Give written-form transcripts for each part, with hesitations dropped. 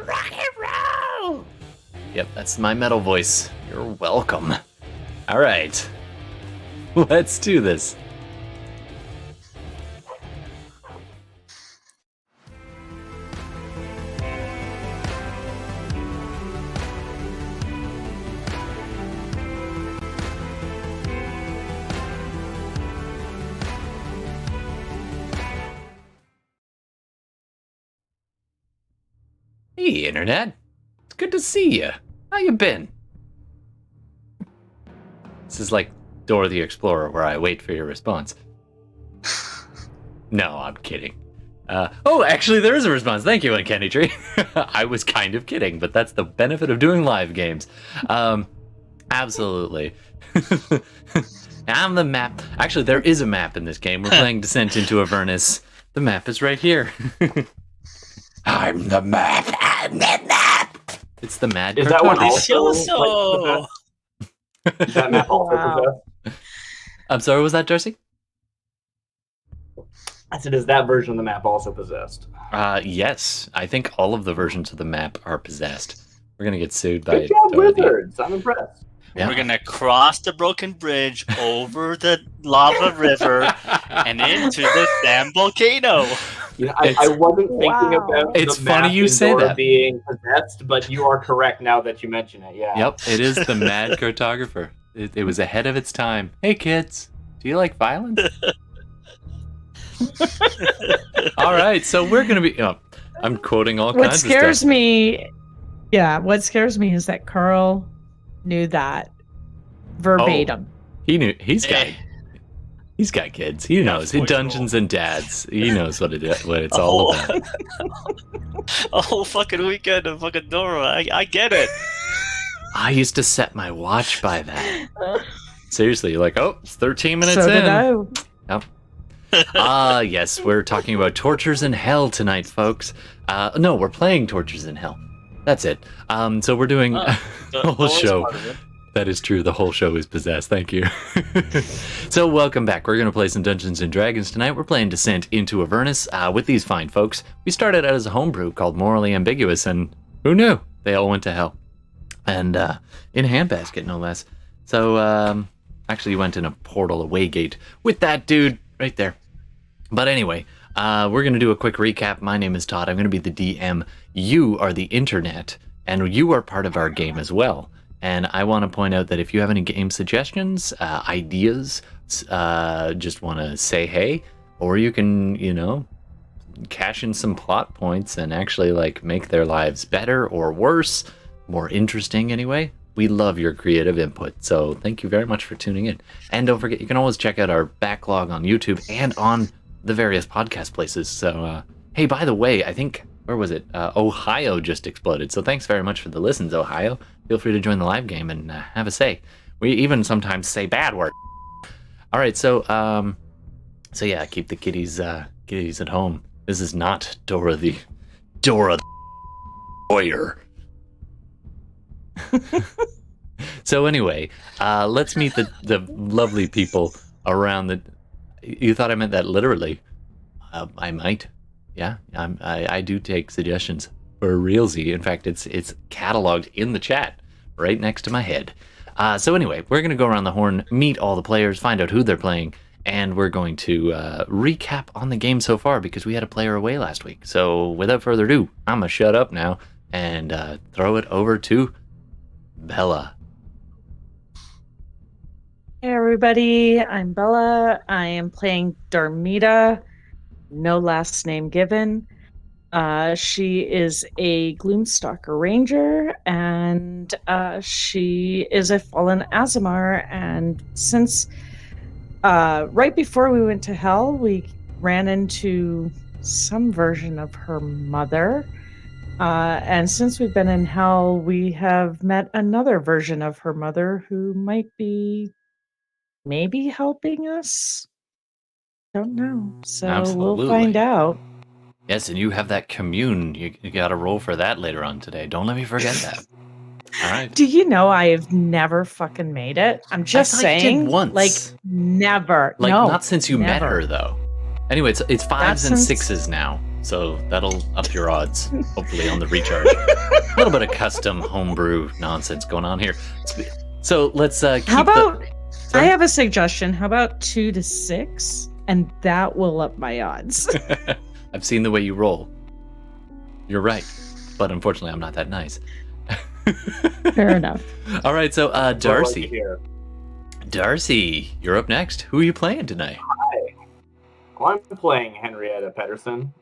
Rock and roll! Yep, that's my metal voice. You're welcome. All right. Let's do this. Hey, Internet. It's good to see you. How you been? This is like Dora the Explorer, where I wait for your response. No, I'm kidding. Actually, there is a response. Thank you, Uncanny Tree. I was kind of kidding, but that's the benefit of doing live games. Absolutely. I'm the map. Actually, there is a map in this game. We're playing Descent into Avernus. The map is right here. I'm the map. I'm the map. It's the mad. Is that one also? Is that map also possessed? I'm sorry. Was that Darcy? I said, is that version of the map also possessed? Yes. I think all of the versions of the map are possessed. We're gonna get sued by. Good job, wizards. I'm impressed. Yeah. We're gonna cross the broken bridge over the lava river and into the damn volcano. You know, I wasn't thinking about it's the funny map you say Dora that being possessed, but you are correct now that you mention it. Yeah. Yep, it is the mad cartographer. It was ahead of its time. Hey kids, do you like violence? All right, so we're gonna be. I'm quoting all kinds of stuff. What scares me is that Carl knew that verbatim. He knew. He's got kids. He knows. In Dungeons and Dads, he knows what it's all about. A whole fucking weekend of fucking Dora. I get it. I used to set my watch by that. Seriously, you're like, it's 13 minutes so in. Did I. Yep. Yes, we're talking about Tortures in Hell tonight, folks. No, we're playing Tortures in Hell. That's it. So we're doing the whole show. That is true. The whole show is possessed. Thank you. So welcome back. We're going to play some Dungeons & Dragons tonight. We're playing Descent into Avernus with these fine folks. We started out as a homebrew called Morally Ambiguous, and who knew? They all went to hell. And in a handbasket, no less. So actually went in a portal away gate with that dude right there. But anyway, we're going to do a quick recap. My name is Todd. I'm going to be the DM. You are the internet, and you are part of our game as well. And I want to point out that if you have any game suggestions, ideas, just want to say hey, or you can, cash in some plot points and actually make their lives better or worse, more interesting anyway. We love your creative input. So thank you very much for tuning in. And don't forget, you can always check out our backlog on YouTube and on the various podcast places. So, hey, by the way, I think, where was it? Ohio just exploded. So thanks very much for the listens, Ohio. Feel free to join the live game and have a say. We even sometimes say bad words. All right, so yeah, keep the kitties at home. This is not Dora the lawyer. So anyway, let's meet the lovely people around the. You thought I meant that literally? I might. Yeah, I do take suggestions for realsy. In fact, it's cataloged in the chat right next to my head. So anyway, we're going to go around the horn, meet all the players, find out who they're playing, and we're going to recap on the game so far because we had a player away last week. So without further ado, I'm going to shut up now and throw it over to Bela. Hey everybody, I'm Bela. I am playing Darmita, no last name given. She is a Gloomstalker ranger, and she is a fallen Aasimar. And since right before we went to hell, we ran into some version of her mother. And since we've been in hell, we have met another version of her mother who might be maybe helping us. Don't know. So Absolutely. We'll find out. Yes, and you have that commune. You got to roll for that later on today. Don't let me forget that. All right. Do you know I have never fucking made it? I'm just saying. You did once. Never. No, not since you never. met her, though. Anyway, it's 5s and 6s now. so that'll up your odds, hopefully, on the recharge. A little bit of custom homebrew nonsense going on here. So let's keep How about, Sorry? I have a suggestion. How about 2 to 6? And that will up my odds. I've seen the way you roll. You're right. But unfortunately, I'm not that nice. Fair enough. All right, so Darcy. Here. Darcy, you're up next. Who are you playing tonight? Hi. Well, I'm playing Henrietta Pedersen,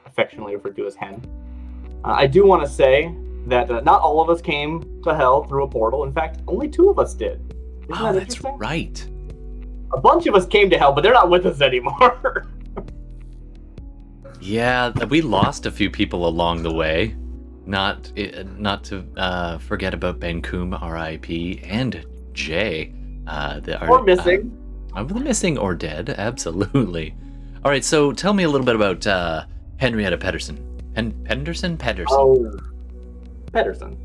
affectionately referred to as Hen. I do want to say that not all of us came to hell through a portal. In fact, only 2 of us did. Isn't that That's interesting? right. A bunch of us came to hell, but they're not with us anymore. Yeah, we lost a few people along the way. Not to forget about Ben Coombe, R.I.P., and Jay. Or missing. The missing or dead, absolutely. All right, so tell me a little bit about Henrietta Pedersen. Pedersen? Oh, Pedersen.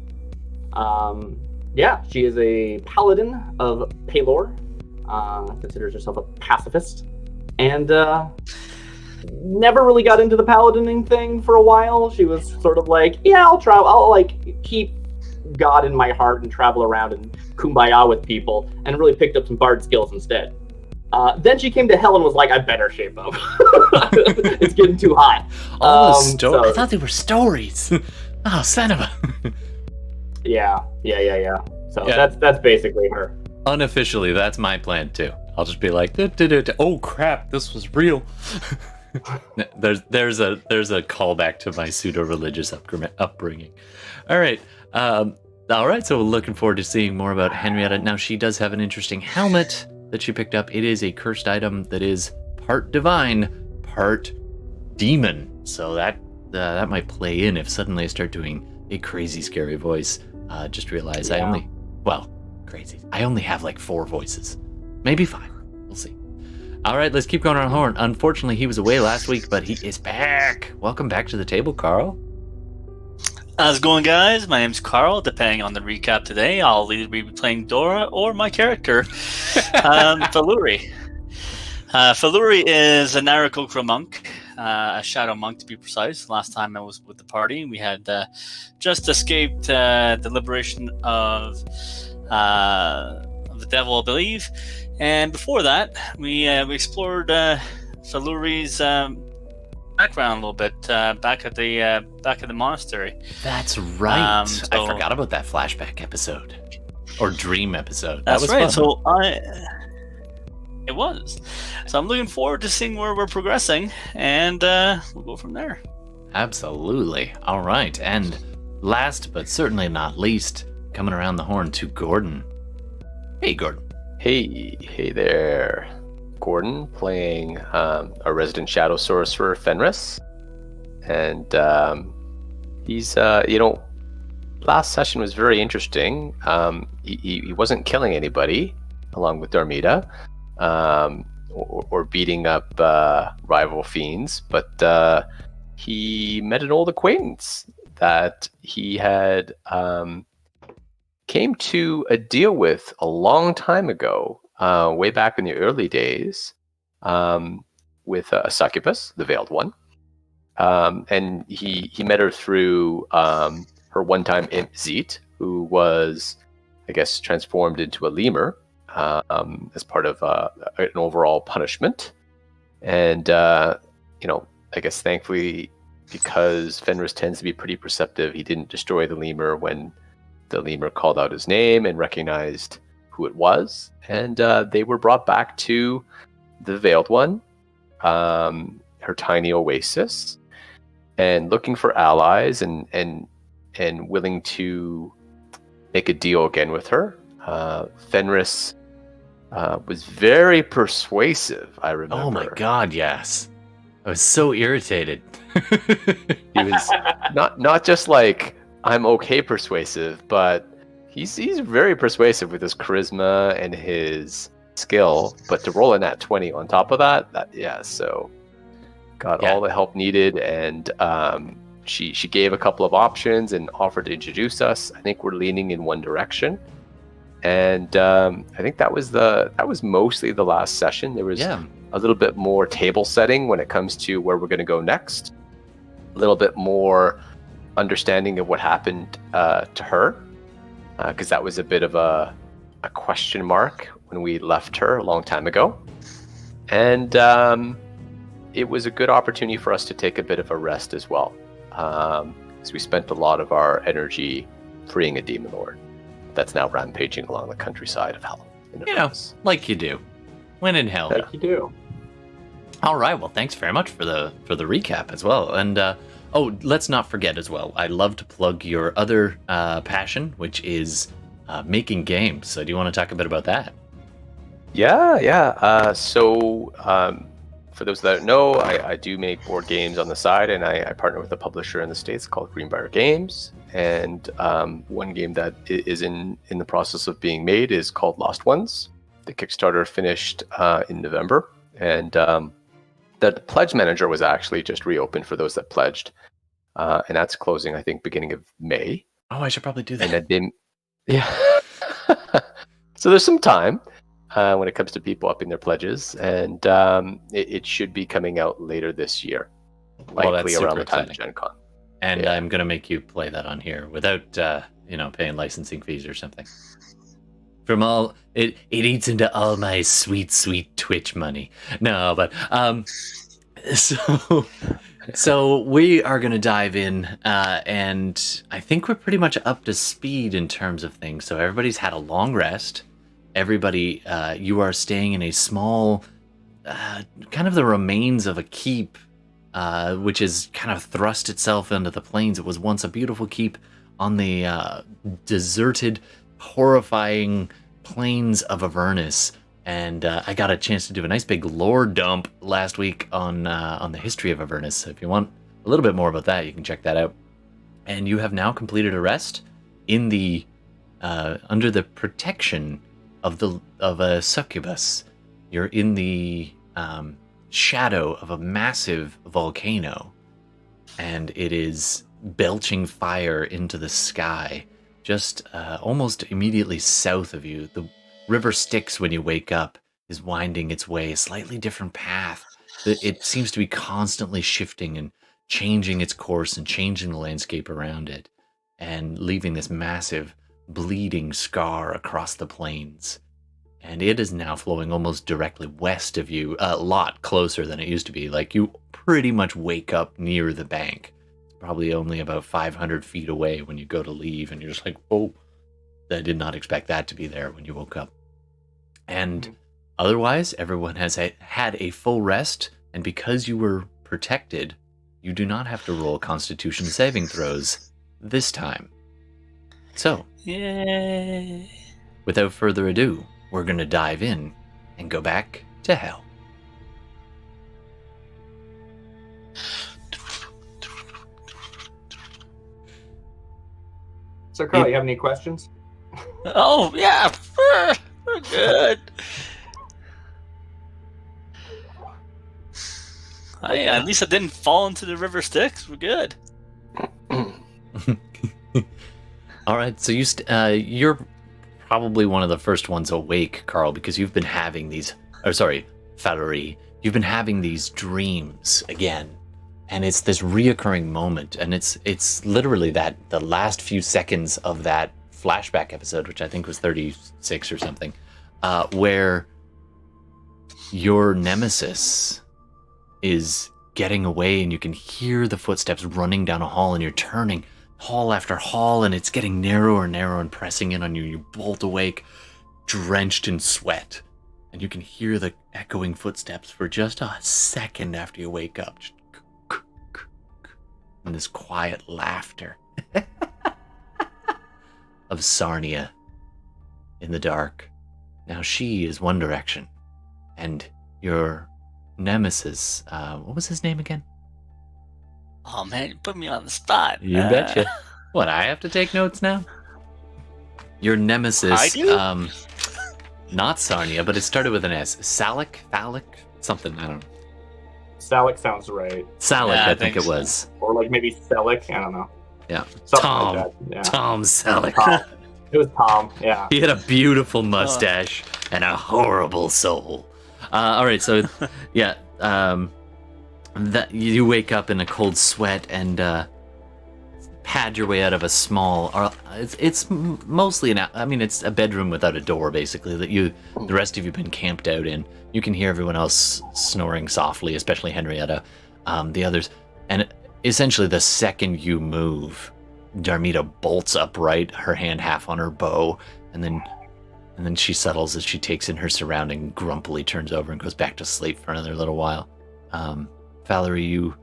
Yeah, she is a paladin of Palor. Considers herself a pacifist. And never really got into the paladining thing for a while. She was sort of like, yeah, I'll like keep God in my heart and travel around and kumbaya with people, and really picked up some bard skills instead. Then she came to hell and was like, I better shape up. It's getting too hot. I thought they were stories. Oh, son of a... Yeah. So yeah. That's basically her. Unofficially, that's my plan too. I'll just be like, oh crap, this was real. there's a callback to my pseudo-religious upbringing. All right. So we're looking forward to seeing more about Henrietta. Now, she does have an interesting helmet that she picked up. It is a cursed item that is part divine, part demon. So that might play in if suddenly I start doing a crazy, scary voice. Just realize I only have like 4 voices. Maybe 5. We'll see. All right, let's keep going on horn. Unfortunately, he was away last week, but he is back. Welcome back to the table, Carl. How's it going, guys? My name's Carl. Depending on the recap today, I'll either be playing Dora or my character, Falurie. Falurie is an Aarakocra monk, a shadow monk to be precise. Last time I was with the party, we had just escaped the liberation of the devil, I believe. And before that, we explored Falurie's background a little bit back at the monastery. That's right. So, I forgot about that flashback episode or dream episode. That's that was right. Fun. It was. So I'm looking forward to seeing where we're progressing, and we'll go from there. Absolutely. All right. And last but certainly not least, coming around the horn to Gordon. Hey, Gordon. Hey there. Gordon playing a resident shadow sorcerer, Fenris. And he's, last session was very interesting. He wasn't killing anybody along with Darmita. Or beating up rival fiends, but he met an old acquaintance that he had came to a deal with a long time ago, way back in the early days, with a succubus, the Veiled One, and he met her through her one-time imp Zeet, who was, I guess, transformed into a lemur. As part of an overall punishment. And, I guess thankfully, because Fenris tends to be pretty perceptive, he didn't destroy the lemur when the lemur called out his name and recognized who it was. And they were brought back to the Veiled One, her tiny oasis, and looking for allies and willing to make a deal again with her. Fenris was very persuasive, I remember. Oh my god, yes. I was so irritated. He was not just like, I'm okay persuasive, but he's very persuasive with his charisma and his skill. But to roll in that 20 on top of that, so got all the help needed, and she gave a couple of options and offered to introduce us. I think we're leaning in one direction. And I think that was mostly the last session. There was a little bit more table setting when it comes to where we're going to go next. A little bit more understanding of what happened to her, because that was a bit of a question mark when we left her a long time ago. And it was a good opportunity for us to take a bit of a rest as well, because we spent a lot of our energy freeing a demon lord that's now rampaging along the countryside of hell. Like you do. When in hell. Like you do. All right. Well, thanks very much for the recap as well. And let's not forget as well. I love to plug your other passion, which is making games. So, do you want to talk a bit about that? Yeah. So, for those that don't know, I do make board games on the side, and I partner with a publisher in the States called Greenbrier Games. And one game that is in the process of being made is called Lost Ones. The Kickstarter finished in November, and the Pledge Manager was actually just reopened for those that pledged, and that's closing, I think, beginning of May. Oh, I should probably do that. And so there's some time when it comes to people upping their pledges, and it should be coming out later this year, likely around the time of Gen Con. And I'm going to make you play that on here without, paying licensing fees or something. From all, it eats into all my sweet, sweet Twitch money. No, but, so we are going to dive in, and I think we're pretty much up to speed in terms of things. So everybody's had a long rest. Everybody, you are staying in a small, kind of the remains of a keep, which has kind of thrust itself into the plains. It was once a beautiful keep on the deserted, horrifying plains of Avernus. And I got a chance to do a nice big lore dump last week on the history of Avernus. So if you want a little bit more about that, you can check that out. And you have now completed a rest in the under the protection of a succubus. You're in the shadow of a massive volcano, and it is belching fire into the sky just almost immediately south of you. The river Styx, when you wake up, is winding its way a slightly different path. It seems to be constantly shifting and changing its course and changing the landscape around it, and leaving this massive bleeding scar across the plains. And it is now flowing almost directly west of you, a lot closer than it used to be. Like, you pretty much wake up near the bank. It's probably only about 500 feet away when you go to leave, and you're just like, oh, I did not expect that to be there when you woke up. And otherwise, everyone has had a full rest, and because you were protected, you do not have to roll Constitution saving throws this time. So, yay! Without further ado, we're going to dive in and go back to hell. So, Carl, you have any questions? Oh, yeah. We're good. At least I didn't fall into the river Styx. We're good. All right, so you're probably one of the first ones awake, Carl, because you've been having these... Falurie. You've been having these dreams again. And it's this reoccurring moment, and it's literally the last few seconds of that flashback episode, which I think was 36 or something, where your nemesis is getting away, and you can hear the footsteps running down a hall, and you're turning hall after hall, and it's getting narrower and narrower and pressing in on you. You bolt awake, drenched in sweat, and you can hear the echoing footsteps for just a second after you wake up. Just and this quiet laughter of Sarnia in the dark. Now she is one direction, and your nemesis, what was his name again? Oh man, you put me on the spot. You betcha. What, I have to take notes now? Your nemesis, not Sarnia, but it started with an S. Salic? Something, I don't know. Salic sounds right. Salic, yeah, I think it was. Or like maybe Selic, I don't know. Yeah. Something like that. Yeah. Tom Salic. It was Tom. Yeah. He had a beautiful mustache and a horrible soul. All right, so yeah, that you wake up in a cold sweat and pad your way out of a small. It's mostly it's a bedroom without a door, basically. The rest of you've been camped out in. You can hear everyone else snoring softly, especially Henrietta, the others, and essentially the second you move, Darmita bolts upright, her hand half on her bow, and then she settles as she takes in her surrounding, grumpily turns over and goes back to sleep for another little while. Falurie, you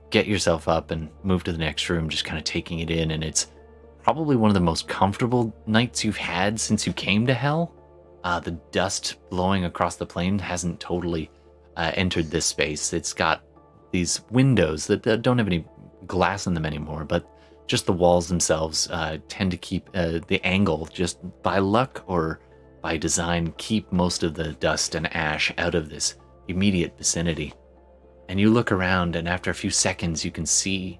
get yourself up and move to the next room, just kind of taking it in, and it's probably one of the most comfortable nights you've had since you came to Hell. The dust blowing across the plain hasn't totally entered this space. It's got these windows that don't have any glass in them anymore, but just the walls themselves tend to keep the angle, just by luck or by design, keep most of the dust and ash out of this immediate vicinity. And you look around, and after a few seconds, you can see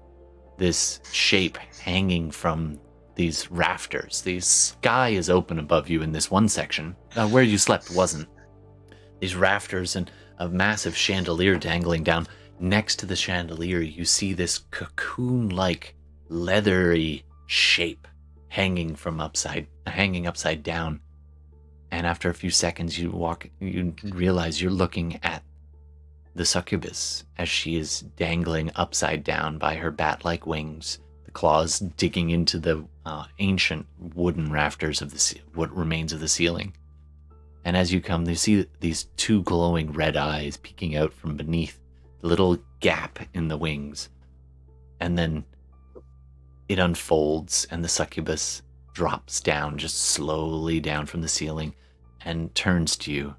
this shape hanging from these rafters. The sky is open above you in this one section. Where you slept wasn't. These rafters and a massive chandelier dangling down. Next to the chandelier, you see this cocoon-like, leathery shape hanging upside down. And after a few seconds, you realize you're looking at the succubus as she is dangling upside down by her bat-like wings, the claws digging into the ancient wooden rafters of what remains of the ceiling. And as you come, you see these two glowing red eyes peeking out from beneath the little gap in the wings. And then it unfolds, and the succubus drops down, just slowly down from the ceiling, and turns to you.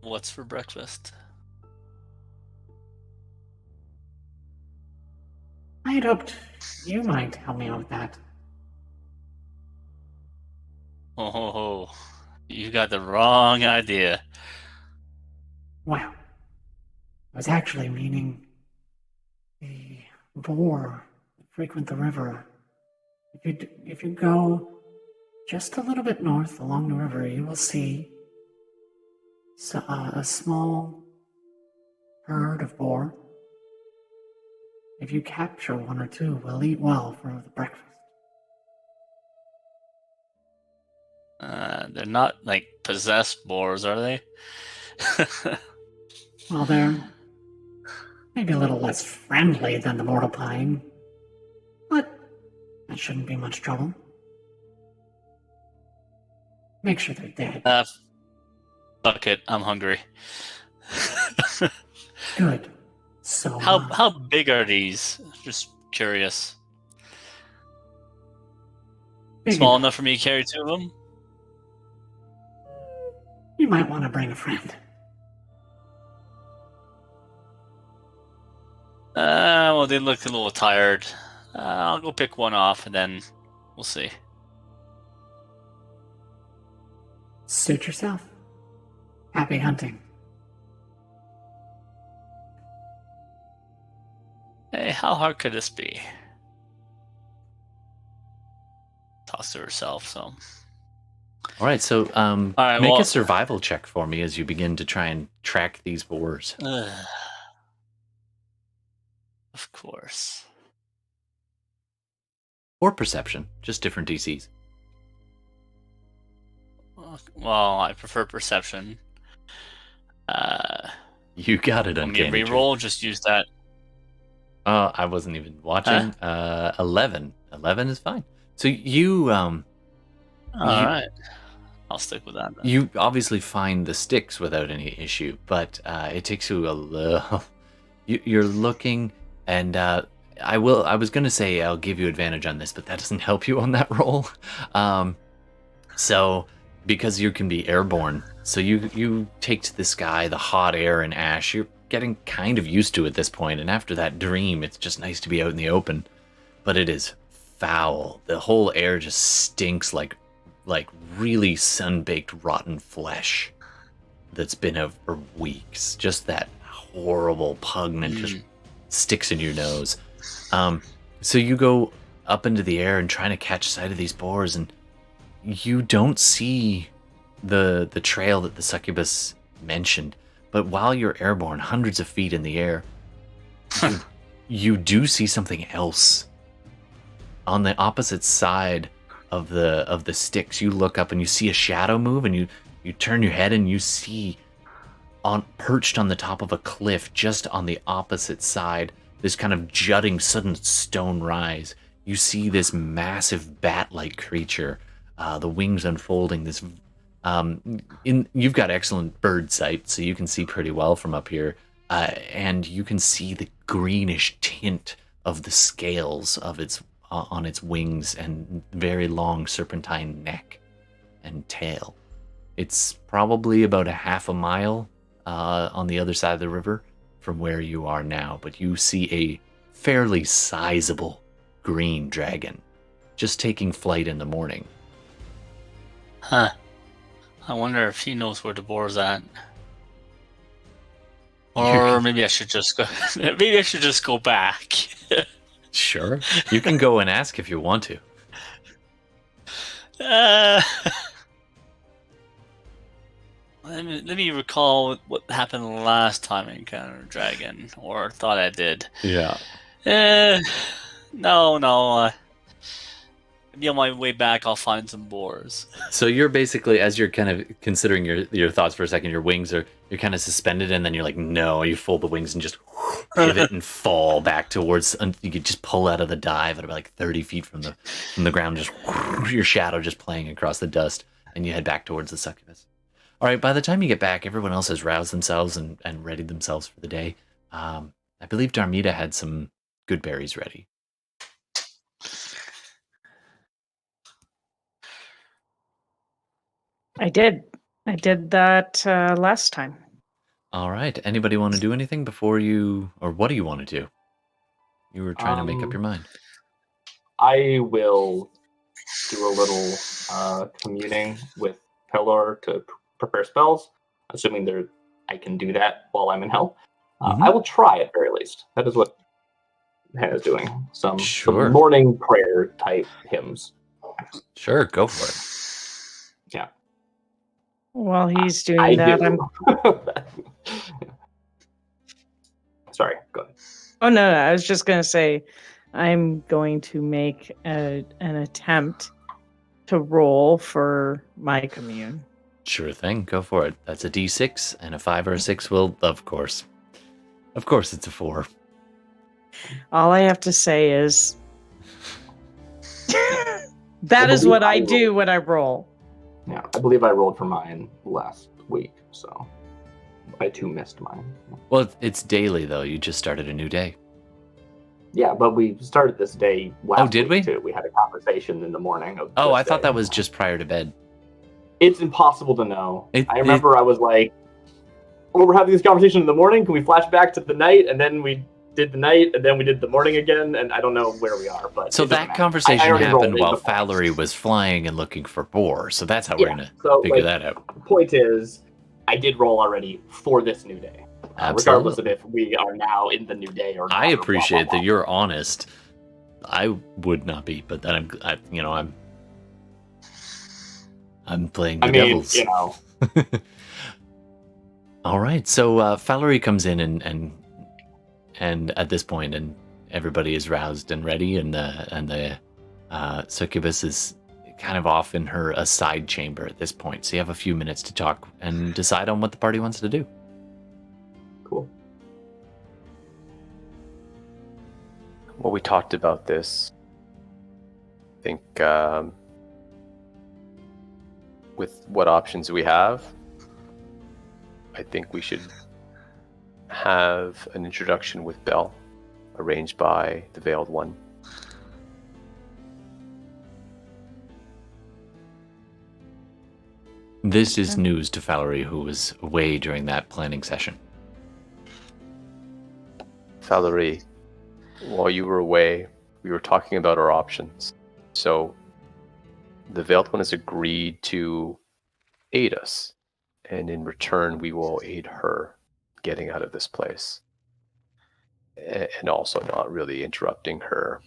What's for breakfast? I had hoped you might help me out with that. Oh, you got the wrong idea. Well, I was actually meaning the boar that frequent the river. If you go just a little bit north along the river, you will see a small herd of boar. If you capture one or two, we'll eat well for the breakfast. They're not like possessed boars, are they? Well, they're maybe a little less friendly than the mortal plane, but that shouldn't be much trouble. Make sure they're dead. Fuck it, I'm hungry. Good. So How big are these? Just curious. Small enough for me to carry two of them? You might want to bring a friend. Well, they look a little tired. I'll go pick one off, and then we'll see. Suit yourself. Happy hunting. Hey, how hard could this be? Talks to herself, so. All right, so right, make a survival check for me as you begin to try and track these boars. Of course. Or perception, just different DCs. Well, I prefer perception. You got it, Uncanny. Uncanny. Reroll, just use that. I wasn't even watching. 11. 11 is fine. So you Alright. I'll stick with that then. You obviously find the sticks without any issue, but it takes you a little. You're looking, and I was gonna say I'll give you advantage on this, but that doesn't help you on that roll. So because you can be airborne, so you take to the sky, the hot air and ash. You're getting kind of used to it at this point, and after that dream, it's just nice to be out in the open. But it is foul. The whole air just stinks like really sun-baked rotten flesh that's been out for weeks. Just that horrible, pungent, just sticks in your nose. So you go up into the air and trying to catch sight of these boars, and you don't see the trail that the succubus mentioned. But while you're airborne, hundreds of feet in the air, you do see something else. On the opposite side of the sticks, you look up and you see a shadow move, and you turn your head and you see perched on the top of a cliff just on the opposite side, this kind of jutting sudden stone rise. You see this massive bat-like creature, the wings unfolding. You've got excellent bird sight, so you can see pretty well from up here, and you can see the greenish tint of the scales of on its wings and very long serpentine neck and tail. It's probably about a half a mile on the other side of the river from where you are now, but you see a fairly sizable green dragon just taking flight in the morning. Huh. I wonder if he knows where the boar's at. Or maybe I should just go. Maybe I should just go back. Sure, you can go and ask if you want to. Let me recall what happened last time I encountered a dragon, or thought I did. Yeah. No. Maybe on my way back, I'll find some boars. So you're basically, as you're kind of considering your thoughts for a second, you're kind of suspended, and then you're like, no, you fold the wings and just pivot and fall back towards. You could just pull out of the dive at about like 30 feet from the ground, just your shadow just playing across the dust, and you head back towards the succubus. All right, by the time you get back, everyone else has roused themselves and readied themselves for the day. I believe Darmita had some good berries ready. I did that last time. All right. Anybody want to do anything before or what do you want to do? You were trying to make up your mind. I will do a little communing with Pelor to prepare spells, assuming I can do that while I'm in hell. I will try at very least. That is what Hannah's doing. Some morning prayer type hymns. Sure, go for it. Yeah. While he's doing that, I'm... Sorry, go ahead. Oh, no, I was just going to say, I'm going to make an attempt to roll for my commune. Sure thing, go for it. That's a D6, and a 5 or a 6 will, of course. Of course it's a 4. All I have to say is... that is what I do when I roll. Yeah, I believe I rolled for mine last week, so I too missed mine. Well, it's daily, though. You just started a new day. Yeah, but we started this day last did we? week, too. We had a conversation in the morning. I thought that was just prior to bed. It's impossible to know. I remember I was like, well, we're having this conversation in the morning. Can we flash back to the night? And then we did the night, and then we did the morning again, and I don't know where we are. But so that conversation happened while Falurie was flying and looking for boar. So that's how we're going to figure that out. The point is, I did roll already for this new day. Regardless of if we are now in the new day or not. I appreciate that you're honest. I would not be, but then I'm playing the devils. All right, so Falurie comes in and at this point, and everybody is roused and ready, and the succubus is kind of off in a side chamber at this point. So you have a few minutes to talk and decide on what the party wants to do. Cool. Well, we talked about this. I think with what options we have, I think we should have an introduction with Bel, arranged by the Veiled One. This is news to Falurie, who was away during that planning session. Falurie, while you were away, we were talking about our options. So, the Veiled One has agreed to aid us, and in return, we will aid her. getting out of this place. And also not really interrupting her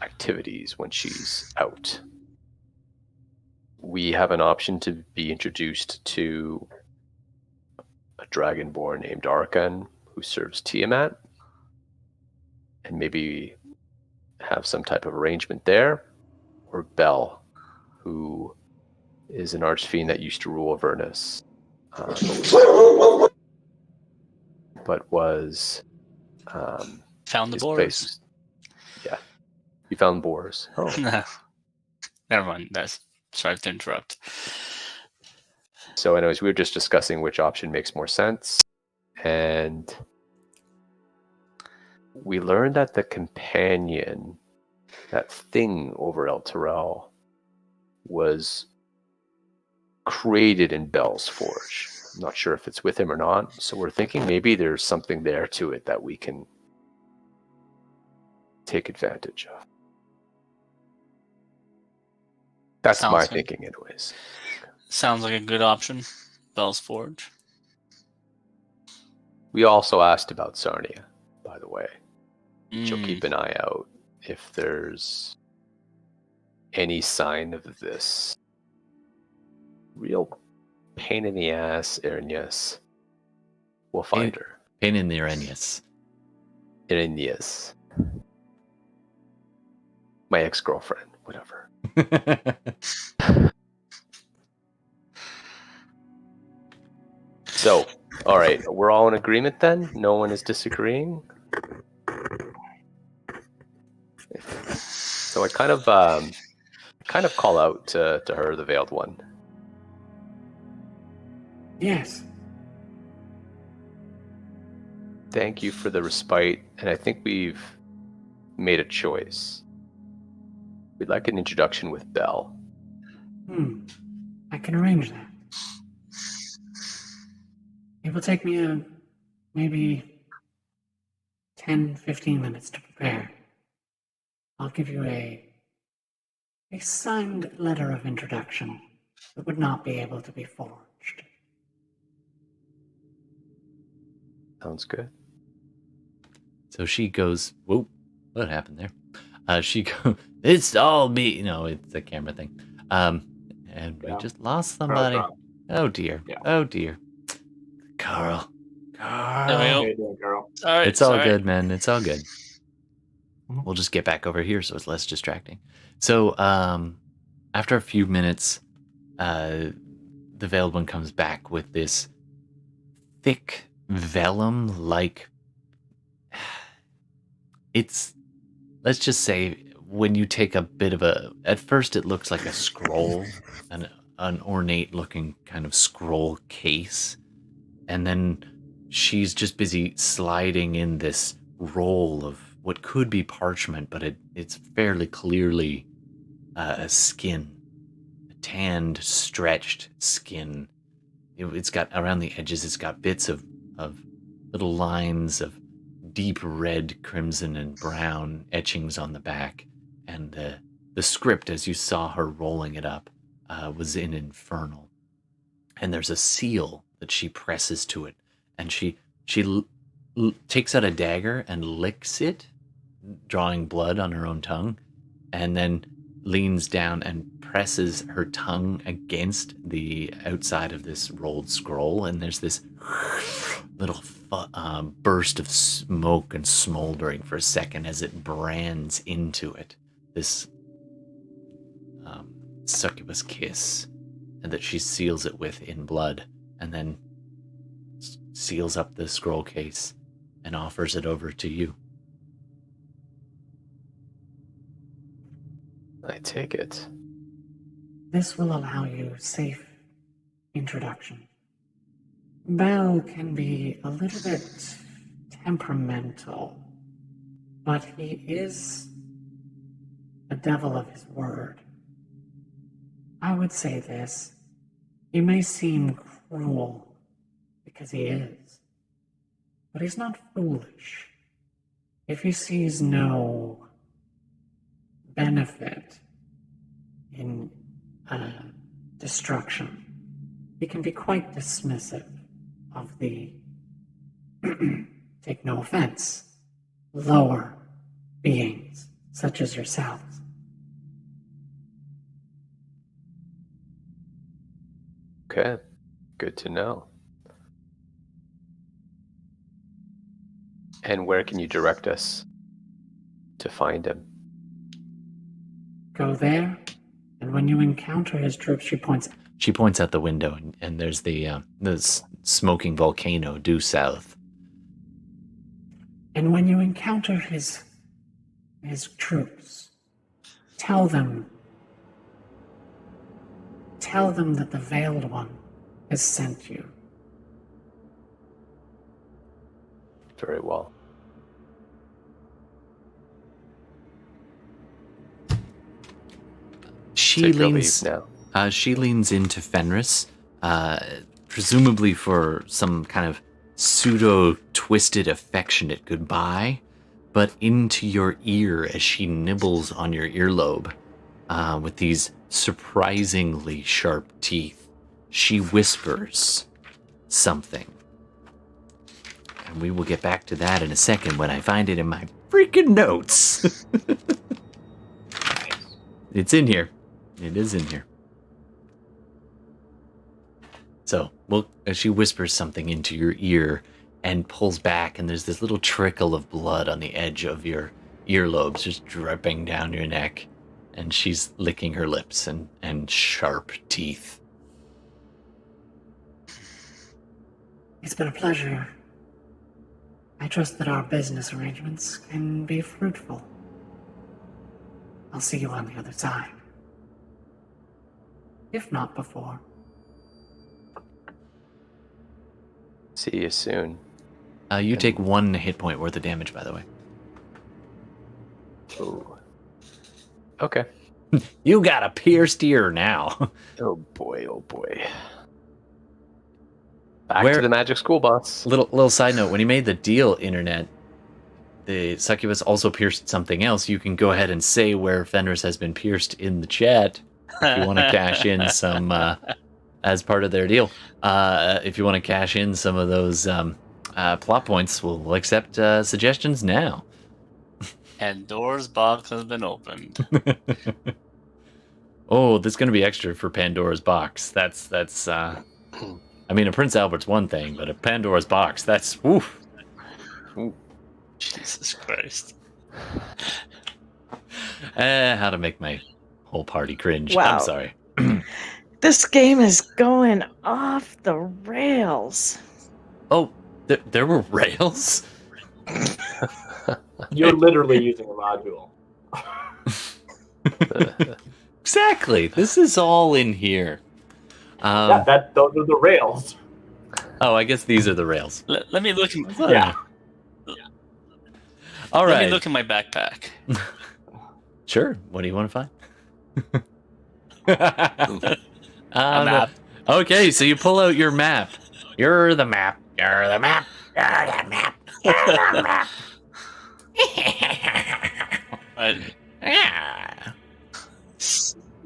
activities when she's out. We have an option to be introduced to a dragonborn named Arkan who serves Tiamat, and maybe have some type of arrangement there, or Bel, who is an archfiend that used to rule Avernus, but was Found the his boars. place. Yeah, he found boars. Oh, No. Never mind. Sorry to interrupt. so anyways, we were just discussing which option makes more sense, and we learned that the companion, that thing over El Terrell, was created in Bel's Forge. I'm not sure if it's with him or not, so we're thinking maybe there's something there to it that we can take advantage of. That's my thinking, anyways. Sounds like a good option. Bell's Forge. We also asked about Sarnia, by the way. She'll keep an eye out if there's any sign of this real pain in the ass Erinius. We'll find her. Pain in the Erinius. Erinius. My ex-girlfriend, whatever. So, all right, we're all in agreement then? No one is disagreeing? So I kind of call out to her, the Veiled One. Yes. Thank you for the respite, and I think we've made a choice. We'd like an introduction with Bel. I can arrange that. It will take me maybe 10-15 minutes to prepare. I'll give you a signed letter of introduction that would not be able to be forged. Sounds good. So she goes, whoa, what happened there? She goes, it's all me. No, it's a camera thing. And we just lost somebody. Oh dear. Yeah. Oh dear. Carl. There we go. Carl. All right, it's all good, man. It's all good. We'll just get back over here so it's less distracting. So, after a few minutes, the Veiled One comes back with this thick vellum-like... It's... Let's just say, when you take a bit of a... At first it looks like a scroll, an ornate-looking kind of scroll case. And then she's just busy sliding in this roll of what could be parchment, but it's fairly clearly a skin, a tanned, stretched skin. It's got around the edges. It's got bits of little lines of deep red, crimson, and brown etchings on the back, and the script, as you saw her rolling it up, was in Infernal. And there's a seal that she presses to it, and she takes out a dagger and licks it, drawing blood on her own tongue, and then leans down and presses her tongue against the outside of this rolled scroll, and there's this little burst of smoke and smoldering for a second as it brands into it. This succubus kiss, and that she seals it with in blood, and then seals up the scroll case and offers it over to you. I take it. This will allow you safe introduction. Bel can be a little bit temperamental, but he is a devil of his word. I would say this. He may seem cruel, because he is, but he's not foolish. If he sees no benefit in destruction, he can be quite dismissive of the take no offense, lower beings such as yourselves. Okay, good to know. And where can you direct us to find him? Go there, and when you encounter his troops, she points out the window, and there's the smoking volcano due south. And when you encounter his troops, tell them that the Veiled One has sent you. Very well. She leans into Fenris, presumably for some kind of pseudo-twisted affectionate goodbye, but into your ear as she nibbles on your earlobe with these surprisingly sharp teeth. She whispers something. And we will get back to that in a second when I find it in my freaking notes. It's in here. It is in here. So, she whispers something into your ear and pulls back, and there's this little trickle of blood on the edge of your earlobes just dripping down your neck. And she's licking her lips and sharp teeth. It's been a pleasure. I trust that our business arrangements can be fruitful. I'll see you on the other side. If not before. See you soon. You take 1 hit point worth of damage, by the way. Ooh. Okay. You got a pierced ear now. Oh boy, oh boy. Back to the magic school bus. Little side note, when he made the deal, Internet, the succubus also pierced something else. You can go ahead and say where Fenris has been pierced in the chat if you want to cash in some as part of their deal. If you want to cash in some of those plot points, we'll accept suggestions now. Pandora's box has been opened. Oh, there's going to be extra for Pandora's box. That's I mean, a Prince Albert's one thing, but a Pandora's box, that's oof. Ooh. Jesus Christ. How to make my whole party cringe. Wow. I'm sorry. This game is going off the rails. Oh, there were rails? You're literally using a module. Exactly. This is all in here. Those are the rails. Oh, I guess these are the rails. Let me look. Yeah. All right. Let me look in my backpack. Sure. What do you want to find? A map. Okay, so you pull out your map. You're the map. You're the map. You're the map. You're the map. Yeah.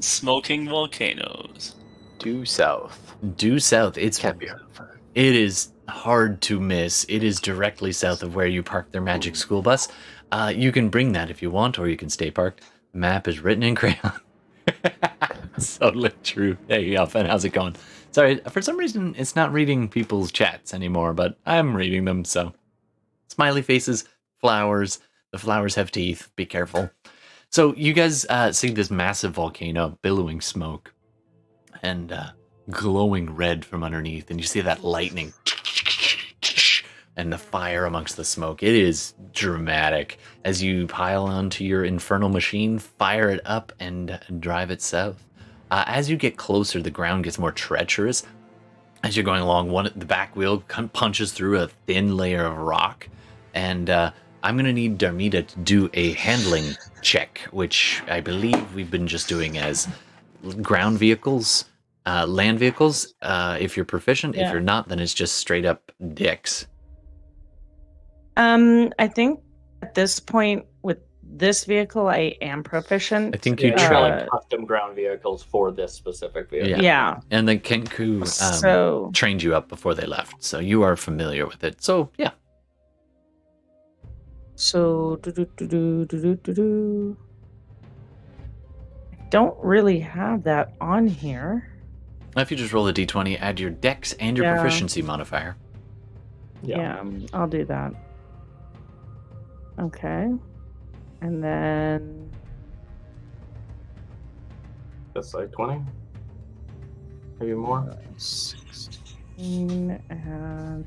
Smoking volcanoes. Due south. Due south. It is hard to miss. It is directly south of where you park their magic school bus. You can bring that if you want, or you can stay parked. Map is written in crayon. So true. Hey, Alphen, how's it going? Sorry, for some reason it's not reading people's chats anymore, but I'm reading them, so. Smiley faces, flowers. The flowers have teeth. Be careful. So you guys see this massive volcano, billowing smoke, and glowing red from underneath, and you see that lightning and the fire amongst the smoke. It is dramatic. As you pile onto your infernal machine, fire it up and drive it south. As you get closer, the ground gets more treacherous. As you're going along, the back wheel punches through a thin layer of rock, and I'm going to need Darmita to do a handling check, which I believe we've been just doing as ground vehicles, land vehicles, if you're proficient. Yeah. If you're not, then it's just straight up dicks. I think at this point with this vehicle, I am proficient. I think you Yeah, train. like custom ground vehicles for this specific vehicle. Yeah. And then Kenku trained you up before they left, so you are familiar with it. So, yeah, So, I don't really have that on here. If you just roll a d20, add your dex and your proficiency modifier. Yeah, I'll do that. Okay. And then... That's like 20? Maybe more? 16 and...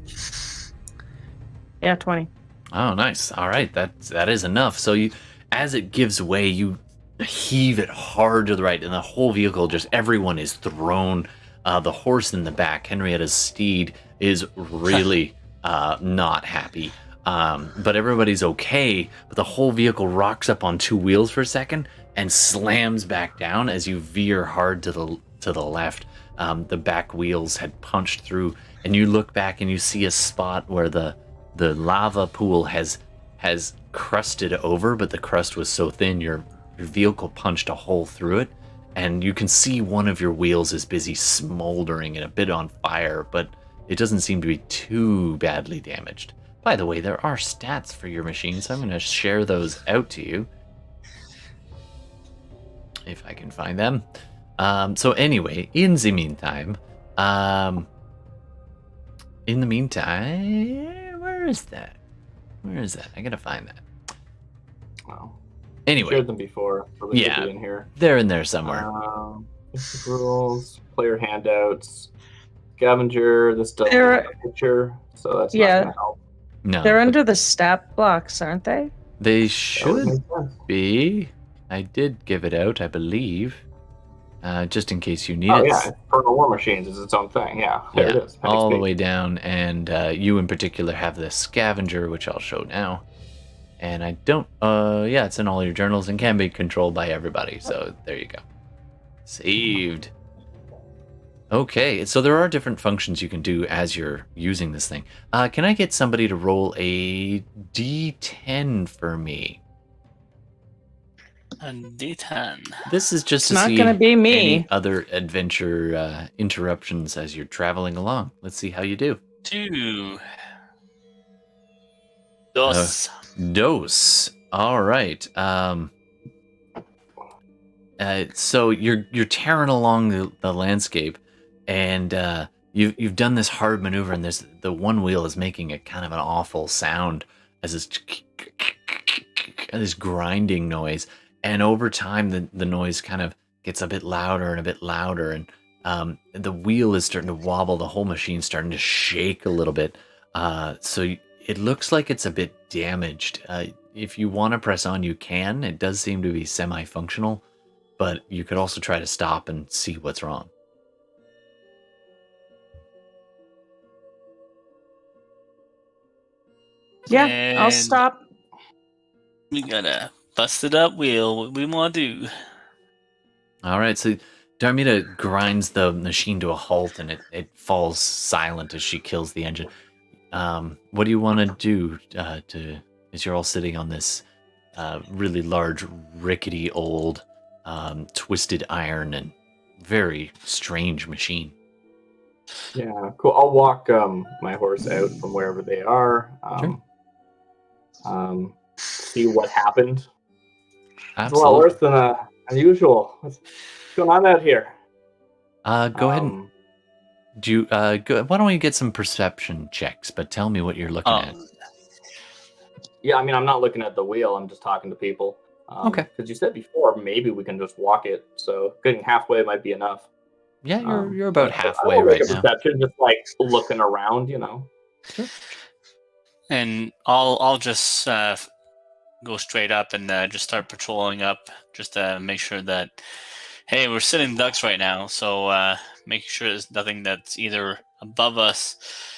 Yeah, 20. Oh, nice. All right, that is enough. So you, as it gives way, you heave it hard to the right, and the whole vehicle, just everyone is thrown. The horse in the back, Henrietta's steed, is really not happy. But everybody's okay. But the whole vehicle rocks up on two wheels for a second and slams back down as you veer hard to the left. The back wheels had punched through, and you look back and you see a spot where the lava pool has crusted over, but the crust was so thin your vehicle punched a hole through it, and you can see one of your wheels is busy smoldering and a bit on fire, but it doesn't seem to be too badly damaged. By the way, there are stats for your machine, so I'm going to share those out to you if I can find them. So anyway, in the meantime, where is that? I gotta find that. Wow. Anyway, Shared them before. Probably should be in here. they're in there somewhere. Basic rules, player handouts, scavenger. This doesn't They're- have a picture, so that's Yeah. not gonna help. No, They're but under the stat blocks, aren't they? they That would should make sense. be. I did give it out, I believe, just in case you need Oh it. yeah, Infernal War Machines is its own thing. Yeah, there it is. all the Appendix B. way down, and you in particular have the scavenger, which I'll show now. And I don't, it's in all your journals and can be controlled by everybody, so there you go. Saved. Okay, so there are different functions you can do as you're using this thing. Can I get somebody to roll a d10 for me? A D10. This is just It's to not see gonna be me. any other adventure interruptions as you're traveling along. Let's see how you do. 2. Dos. Dose. All right. So you're tearing along the landscape, and you've done this hard maneuver, and the one wheel is making a kind of an awful sound as this grinding noise, and over time the noise kind of gets a bit louder and a bit louder, and the wheel is starting to wobble. The whole machine's starting to shake a little bit. So it looks like it's a bit damaged. If you want to press on, you can. It does seem to be semi-functional, but you could also try to stop and see what's wrong. Yeah, I'll And stop. We gotta bust it up wheel. What we want to do. All right, so Darmita grinds the machine to a halt, and it falls silent as she kills the engine. What do you want to do as you're all sitting on this really large, rickety, old, twisted iron and very strange machine? Yeah, cool. I'll walk my horse out from wherever they are. See what happened. It's a lot Absolutely. worse than unusual. What's going on out here? Go ahead and why don't we get some perception checks? But tell me what you're looking at. Yeah, I mean, I'm not looking at the wheel. I'm just talking to people. Okay. Because you said before, maybe we can just walk it. So getting halfway might be enough. Yeah, you're about but halfway I don't right make a now. perception, just like looking around, you know. Sure. And I'll just go straight up and just start patrolling up, just to make sure that, hey, we're sitting ducks right now, so making sure there's nothing that's either above us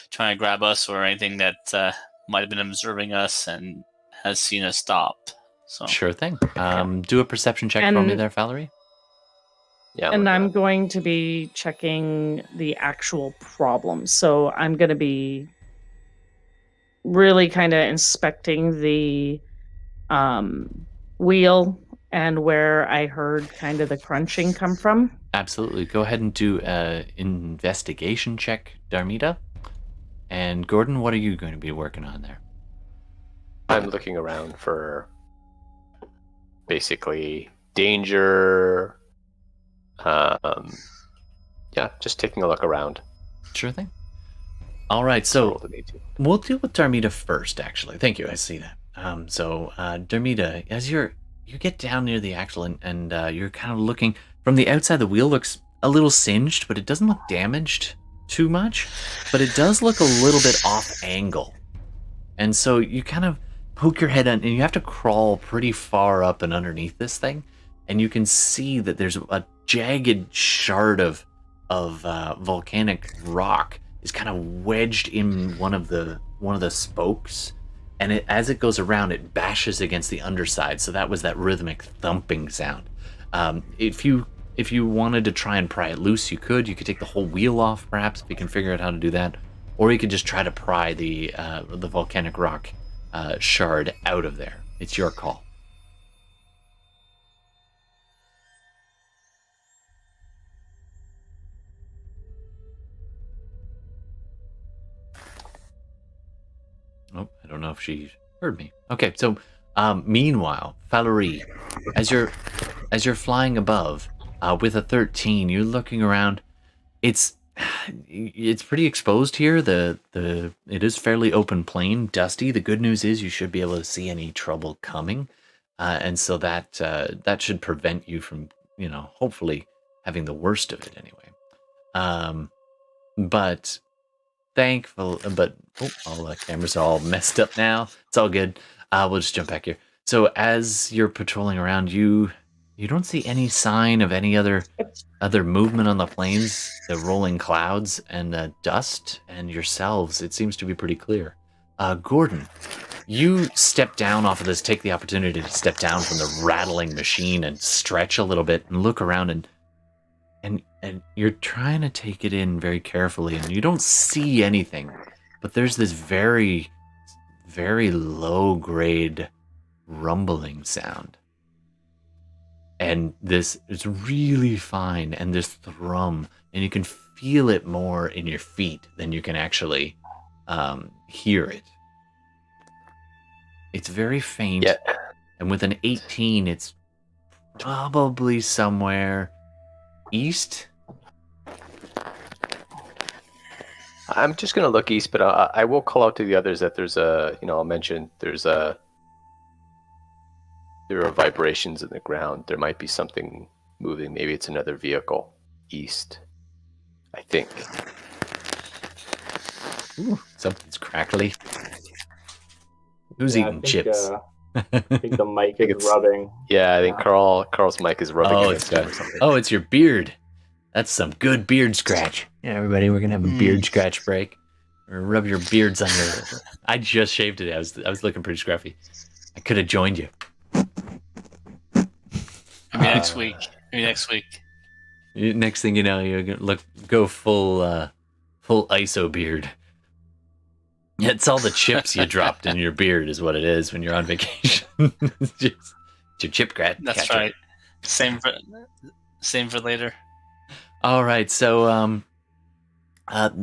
trying to grab us or anything that might have been observing us and has seen us stop. So Sure thing. Do a perception check for me And- there, Falurie. Yeah, And looking I'm at going to be checking the actual problem. So I'm going to be really kind of inspecting the wheel and where I heard kind of the crunching come from. Absolutely. Go ahead and do an investigation check, Darmita. And Gordon, what are you going to be working on there? I'm looking around for basically danger. Yeah, just taking a look around. Sure thing. All right, so we'll deal with Darmita first, actually. Thank you, I see that. Darmita, as you get down near the axle and you're kind of looking from the outside, the wheel looks a little singed, but it doesn't look damaged too much, but it does look a little bit off angle. And so you kind of poke your head in, and you have to crawl pretty far up and underneath this thing, and you can see that there's a jagged shard of volcanic rock is kind of wedged in one of the spokes, and as it goes around, it bashes against the underside. So that was that rhythmic thumping sound. If you wanted to try and pry it loose, you could take the whole wheel off, perhaps, if you can figure out how to do that, or you could just try to pry the volcanic rock shard out of there. It's your call. Oh, I don't know if she heard me. Okay, so meanwhile, Falurie, as you're flying above with a 13, you're looking around. It's pretty exposed here. It is fairly open plain, dusty. The good news is you should be able to see any trouble coming, and so that should prevent you from, hopefully having the worst of it anyway. But thankful, all the cameras are all messed up now. It's all good. We'll just jump back here. So as you're patrolling around, you don't see any sign of any other movement on the plains, the rolling clouds and the dust, and yourselves. It seems to be pretty clear. Gordon, you step down off of this, take the opportunity to step down from the rattling machine and stretch a little bit and look around, and you're trying to take it in very carefully, and you don't see anything, but there's this very, very low grade rumbling sound. And this is really fine, and this thrum, and you can feel it more in your feet than you can actually hear it. It's very faint, and with an 18, it's probably somewhere east. I'm just going to look east, but I will call out to the others that there's I'll mention there are vibrations in the ground. There might be something moving. Maybe it's another vehicle east, I think. Ooh, something's crackly. Who's eating chips? I think the mic is rubbing. Yeah, I think Carl's mic is rubbing against him or something. Oh, it's your beard. That's some good beard scratch. Yeah, everybody, we're gonna have a beard scratch break. Or rub your beards on your. I just shaved it. I was looking pretty scruffy. I could have joined you. Maybe next week. Next thing you know, you're gonna go full ISO beard. It's all the chips you dropped in your beard, is what it is when you're on vacation. It's your chip catcher. That's right. Same for later. All right, so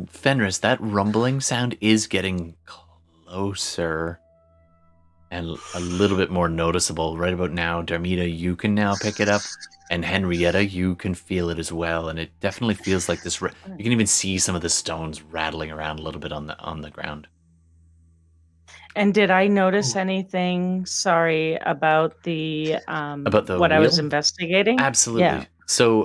Fenris, that rumbling sound is getting closer and a little bit more noticeable right about now. Darmita, you can now pick it up, and Henrietta, you can feel it as well, and it definitely feels like this. You can even see some of the stones rattling around a little bit on the ground. And did I notice anything? Sorry, about the what wheel? I was investigating. Absolutely. Yeah. So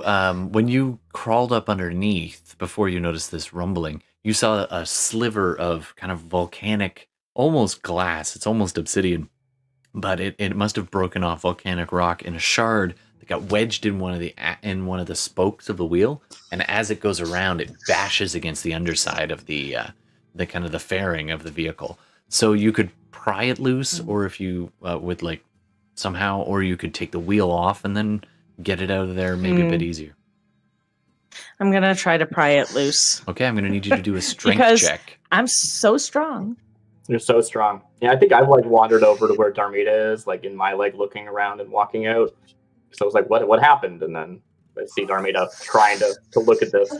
when you crawled up underneath, before you noticed this rumbling, you saw a sliver of kind of volcanic, almost glass. It's almost obsidian, but it must have broken off volcanic rock in a shard that got wedged in one of the spokes of the wheel, and as it goes around, it bashes against the underside of the kind of the fairing of the vehicle. So you could pry it loose, or if you would like somehow, or you could take the wheel off and then get it out of there maybe a bit easier. I'm going to try to pry it loose. Okay, I'm going to need you to do a strength check. I'm so strong. You're so strong. Yeah, I think I've wandered over to where Darmita is, in my looking around and walking out. So I was like, what happened? And then I see Darmita trying to look at this.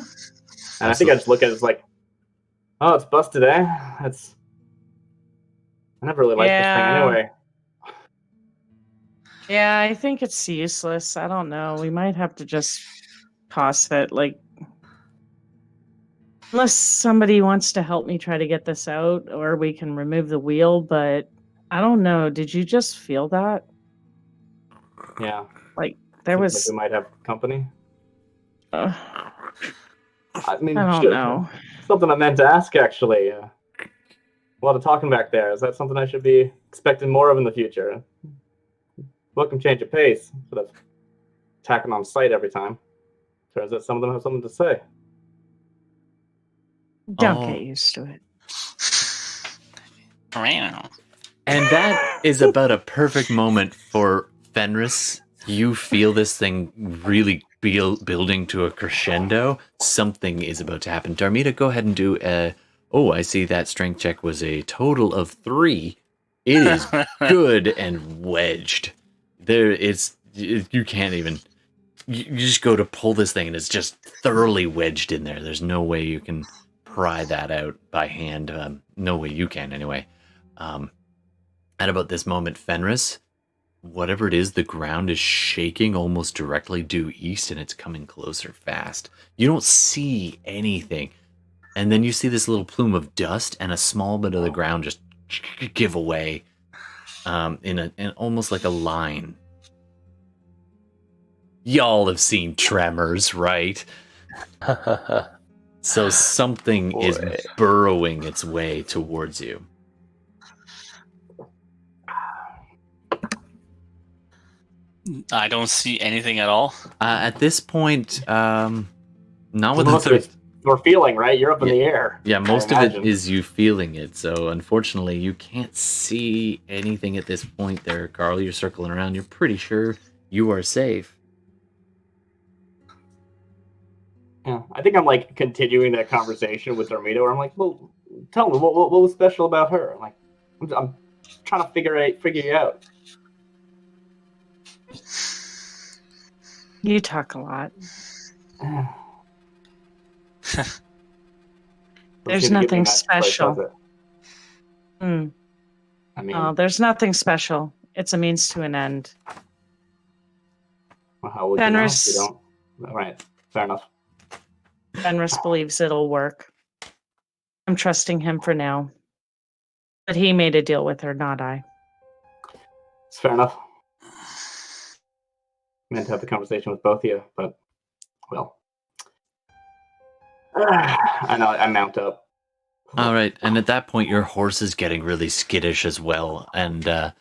And I think I just look at it as oh, it's busted, eh? I never really liked this thing anyway. Yeah, I think it's useless. I don't know. We might have to just toss it. Like, unless somebody wants to help me try to get this out, or we can remove the wheel. But I don't know. Did you just feel that? Yeah. Like there Seems was. like we might have company. I mean, don't know. Something I meant to ask, actually. A lot of talking back there. Is that something I should be expecting more of in the future? Welcome change of pace. Instead of attacking on sight every time. Turns out some of them have something to say. Don't get used to it. And that is about a perfect moment for Fenris. You feel this thing really building to a crescendo. Something is about to happen. Darmita, go ahead and do a... Oh, I see that strength check was a total of 3. It is good and wedged. You can't even... You just go to pull this thing and it's just thoroughly wedged in there. There's no way you can pry that out by hand. No way you can, anyway. At about this moment, Fenris, whatever it is, the ground is shaking almost directly due east, and it's coming closer fast. You don't see anything. And then you see this little plume of dust, and a small bit of the ground just give away in almost like a line. Y'all have seen Tremors, right? So something is burrowing its way towards you. I don't see anything at all. At this point, not with most of it we're feeling, right? You're up in the air. Yeah, most of it is you feeling it. So unfortunately, you can't see anything at this point there, Carl. You're circling around. You're pretty sure you are safe. Yeah, I think I'm like continuing that conversation with Darmita, where I'm like, well, tell me what was special about her. Like, I'm trying to figure you out. You talk a lot. There's nothing special. I mean, there's nothing special. It's a means to an end. Well, how would Fenris, you know? You don't. Right. Fair enough. Fenris believes it'll work. I'm trusting him for now. But he made a deal with her, not I. It's fair enough. I meant to have the conversation with both of you, but, well. I know, I mount up. All right, and at that point, your horse is getting really skittish as well, and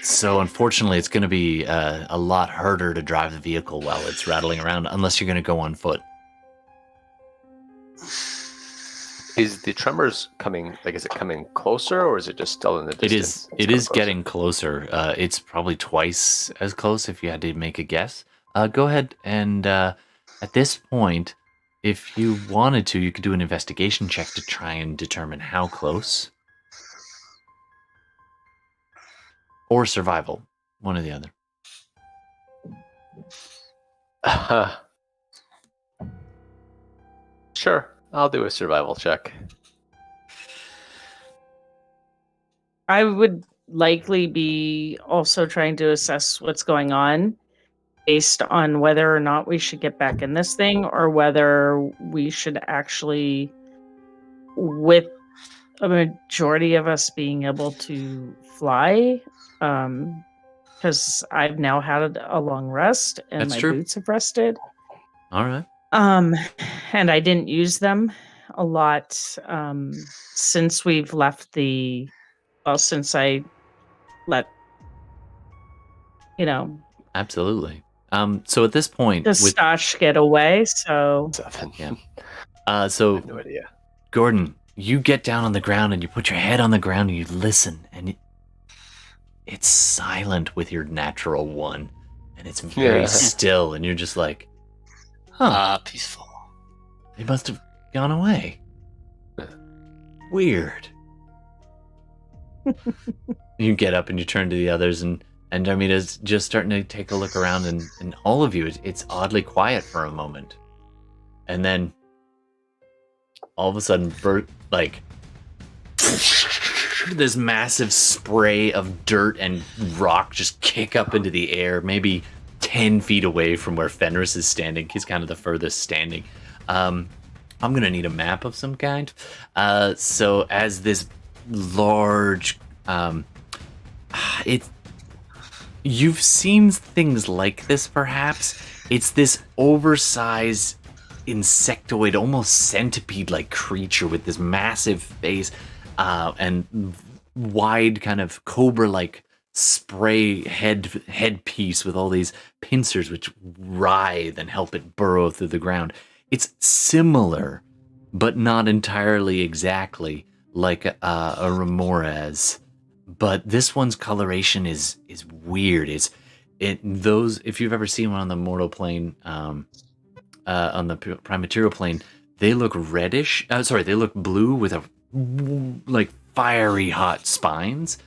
so unfortunately, it's going to be a lot harder to drive the vehicle while it's rattling around, unless you're going to go on foot. Is the tremors coming? Like, is it coming closer, or is it just still in the distance? It is getting closer. It's probably twice as close if you had to make a guess. Go ahead and at this point, if you wanted to, you could do an investigation check to try and determine how close. Or survival. One or the other. Sure. I'll do a survival check. I would likely be also trying to assess what's going on based on whether or not we should get back in this thing or whether we should actually, with a majority of us being able to fly, because I've now had a long rest and That's my true. boots have rested. All right. And I didn't use them a lot since we've left since I let, Absolutely. So at this point, the stash get away. So 7. Yeah. So I have no idea. Gordon, you get down on the ground and you put your head on the ground and you listen, and it's silent with your natural 1, and it's very still, and you're just like, peaceful. They must have gone away. Weird. You get up and you turn to the others, and Darmita's just starting to take a look around, and all of you, it's oddly quiet for a moment. And then, all of a sudden, this massive spray of dirt and rock just kick up into the air, maybe 10 feet away from where Fenris is standing. He's kind of the furthest standing. I'm going to need a map of some kind. So as this large... You've seen things like this, perhaps. It's this oversized insectoid, almost centipede-like creature with this massive face and wide kind of cobra-like spray headpiece with all these pincers which writhe and help it burrow through the ground. It's similar, but not entirely exactly like a Remorez. But this one's coloration is weird. If you've ever seen one on the mortal plane, on the prime material plane, they look reddish. They look blue with like fiery hot spines.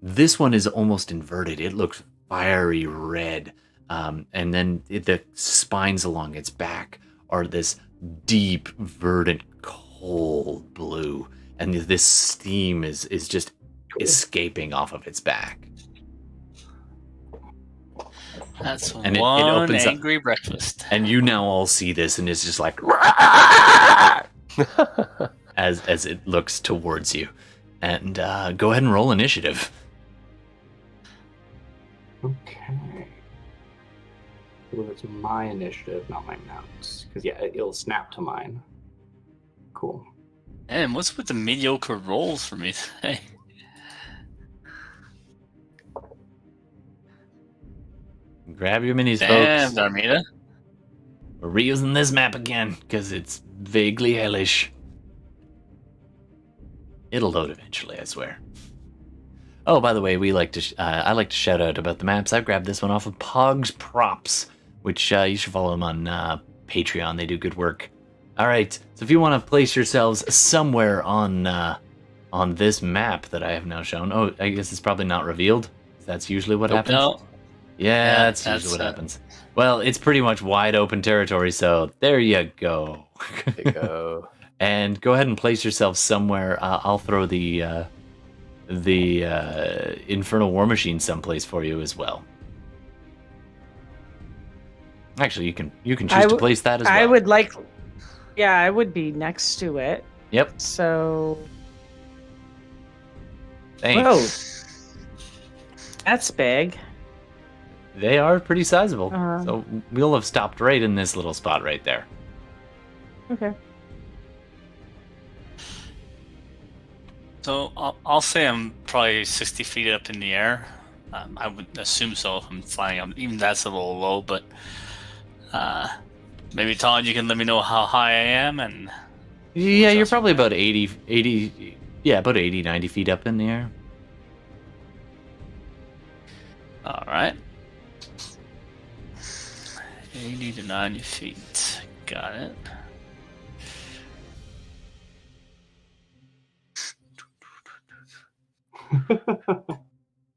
This one is almost inverted. It looks fiery red, and then the spines along its back are this deep, verdant, cold blue, and this steam is just escaping off of its back. That's and it opens angry up, breakfast. And you now all see this, and it's just like as it looks towards you. And go ahead and roll initiative. Okay. Well, it's my initiative, not my mounts. Because, yeah, it'll snap to mine. Cool. And what's with the mediocre rolls for me today? Grab your minis, Damn, folks. Darmita. We're reusing this map again, because it's vaguely hellish. It'll load eventually, I swear. Oh, by the way, I like to shout out about the maps. I grabbed this one off of Pog's Props, which you should follow them on Patreon. They do good work. All right, so if you want to place yourselves somewhere on this map that I have now shown. Oh, I guess it's probably not revealed. That's usually what happens. No. Yeah, that's usually what happens. Well, it's pretty much wide open territory, so there you go. There you go. And go ahead and place yourself somewhere. I'll throw the Infernal War Machine someplace for you as well. Actually, you can choose to place that as well. I would like... Yeah, I would be next to it. Yep. So... Thanks. Whoa. That's big. They are pretty sizable. So we'll have stopped right in this little spot right there. Okay. So I'll say I'm probably 60 feet up in the air. I would assume so if I'm flying. Even that's a little low, but maybe Todd, you can let me know how high I am. And yeah, you're probably about 80, about 80, 90 feet up in the air. All right. 80 to 90 feet. Got it.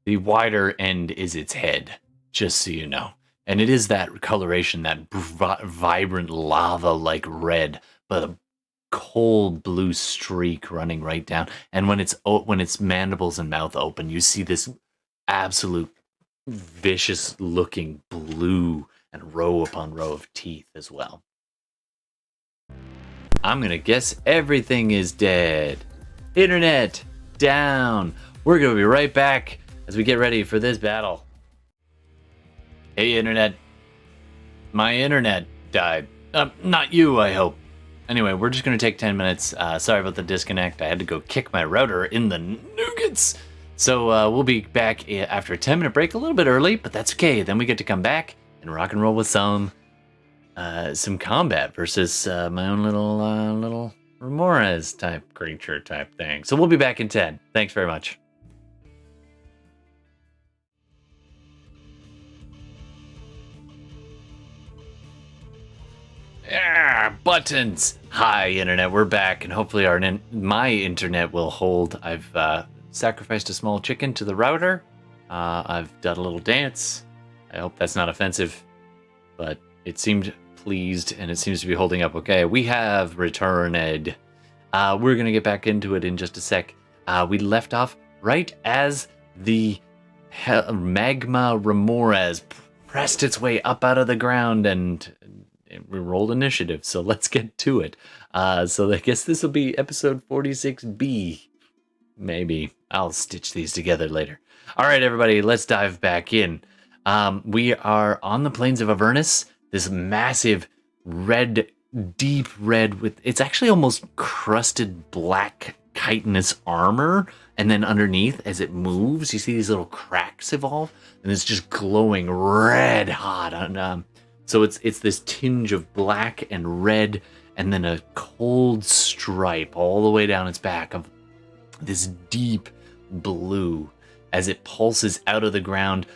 The wider end is its head, just so you know. And it is that coloration, that vibrant lava-like red, but a cold blue streak running right down. And when its mandibles and mouth open, you see this absolute vicious-looking blue and row upon row of teeth as well. I'm gonna guess everything is dead. Internet down. We're gonna be right back as we get ready for this battle. Hey, internet. My internet died. Not you, I hope. Anyway, we're just gonna take 10 minutes. Sorry about the disconnect. I had to go kick my router in the nougats. So we'll be back after a 10-minute break, a little bit early, but that's okay. Then we get to come back and rock and roll with some combat versus my own little Remorez type creature type thing. So we'll be back in 10. Thanks very much. Yeah, buttons. Hi, internet. We're back, and hopefully my internet will hold. I've sacrificed a small chicken to the router. I've done a little dance. I hope that's not offensive, but it seemed pleased, and it seems to be holding up okay. We have returned. We're going to get back into it in just a sec. We left off right as the magma remores pressed its way up out of the ground, and we rolled initiative. So let's get to it. So I guess this will be episode 46B. Maybe I'll stitch these together later. All right, everybody, let's dive back in. We are on the plains of Avernus. This massive red, deep red with, it's actually almost crusted black chitinous armor. And then underneath, as it moves, you see these little cracks evolve, and it's just glowing red hot. So it's this tinge of black and red, and then a cold stripe all the way down its back of this deep blue as it pulses out of the ground.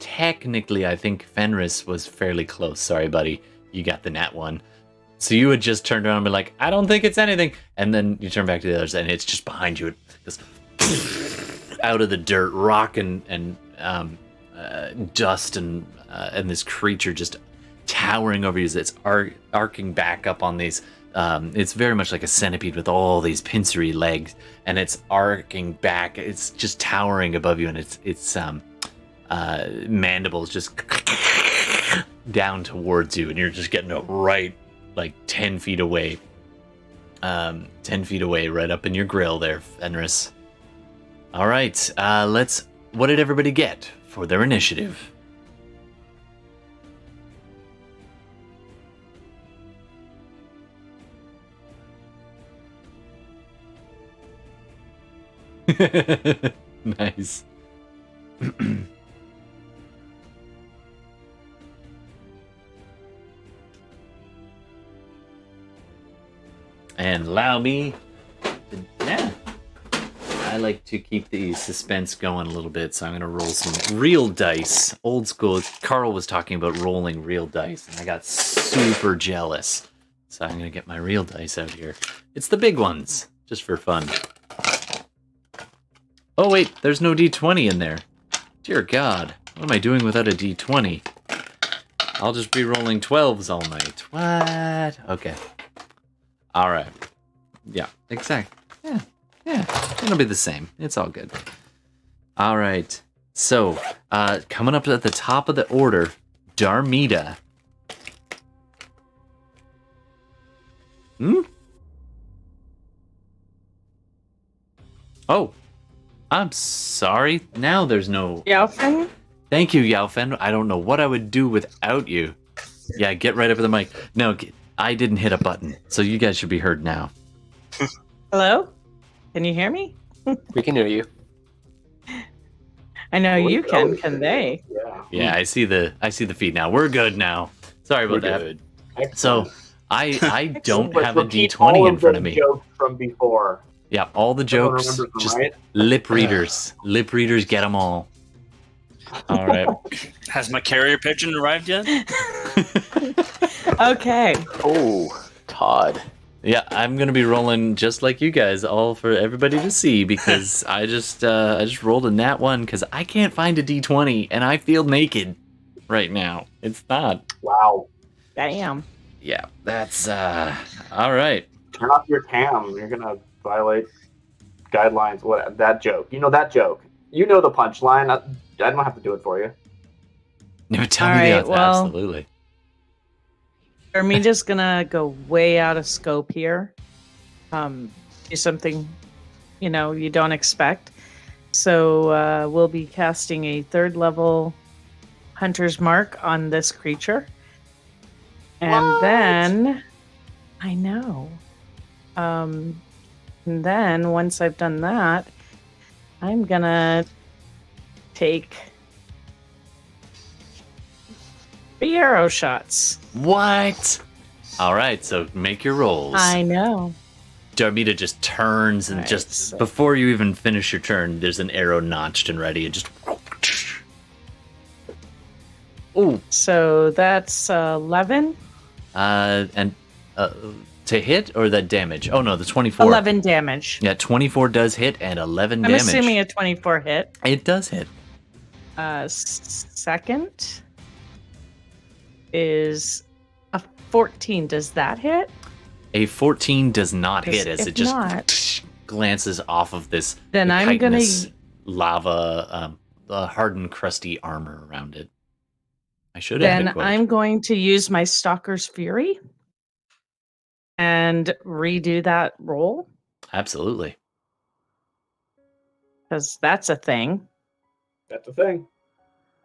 Technically, I think Fenris was fairly close. Sorry, buddy. You got the nat one. So you had just turned around and be like, I don't think it's anything. And then you turn back to the others, and it's just behind you. It goes out of the dirt, rock and dust, and this creature just towering over you as it's arcing back up on these. It's very much like a centipede with all these pincery legs, and it's arcing back. It's just towering above you, and its mandibles just down towards you, and you're just getting it right like 10 feet away. 10 feet away, right up in your grill there, Fenris. All right, what did everybody get for their initiative? Nice. And allow me to, I like to keep the suspense going a little bit, so I'm going to roll some real dice. Old school. Carl was talking about rolling real dice, and I got super jealous. So I'm going to get my real dice out here. It's the big ones, just for fun. Oh wait, there's no D20 in there. Dear God, what am I doing without a D20? I'll just be rolling 12s all night. What? Okay. All right. Yeah, exactly. Yeah, it'll be the same. It's all good. All right. So, coming up at the top of the order, Darmita. Oh, I'm sorry. Now there's no... Yaufen? Thank you, Yaufen. I don't know what I would do without you. Yeah, get right up to the mic. No, I didn't hit a button, so you guys should be heard now. Hello? Can you hear me? We can hear you. I know you can. Can they? Yeah, I see the feed now. We're good now. Sorry about that. Good. So I don't But have a repeat D20 all in of front the of me. jokes from before. Yeah, all the Everyone jokes, remembers them, just right? lip readers. Lip readers get them all. All right. Has my carrier pigeon arrived yet? Okay. Oh, Todd. Yeah, I'm gonna be rolling just like you guys, all for everybody to see, because I just rolled a nat 1 because I can't find a D20 and I feel naked right now. It's not. Wow. Damn. Yeah, that's all right. Turn off your cam. You're gonna violate guidelines. What that joke? You know that joke. You know the punchline. I don't have to do it for you. No, tell All me the right, odds. well- Absolutely. Are me just gonna go way out of scope here? Do something, you don't expect. So we'll be casting a 3rd level Hunter's Mark on this creature. And then, I know. And then once I've done that, I'm gonna take 3 arrow shots. What? All right, so make your rolls. I know. Darmita just turns and Right, just so- before you even finish your turn, there's an arrow notched and ready, and just. Ooh. So that's 11. And to hit or the damage? Oh no, the 24. 11 damage. Yeah, 24 does hit and 11 I'm damage. assuming a 24 hit. It does hit. Second is a 14. Does that hit? A 14 does not hit as If it just not- glances off of this Then I'm gonna chitinous lava, hardened, crusty armor around it. I should add a then quote. I'm going to use my Stalker's Fury and redo that roll Absolutely. because that's a thing, That's a thing.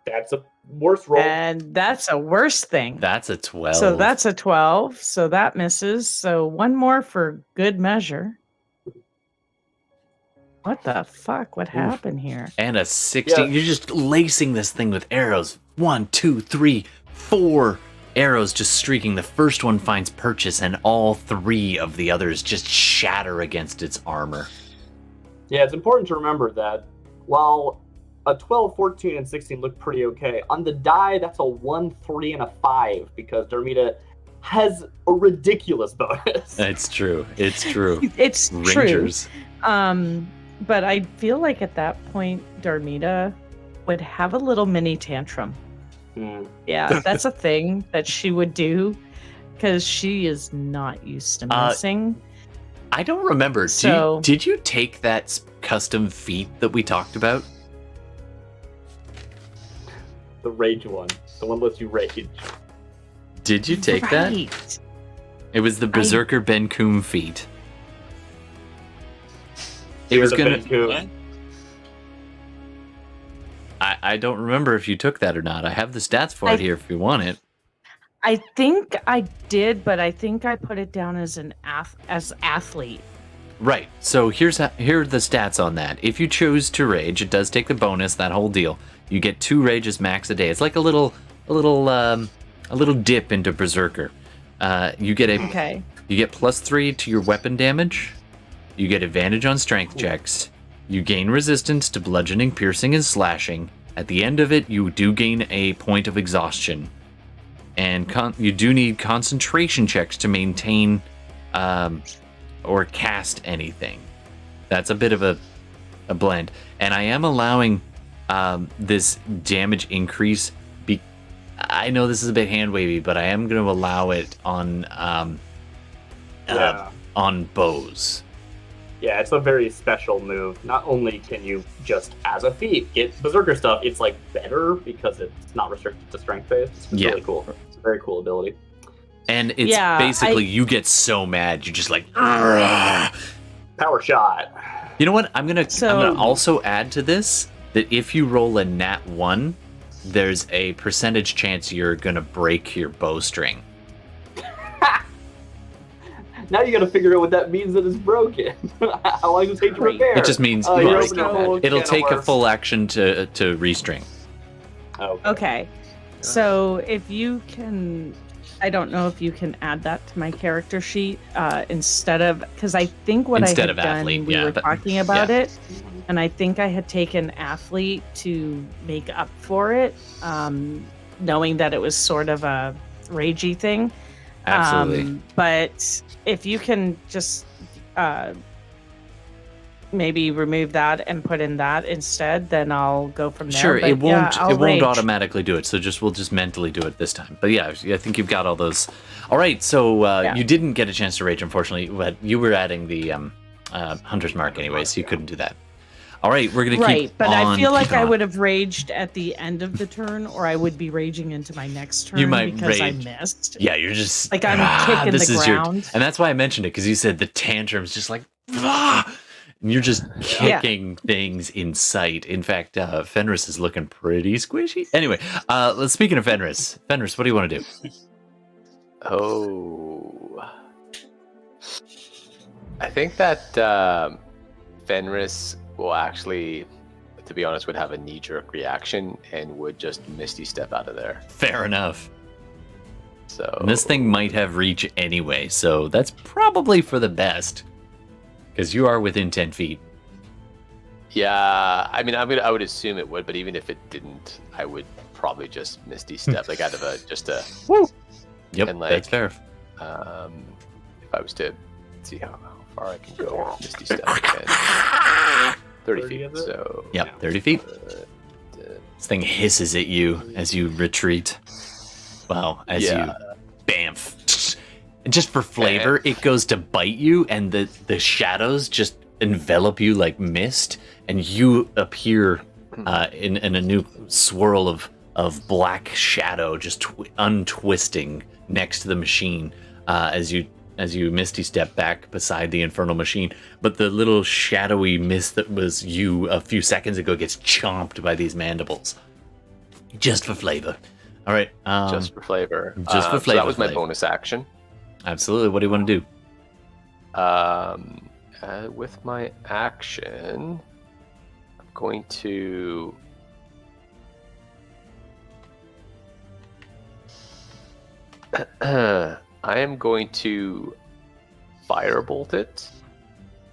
That's a worse roll. and that's a worse thing. That's a 12. So that's a 12. So that misses. So one more for good measure. What the fuck? What happened here? And a 16. Yeah. You're just lacing this thing with arrows. 1, 2, 3, 4 arrows just streaking. The first one finds purchase, and all 3 of the others just shatter against its armor. Yeah, it's important to remember that while a 12, 14, and 16 look pretty okay, on the die, that's a 1, 3, and a 5 because Darmita has a ridiculous bonus. It's true. It's true. It's Rangers. true. But I feel like at that point, Darmita would have a little mini tantrum. Yeah, that's a thing that she would do because she is not used to missing. I don't remember. So- Did you take that custom feat that we talked about? The rage one. The one lets you rage. Did you take that? Right. It was the Berserker Ben Koom feat. It was gonna. What? I don't remember if you took that or not. I have the stats for it here if you want it. I think I did, but I think I put it down as an athlete. Right. So here are the stats on that. If you choose to rage, it does take the bonus, that whole deal. You get 2 rages max a day. It's like a little dip into Berserker. You get Okay. You get +3 to your weapon damage. You get advantage on strength checks. You gain resistance to bludgeoning, piercing, and slashing. At the end of it, you do gain a point of exhaustion. And you do need concentration checks to maintain or cast anything. That's a bit of a blend. And I am allowing this damage increase. I know this is a bit hand-wavy, but I am going to allow it on bows. Yeah, it's a very special move. Not only can you just, as a feat, get Berserker stuff, it's like better because it's not restricted to strength based. It's really cool. It's a very cool ability. And it's basically you get so mad, you just like power shot. You know what? I'm gonna also add to this that if you roll a nat 1, there's a percentage chance you're gonna break your bowstring. Now you gotta figure out what that means that it's broken. How long does it take to repair? It just means it'll take a full action to restring. Okay. So if you can, I don't know if you can add that to my character sheet instead of, because I think what Instead I had of done, athlete, we were talking about it, and I think I had taken athlete to make up for it, knowing that it was sort of a ragey thing. Absolutely. But if you can just maybe remove that and put in that instead, then I'll go from there. Sure, but it won't. I'll It won't rage. automatically do it. So we'll just mentally do it this time. But yeah, I think you've got all those. All right. So you didn't get a chance to rage, unfortunately, but you were adding the hunter's mark anyway, so you couldn't do that. All right, we're gonna keep but on, I feel like keep I on. would have raged at the end of the turn, or I would be raging into my next turn You might because rage. I missed. Yeah, you're just Like I'm kicking this the is ground. and that's why I mentioned it, because you said the tantrum's just like and you're just kicking things in sight. In fact, Fenris is looking pretty squishy. Anyway, speaking of Fenris, what do you want to do? Oh, I think that Fenris will actually, to be honest, would have a knee-jerk reaction and would just Misty Step out of there. Fair enough. So And this thing might have reach anyway, so that's probably for the best, because you are within 10 feet. Yeah, I mean, I would assume it would, but even if it didn't, I would probably just Misty Step, like out of a woo. Yep, And, like, that's fair. If I was to see how far I can go, Misty Step again. 30 feet. So Yep, 30 feet. This thing hisses at you as you retreat. Well, as you bamf. Just for flavor, it goes to bite you, and the shadows just envelop you like mist, and you appear in a new swirl of black shadow, just untwisting next to the machine as you misty step back beside the infernal machine. But the little shadowy mist that was you a few seconds ago gets chomped by these mandibles. Just for flavor. All right. Just for flavor. Just for flavor. So that was my bonus action. Absolutely. What do you want to do? With my action, I'm going to... I am going to firebolt it,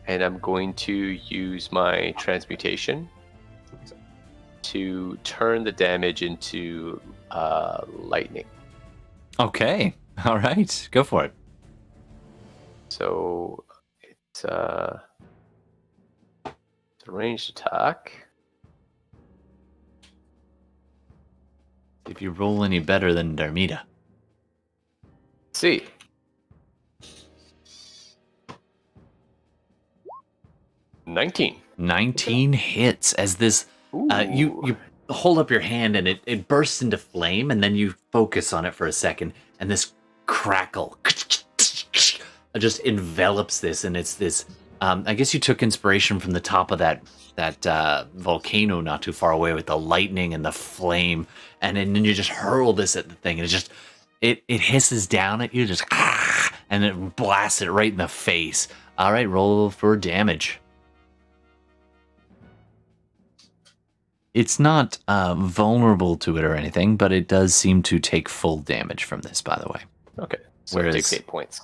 and I'm going to use my transmutation to turn the damage into lightning. Okay. All right. Go for it. So it's a ranged attack. If you roll any better than Darmita. See. 19 hits as this you hold up your hand and it bursts into flame, and then you focus on it for a second, and this crackle just envelops this, and it's this I guess you took inspiration from the top of that volcano not too far away with the lightning and the flame, and then you just hurl this at the thing, and it just it hisses down at you, just and it blasts it right in the face. All right, roll for damage. It's not vulnerable to it or anything, but it does seem to take full damage from this, by the way. Okay, so it takes 8 points.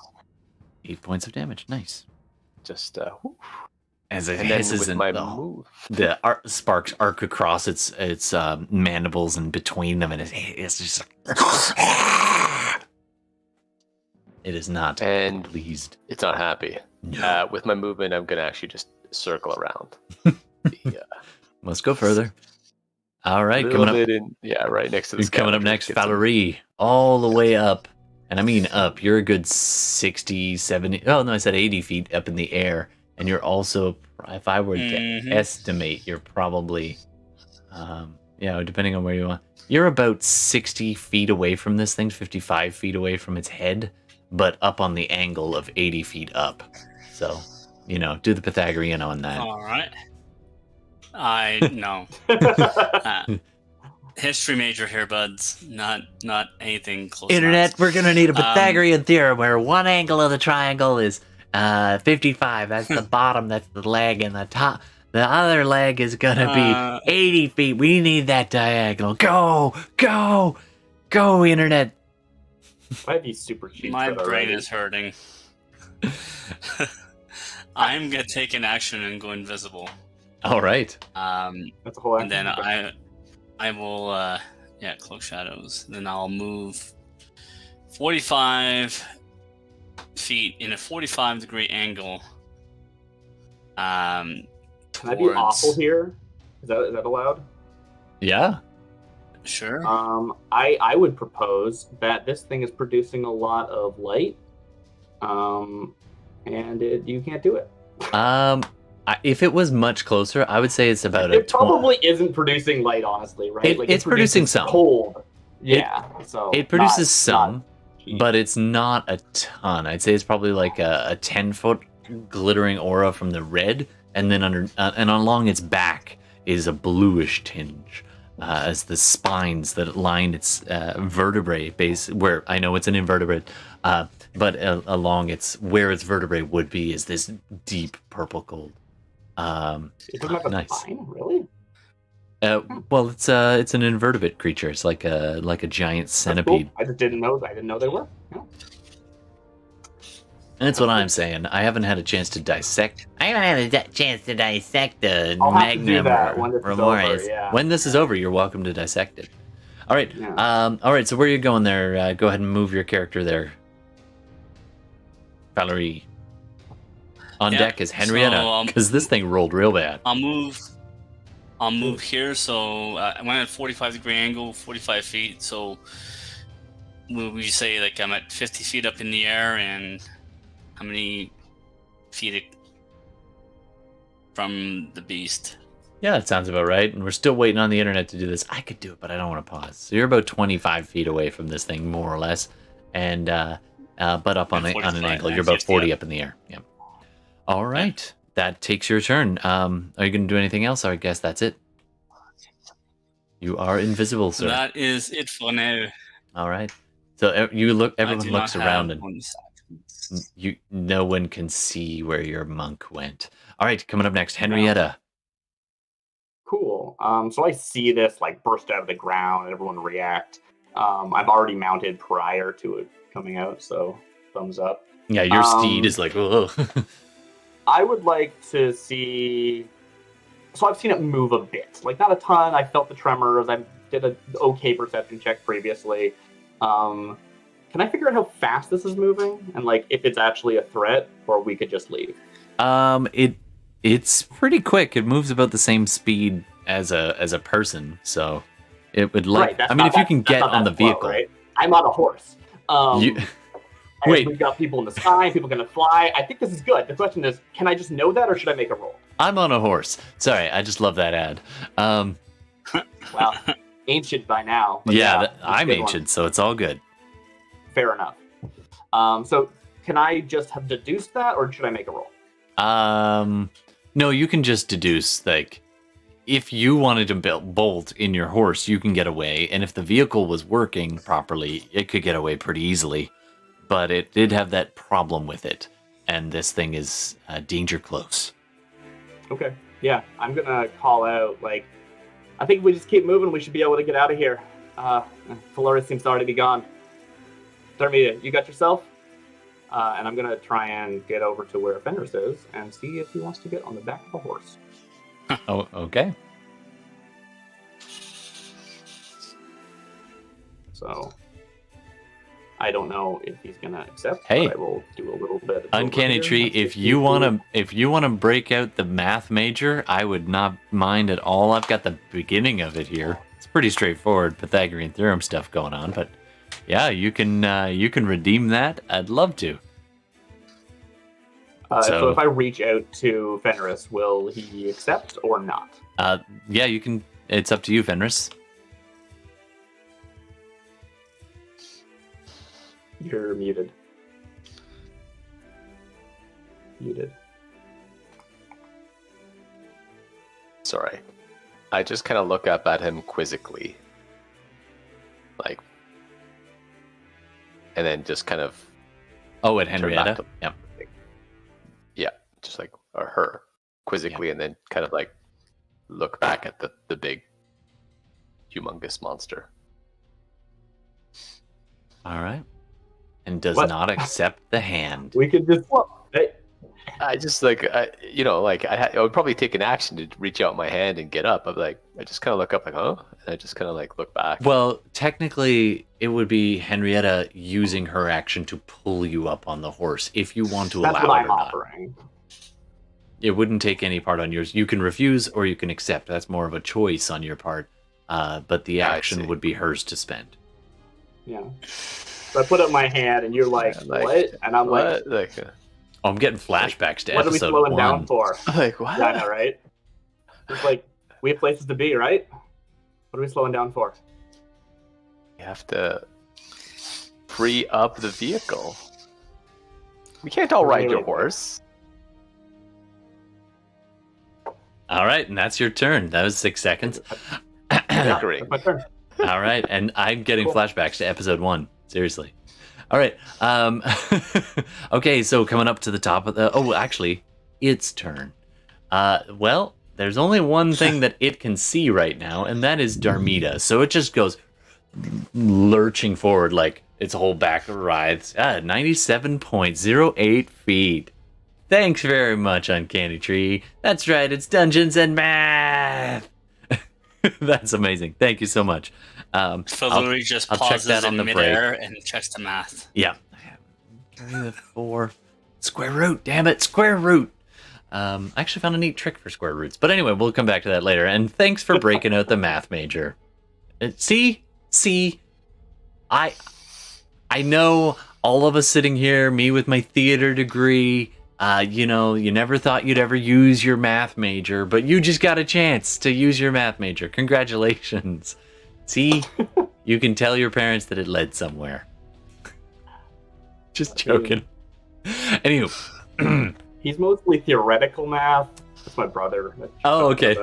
8 points of damage, nice. Just as it and hisses then with and my move, the sparks arc across its mandibles and between them, and it's just like it is not pleased. It's not happy. No. With my movement, I'm gonna actually just circle around. Let's go further. All right, coming up. Right next to the coming up next, Falurie, all the way up, and I mean up. You're a good 60, 70. Oh no, I said 80 feet up in the air, and you're also, if I were to estimate, you're probably, depending on where you are, you're about 60 feet away from this thing, 55 feet away from its head, but up on the angle of 80 feet up. So, do the Pythagorean on that. All right. I know. History major here, buds. Not anything close. Internet, we're gonna need a Pythagorean theorem where one angle of the triangle is 55. That's the bottom. That's the leg, and the top. The other leg is gonna be 80 feet. We need that diagonal. Go, internet. Might be super cheap. My brain is hurting. I'm gonna take an action and go invisible. All right. That's a whole action. And then I will cloak shadows. Then I'll move 45 feet in a 45-degree angle. Can I be awful here? Is that allowed? Yeah. Sure. I would propose that this thing is producing a lot of light, and you can't do it. If it was much closer, I would say it's about It probably isn't producing light, honestly, right? It's producing some. Cold. Yeah. So it produces some, but it's not a ton. I'd say it's probably like a 10-foot glittering aura from the red, and then and along its back is a bluish tinge, as the spines that line its vertebrae base, where I know it's an invertebrate, but along where its vertebrae would be is this deep purple gold. Nice. Spine? Really? Well, it's an invertebrate creature. It's like a giant centipede. Cool. I didn't know they were. Yeah. And that's what I'm saying. I haven't had a chance to dissect. I haven't had a chance to dissect the Magnum Remoris. Yeah. When this is over, you're welcome to dissect it. All right. Yeah. All right. So where are you going there? Go ahead and move your character there. Falurie. On deck is Henrietta, because this thing rolled real bad. I'll move here. So I went at 45-degree angle, 45 feet. So would you say like I'm at 50 feet up in the air, and how many feet from the beast. Yeah, that sounds about right. And we're still waiting on the internet to do this. I could do it, but I don't want to pause. So you're about 25 feet away from this thing, more or less. And but up on an angle. You're about 40 up in the air. Yeah. All right. That takes your turn. Are you going to do anything else? I guess that's it. You are invisible, sir. That is it for now. All right. So you look. Everyone looks around, and no one can see where your monk went. All right. Coming up next, Henrietta. Cool. So I see this like burst out of the ground and everyone react. I've already mounted prior to it coming out, so thumbs up. Yeah, your steed is like, whoa. I would like to see. So I've seen it move a bit, like not a ton. I felt the tremors. I did an okay perception check previously. Can I figure out how fast this is moving and like if it's actually a threat, or we could just leave? It's pretty quick. It moves about the same speed as a person, so it would like. Right, I mean, if you can get on the vehicle, slow, right? I'm on a horse. Wait, we've got people in the sky. People gonna fly. I think this is good. The question is, can I just know that, or should I make a roll? I'm on a horse. Sorry, I just love that ad. Well, ancient by now. Yeah, I'm ancient, so it's all good. Fair enough. So can I just have deduced that, or should I make a roll? No, you can just deduce, like, if you wanted to bolt in your horse, you can get away, and if the vehicle was working properly, it could get away pretty easily, but it did have that problem with it, and this thing is danger close. Okay, yeah, I'm gonna call out, like, I think if we just keep moving, we should be able to get out of here. Falurie seems to already be gone. Darmita, you got yourself? And I'm going to try and get over to where Fenris is and see if he wants to get on the back of a horse. Oh, okay. So, I don't know if he's going to accept, hey, but I will do a little bit. Uncanny Tree, if you want to break out the math major, I would not mind at all. I've got the beginning of it here. It's pretty straightforward Pythagorean theorem stuff going on, but yeah, you can redeem that. I'd love to. So if I reach out to Fenris, will he accept or not? Yeah, you can. It's up to you, Fenris. You're muted. Muted. Sorry. I just kind of look up at him quizzically. Like, and then just kind of... Oh, at Henrietta? Yeah. Yeah, just like, or her, quizzically, and then kind of like look back at the big, humongous monster. All right. And does not accept the hand. We could just... I just like, I would probably take an action to reach out my hand and get up. I'm like, I just kind of look up like, huh? And I just kind of like look back. Well, technically, it would be Henrietta using her action to pull you up on the horse if you want to allow it or not. It wouldn't take any part on yours. You can refuse or you can accept. That's more of a choice on your part. But the action would be hers to spend. Yeah. So I put up my hand and you're like, what? And I'm what? like... Oh, I'm getting flashbacks to what episode 1. What are we slowing down for? Like, what? Yeah, I know, right? It's like, we have places to be, right? What are we slowing down for? You have to free up the vehicle. We can't all ride your horse. All right, and that's your turn. That was 6 seconds. Yeah, that's my turn. All right, and I'm getting flashbacks to episode 1. Seriously. All right. Okay, so coming up to the top of the... Oh, actually, its turn. Well, there's only one thing that it can see right now, and that is Darmita. So it just goes lurching forward like its whole back writhes. 97.08 feet. Thanks very much, Uncanny Tree. That's right, it's Dungeons and Math. That's amazing. Thank you so much. Falurie just pauses that in midair and checks the math. Yeah. Carry the 4. Square root, damn it, square root. I actually found a neat trick for square roots. But anyway, we'll come back to that later. And thanks for breaking out the math major. See, I know all of us sitting here, me with my theater degree, You never thought you'd ever use your math major, but you just got a chance to use your math major. Congratulations. See, you can tell your parents that it led somewhere. Just joking. Anywho. He's mostly theoretical math. That's my brother. Oh, okay.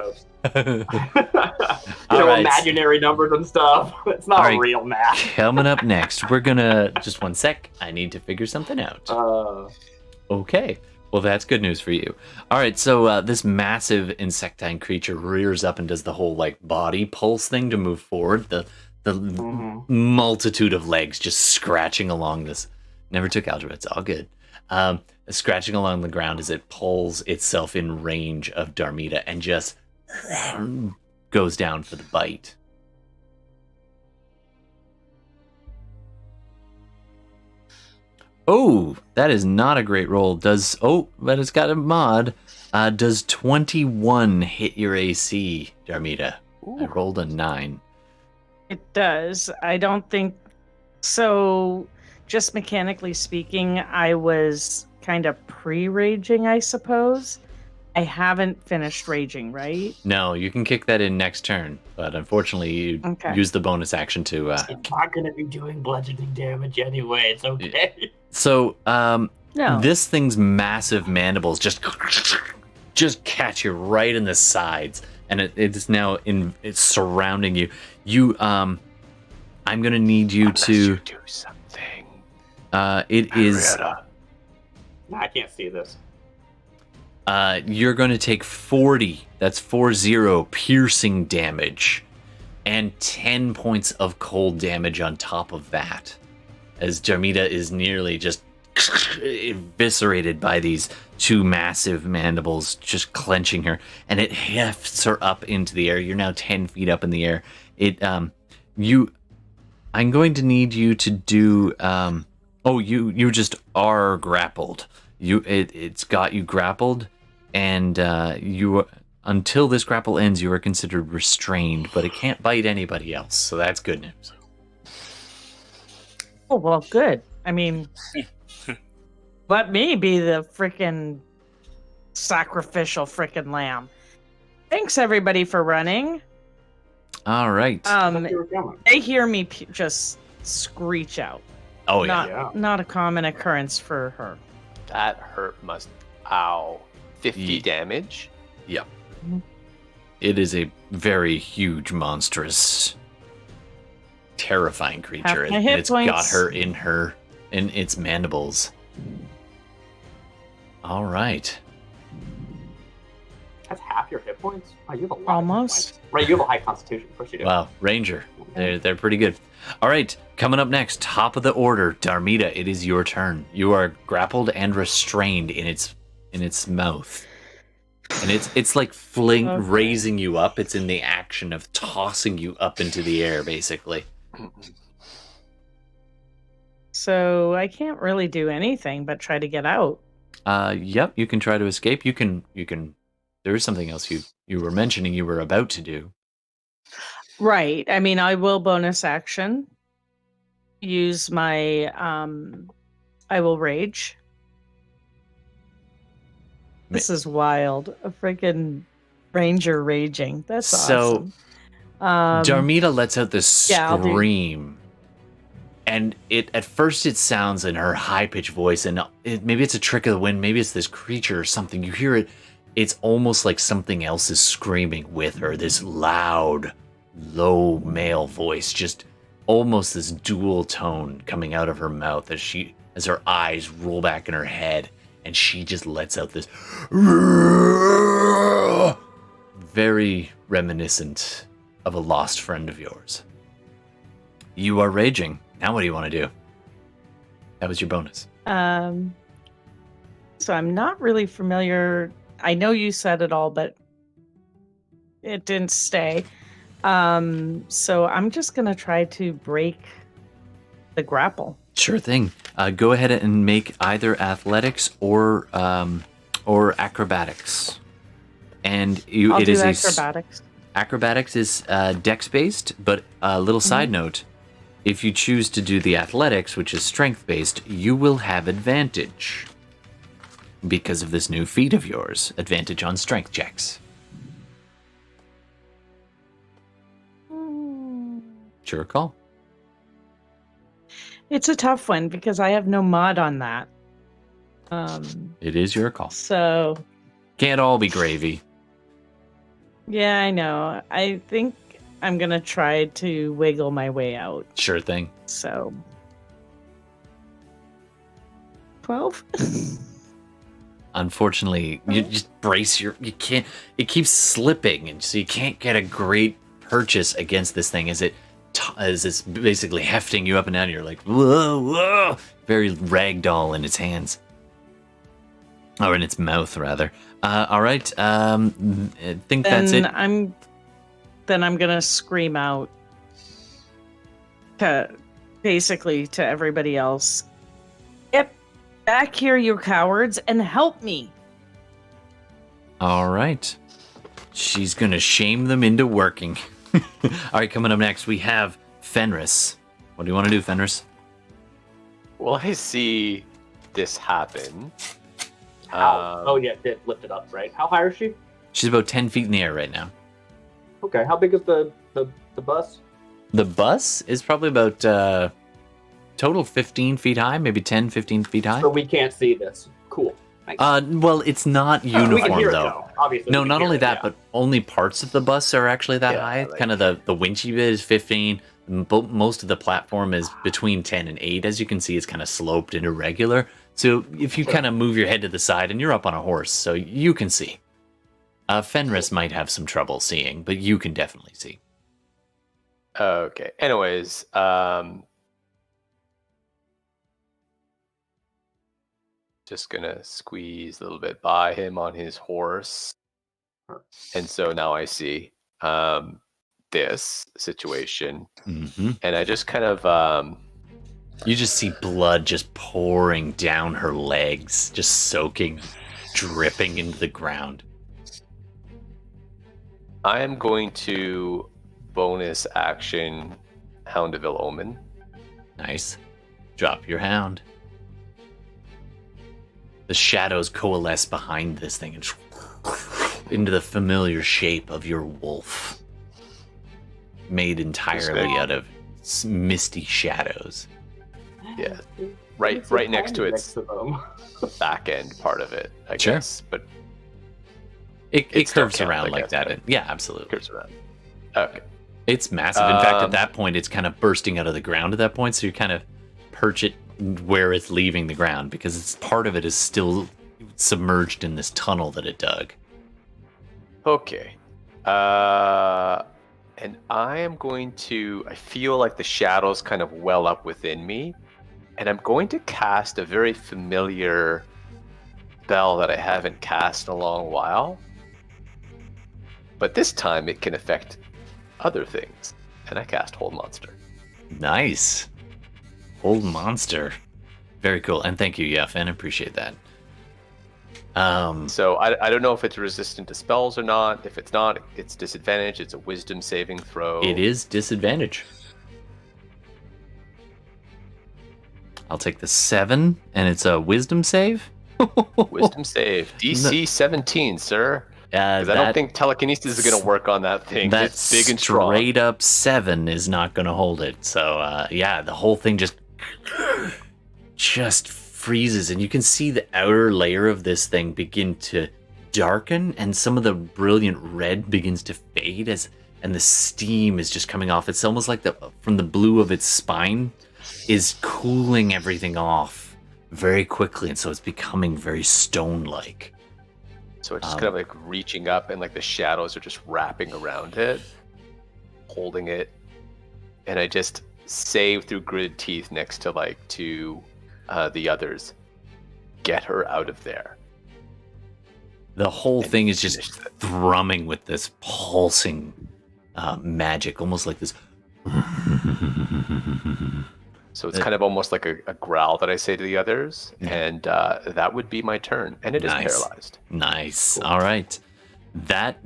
Imaginary numbers and stuff. It's not real math. Coming up next, we're gonna... Just one sec. I need to figure something out. Okay. Well, that's good news for you. All right, so this massive insectine creature rears up and does the whole body pulse thing to move forward. The multitude of legs just scratching along this. Never took algebra. It's all good. Scratching along the ground as it pulls itself in range of Darmita and just goes down for the bite. Oh, that is not a great roll. But it's got a mod. Does 21 hit your AC, Darmita? Ooh. I rolled a 9. It does. I don't think so. Just mechanically speaking, I was kind of pre-raging, I suppose. I haven't finished raging, right? No, you can kick that in next turn, but unfortunately you use the bonus action to... It's not going to be doing bludgeoning damage anyway, it's okay. So, no. This thing's massive mandibles just catch you right in the sides, and it's now it's surrounding you. I'm going to need you to... do something. It is... I can't see this. You're going to take 40, that's 40 piercing damage, and 10 points of cold damage on top of that, as Darmita is nearly just eviscerated by these two massive mandibles just clenching her, and it hefts her up into the air. You're now 10 feet up in the air. I'm going to need you to do, you just are grappled. It's got you grappled, and until this grapple ends, you are considered restrained, but it can't bite anybody else, so that's good news. Oh, well, good. I mean, let me be the frickin' sacrificial frickin' lamb. Thanks, everybody, for running. All right. They hear me just screech out. Oh, yeah. Not a common occurrence for her. That hurt must... Ow. 50 damage? Yep. It is a very huge, monstrous, terrifying creature. And it's got her in its mandibles. All right. That's half your hit points? Oh, you have a lot almost. Of hit points. Right, you have a high constitution. Of course you do. Wow, Ranger. They're pretty good. All right, coming up next, top of the order, Darmita, it is your turn. You are grappled and restrained in its mouth. And it's like raising you up. It's in the action of tossing you up into the air, basically. So I can't really do anything but try to get out. Yep, you can try to escape. You can there is something else you were mentioning you were about to do. Right. I mean, I will bonus action. Use my I will rage. This is wild. A freaking ranger raging. That's awesome. So Darmita lets out this scream. And at first it sounds in her high-pitched voice, and maybe it's a trick of the wind, maybe it's this creature or something. You hear it, it's almost like something else is screaming with her. This loud, low male voice, just almost this dual tone coming out of her mouth as her eyes roll back in her head, and she just lets out this very reminiscent of a lost friend of yours. You are raging. Now what do you want to do? That was your bonus. So I'm not really familiar. I know you said it all, but it didn't stay. So I'm just going to try to break the grapple. Sure thing. Go ahead and make either athletics or acrobatics. And I'll do acrobatics. Acrobatics is dex-based, but a little side note. If you choose to do the athletics, which is strength-based, you will have advantage. because of this new feat of yours. Advantage on strength checks. It's your call. It's a tough one because I have no mod on that. It is your call. So Can't all be gravy. yeah, I know. I think I'm gonna try to wiggle my way out. Sure thing. So 12. Unfortunately, you just you can't, it keeps slipping, and so you can't get a great purchase against this thing as it's basically hefting you up and down. You're like, whoa, whoa, very ragdoll in its hands. Or in its mouth, rather. All right. I think that's it. I'm gonna scream out to everybody else. Get back here, you cowards, and help me. All right. She's going to shame them into working. All right, coming up next, we have Fenris. What do you want to do, Fenris? Well, I see this happen. Oh, yeah, it lifted up, right? How high is she? She's about 10 feet in the air right now. Okay, how big is the bus? The bus is probably about total 15 feet high, maybe 10, 15 feet high. So we can't see this. Cool. Thanks. Well, it's not uniform, we can hear though. it, though. Obviously, No, we can not hear only it, that, yeah. but only parts of the bus are actually that high. like- Kind of the winchy bit is 15. Most of the platform is between 10 and 8. As you can see, it's kind of sloped and irregular. So if you kind of move your head to the side, and you're up on a horse, so you can see. Fenris might have some trouble seeing, but you can definitely see. Okay. Anyways, just gonna squeeze a little bit by him on his horse, and so now I see this situation, Mm-hmm. and I just kind of You just see blood just pouring down her legs, just soaking, dripping into the ground. I am going to bonus action Houndeville Omen. Nice. Drop your hound. The shadows coalesce behind this thing and into the familiar shape of your wolf, made entirely out of misty shadows. Yeah, It's right next to its them. back end part of it, I Sure. guess. But It It still curves counts, around I like guess, that. right? Yeah, absolutely. curves around. Okay. It's massive. In fact, at Um, that point, it's kind of bursting out of the ground at that point, so you kind of perch it where it's leaving the ground because it's part of it is still submerged in this tunnel that it dug. Okay. And I am going to. I feel like the shadows kind of well up within me, and I'm going to cast a very familiar spell that I haven't cast in a long while. But this time it can affect other things, and I cast Hold Monster. Nice. Old monster. Very cool. And thank you, Yeffen. Appreciate that. So I don't know if it's resistant to spells or not. If it's not, it's disadvantage. It's a Wisdom saving throw. It is disadvantage. I'll take the 7, and it's a wisdom save. Wisdom save. DC 17, sir. 'Cause I don't think telekinesis is going to work on that thing. That It's big and strong. straight up 7 is not going to hold it. So yeah, the whole thing just freezes, and you can see the outer layer of this thing begin to darken, and some of the brilliant red begins to fade and the steam is just coming off. It's almost like from the blue of its spine is cooling everything off very quickly, and so it's becoming very stone-like. So it's just kind of like reaching up, and like the shadows are just wrapping around it, holding it, and I just save through gritted teeth next to the others. Get her out of there. The whole thing is just finish it. thrumming with this pulsing magic, almost like this. So it's kind of almost like a growl that I say to the others, Yeah. and that would be my turn, and it is Nice. paralyzed. Nice. All right. That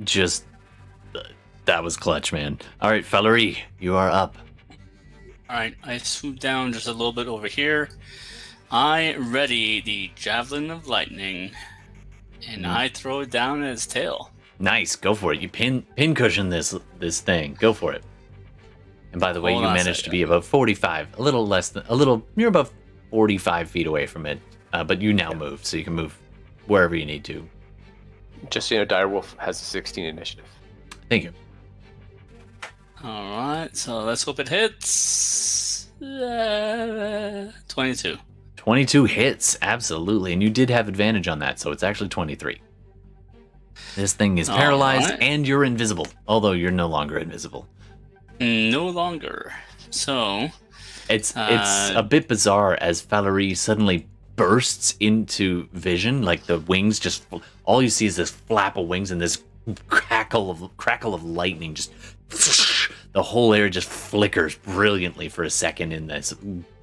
was clutch, man. All right, Falurie, you are up. All right, I swoop down just a little bit over here. I ready the Javelin of Lightning, and I throw it down at its tail. Nice, go for it. You pin cushion this thing. Go for it. And by the way, you managed to be about 45, you're about 45 feet away from it. But you now move, so you can move wherever you need to. Just so you know, Direwolf has a 16 initiative. Thank you. Alright, so let's hope it hits. 22. 22 hits, absolutely. And you did have advantage on that, so it's actually 23. This thing is paralyzed and you're invisible, although you're no longer invisible. No longer. So it's a bit bizarre as Falurie suddenly bursts into vision, like the wings just all you see is this flap of wings and this crackle of lightning. Just the whole area just flickers brilliantly for a second in this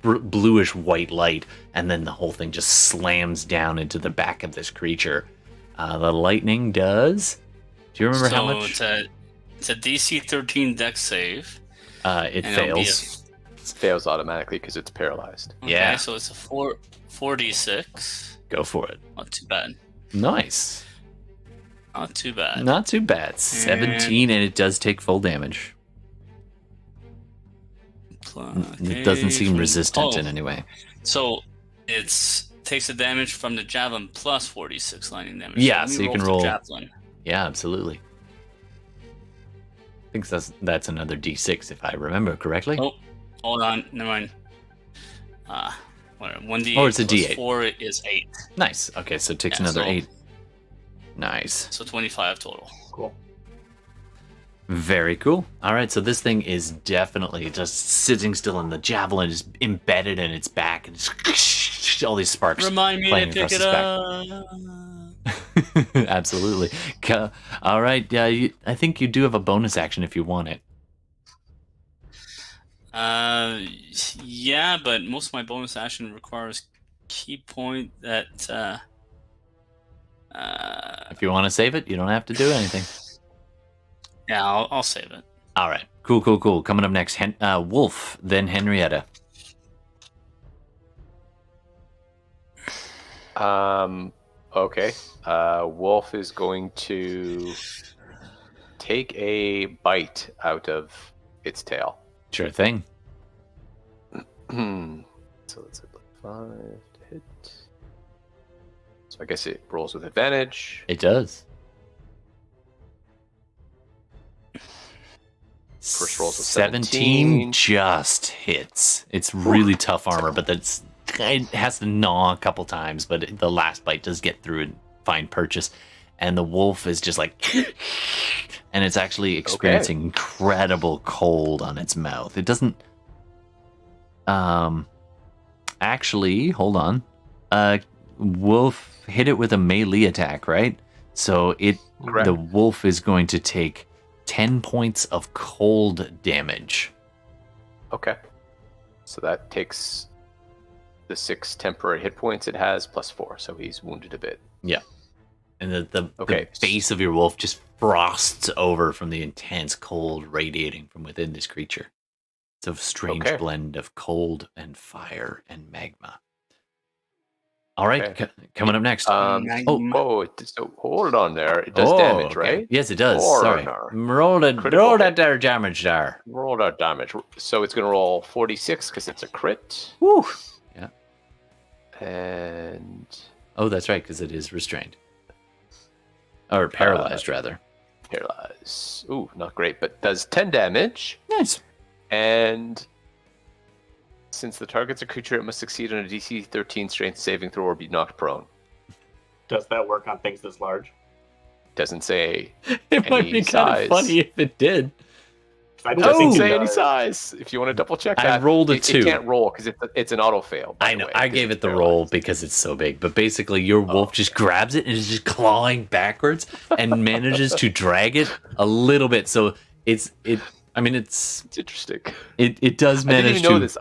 bluish white light, and then the whole thing just slams down into the back of this creature. The lightning does. Do you remember how much? It's a DC 13 Dex save. It fails. Fails automatically because it's paralyzed. Okay, yeah. So it's a 4d6. Go for it. Not too bad. Nice. Not too bad. Not too bad. 17, and it does take full damage. It doesn't seem resistant in any way. So it's takes the damage from the javelin plus 46 lightning damage. Yeah, so you can roll. Javelin. Yeah, absolutely. I think that's another d6 if I remember correctly. Oh, hold on, never mind. 1d8. Oh, it's a d8. 4 is 8. Nice. Okay, so it takes another 8. Nice. So 25 total. Cool. Very cool. All right, so this thing is definitely just sitting still, and the javelin is embedded in its back, and just all these sparks. Remind me to pick it up. Absolutely. All right. I think you do have a bonus action if you want it. Yeah, but most of my bonus action requires key point that. If you want to save it, you don't have to do anything. Yeah, I'll save it. All right. Cool. Coming up next, Wolf, then Henrietta. Okay. Wolf is going to take a bite out of its tail. Sure thing. So let's hit 5 to hit. So I guess it rolls with advantage. It does. First rolls with 17 just hits. It's really tough armor, but it has to gnaw a couple times, but the last bite does get through and find purchase. And the wolf is just like, and it's actually experiencing incredible cold on its mouth. It doesn't. Actually, hold on. Wolf hit it with a melee attack, right? So the wolf is going to take 10 points of cold damage. Okay. So that takes the 6 temporary hit points it has plus 4, so he's wounded a bit. Yeah. And the base of your wolf just frosts over from the intense cold radiating from within this creature. It's a strange blend of cold and fire and magma. All right, coming up next. So hold on there. It does damage, right? Yes, it does. Sorry. Roll that there damage there. Roll that damage. So it's going to roll 46 because it's a crit. Woo. Yeah. And... Oh, that's right, because it is restrained. Or paralyzed, rather. Paralyzed. Ooh, not great, but does 10 damage. Nice. And... since the target's a creature, it must succeed on a DC 13 strength saving throw or be knocked prone. Does that work on things this large? Doesn't say it might be kind of funny if it did. I doesn't say any size. If you want to double check that. I rolled a 2. It can't roll because it's an auto fail. I know. I gave it the roll because it's so big. But basically, your wolf just grabs it and is just clawing backwards and manages to drag it a little bit. So it's interesting. It does manage to. I didn't even know this.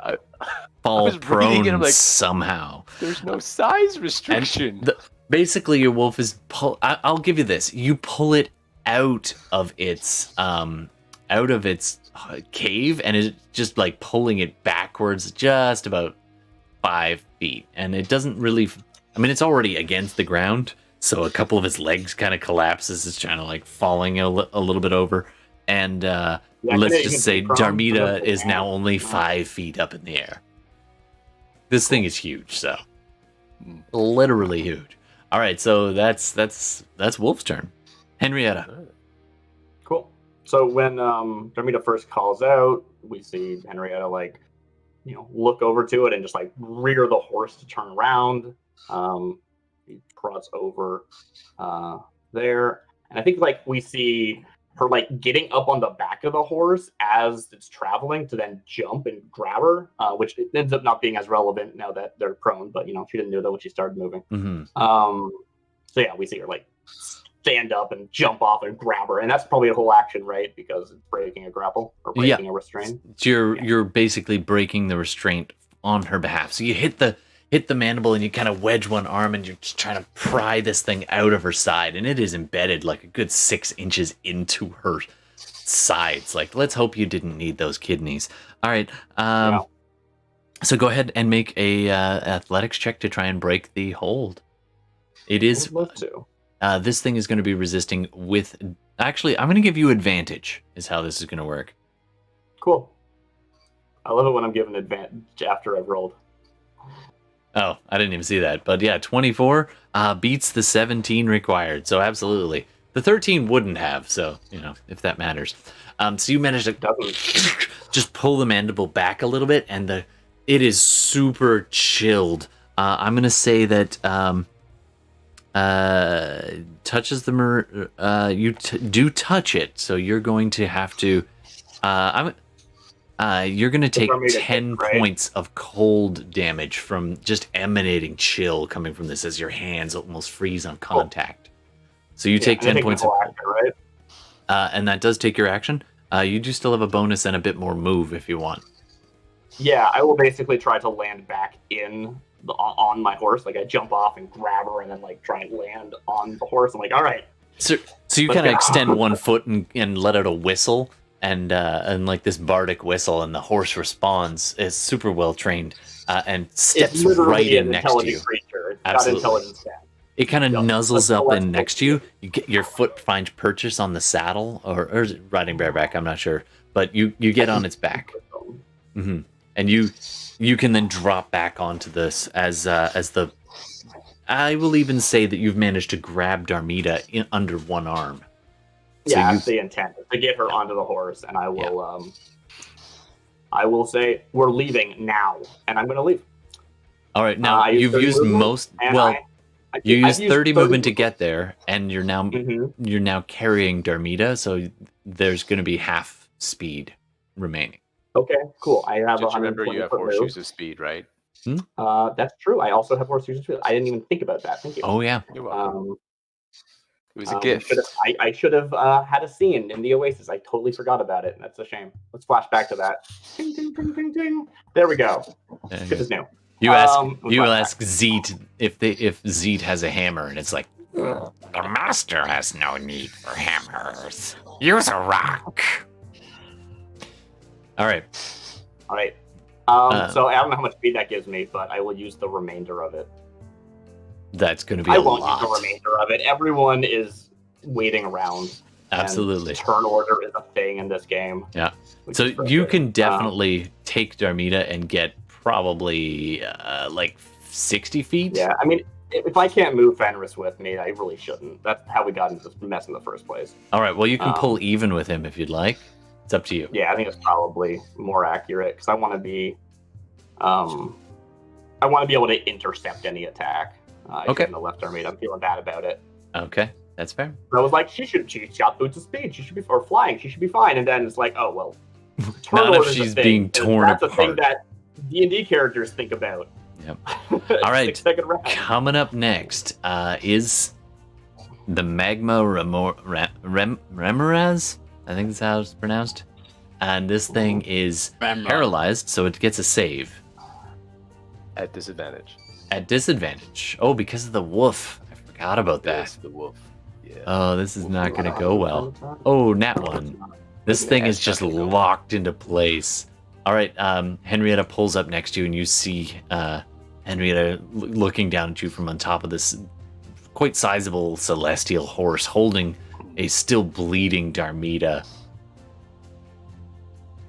Fall prone and like, somehow. There's no size restriction. Basically, your wolf is I'll give you this. You pull it out of its cave, and it's just like pulling it backwards, just about 5 feet, and it doesn't really. I mean, it's already against the ground, so a couple of its legs kind of collapses. It's kind of like falling a little bit over, and let's just say Darmita is now only 5 feet up in the air. This thing is huge, so literally huge. All right, so that's Wolf's turn. Henrietta. Cool. So when Darmita first calls out, we see Henrietta look over to it and just rear the horse to turn around. He prods over there, and I think we see her getting up on the back of the horse as it's traveling to then jump and grab her, which ends up not being as relevant now that they're prone. But she didn't know that when she started moving. Mm-hmm. So yeah, we see her stand up and jump off and grab her, and that's probably a whole action, right? Because it's breaking a grapple or breaking a restraint. You're basically breaking the restraint on her behalf. So you hit the mandible and you kind of wedge one arm and you're just trying to pry this thing out of her side, and it is embedded a good 6 inches into her sides. Let's hope you didn't need those kidneys. All right. So go ahead and make a athletics check to try and break the hold. It is. I'd love to. This thing is going to be resisting with. Actually, I'm going to give you advantage. Is how this is going to work. Cool. I love it when I'm given advantage after I've rolled. Oh, I didn't even see that. But yeah, 24 beats the 17 required. So absolutely. The 13 wouldn't have. So, if that matters. So you managed to just pull the mandible back a little bit, and it is super chilled. I'm going to say that touches the you do touch it. So you're going to have to you're going to take 10 points of cold damage from just emanating chill coming from this as your hands almost freeze on contact. So you take 10 points of cold. Right? And that does take your action. You do still have a bonus and a bit more move if you want. Yeah, I will basically try to land back on my horse. I jump off and grab her and then try and land on the horse. I'm all right. So you kind of extend one foot and let out a whistle. And this bardic whistle, and the horse responds. Is super well trained and steps right in next to you. Creature. Absolutely. It kind of nuzzles up in next to you. You get your foot finds purchase on the saddle, or is it riding bareback? I'm not sure, but you get on its back, and you can then drop back onto this as the. I will even say that you've managed to grab Darmita under one arm. So that's the intent, to get her onto the horse, and I will say we're leaving now, and I'm going to leave. All right, now you've used most. You used 30 movement to get there, and you're now carrying Darmita, so there's going to be half speed remaining. Okay, cool. I have. Just remember, you have horseshoes of speed, right? That's true. I also have horseshoes of speed. I didn't even think about that. Thank you. Oh yeah. You're welcome. It was a gift. I should have had a scene in the Oasis. I totally forgot about it. That's a shame. Let's flash back to that. Ding, ding, ding, ding, ding. There we go. Good as new. You ask Zeet if Zeet has a hammer, and it's the master has no need for hammers. Use a rock. All right. So I don't know how much speed that gives me, but I will use the remainder of it. That's going to be a lot. I won't use the remainder of it. Everyone is waiting around. Absolutely. Turn order is a thing in this game. Yeah. So you can definitely take Darmita and get probably 60 feet. Yeah, I mean, if I can't move Fenris with me, I really shouldn't. That's how we got into this mess in the first place. All right. Well, you can pull even with him if you'd like. It's up to you. Yeah, I think it's probably more accurate because I want to be, able to intercept any attack. I shouldn't have left Darmita. I'm feeling bad about it. Okay, that's fair. I was like, she shot boots of speed. She should be, or flying. She should be fine. And then it's like, oh well. Not if she's being torn apart. That's a thing that D&D characters think about. Yep. All right. Coming up next is the Magma Remoraz. I think that's how it's pronounced. And this thing is paralyzed, so it gets a save. At disadvantage. At disadvantage. Oh, because of the wolf. I forgot about that. Yes, the wolf. Yeah. Oh, this is not going to go well. Oh, nat one. This thing is just locked into place. All right, Henrietta pulls up next to you, and you see Henrietta looking down at you from on top of this quite sizable celestial horse, holding a still bleeding Darmita.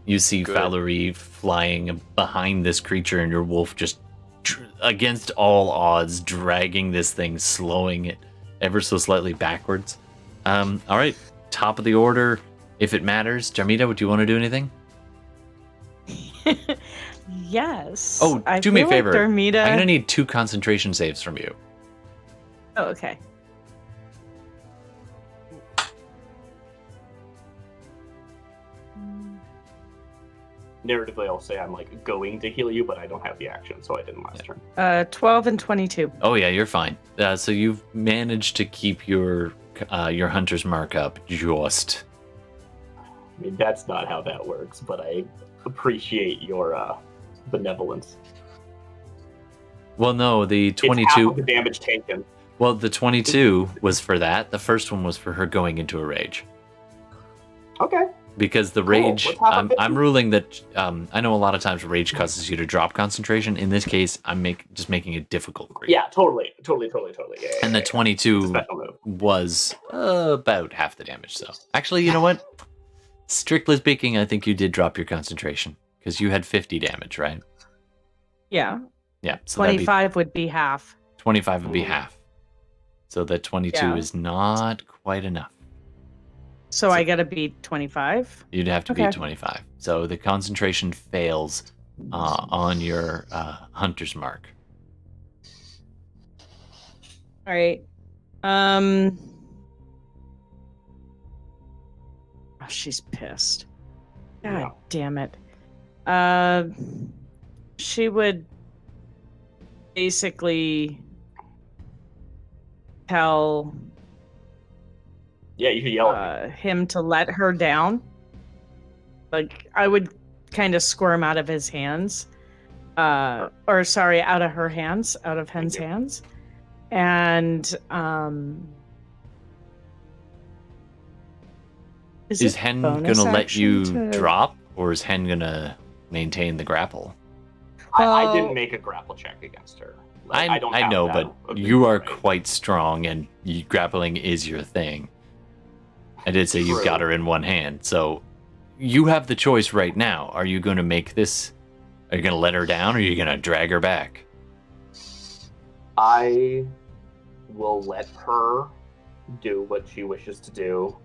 You see Falurie flying behind this creature, and your wolf just, against all odds, dragging this thing, slowing it ever so slightly backwards. All right, top of the order, if it matters. Darmita, would you want to do anything? Yes. Oh, I do me a feel like favor. Darmita... I'm gonna need 2 concentration saves from you. Oh, okay. Narratively, I'll say I'm like going to heal you, but I don't have the action, so I didn't last turn. 12 and 22. Oh yeah, you're fine. So you've managed to keep your hunter's mark up just. I mean, that's not how that works, but I appreciate your benevolence. Well, no, the It's half 22. of the damage taken. Well, the 22 was for that. The first one was for her going into a rage. Okay. Because the Cool. rage, What's half of it? I'm ruling that. I know a lot of times rage causes you to drop concentration. In this case, I'm just making it difficult for you. Yeah, totally. Yeah, And the 22 special move. was about half the damage. So actually, you know what? Strictly speaking, I think you did drop your concentration because you had 50 damage, right? Yeah. Yeah. So that'd be 25 would be half. 25 would be half. So the 22 Yeah. is not quite enough. So I gotta beat 25. You'd have to Okay. beat 25. So the concentration fails on your hunter's mark. All right. Oh, she's pissed. God Yeah. damn it. She would basically tell Yeah, you should yell at me. him to let her down. Like, I would kind of squirm out of his hands. Or sorry, out of her hands, out of Hen's hands. And Is it Hen bonus gonna let action you to- drop, or is Hen gonna maintain the grapple? I Well- didn't make a grapple check against her. Like, I don't have know, that but ability, you are right? quite strong, and grappling is your thing. I did say you've True. got her in one hand, so you have the choice right now. Are you going to make this? Are you going to let her down, or are you going to drag her back? I will let her do what she wishes to do.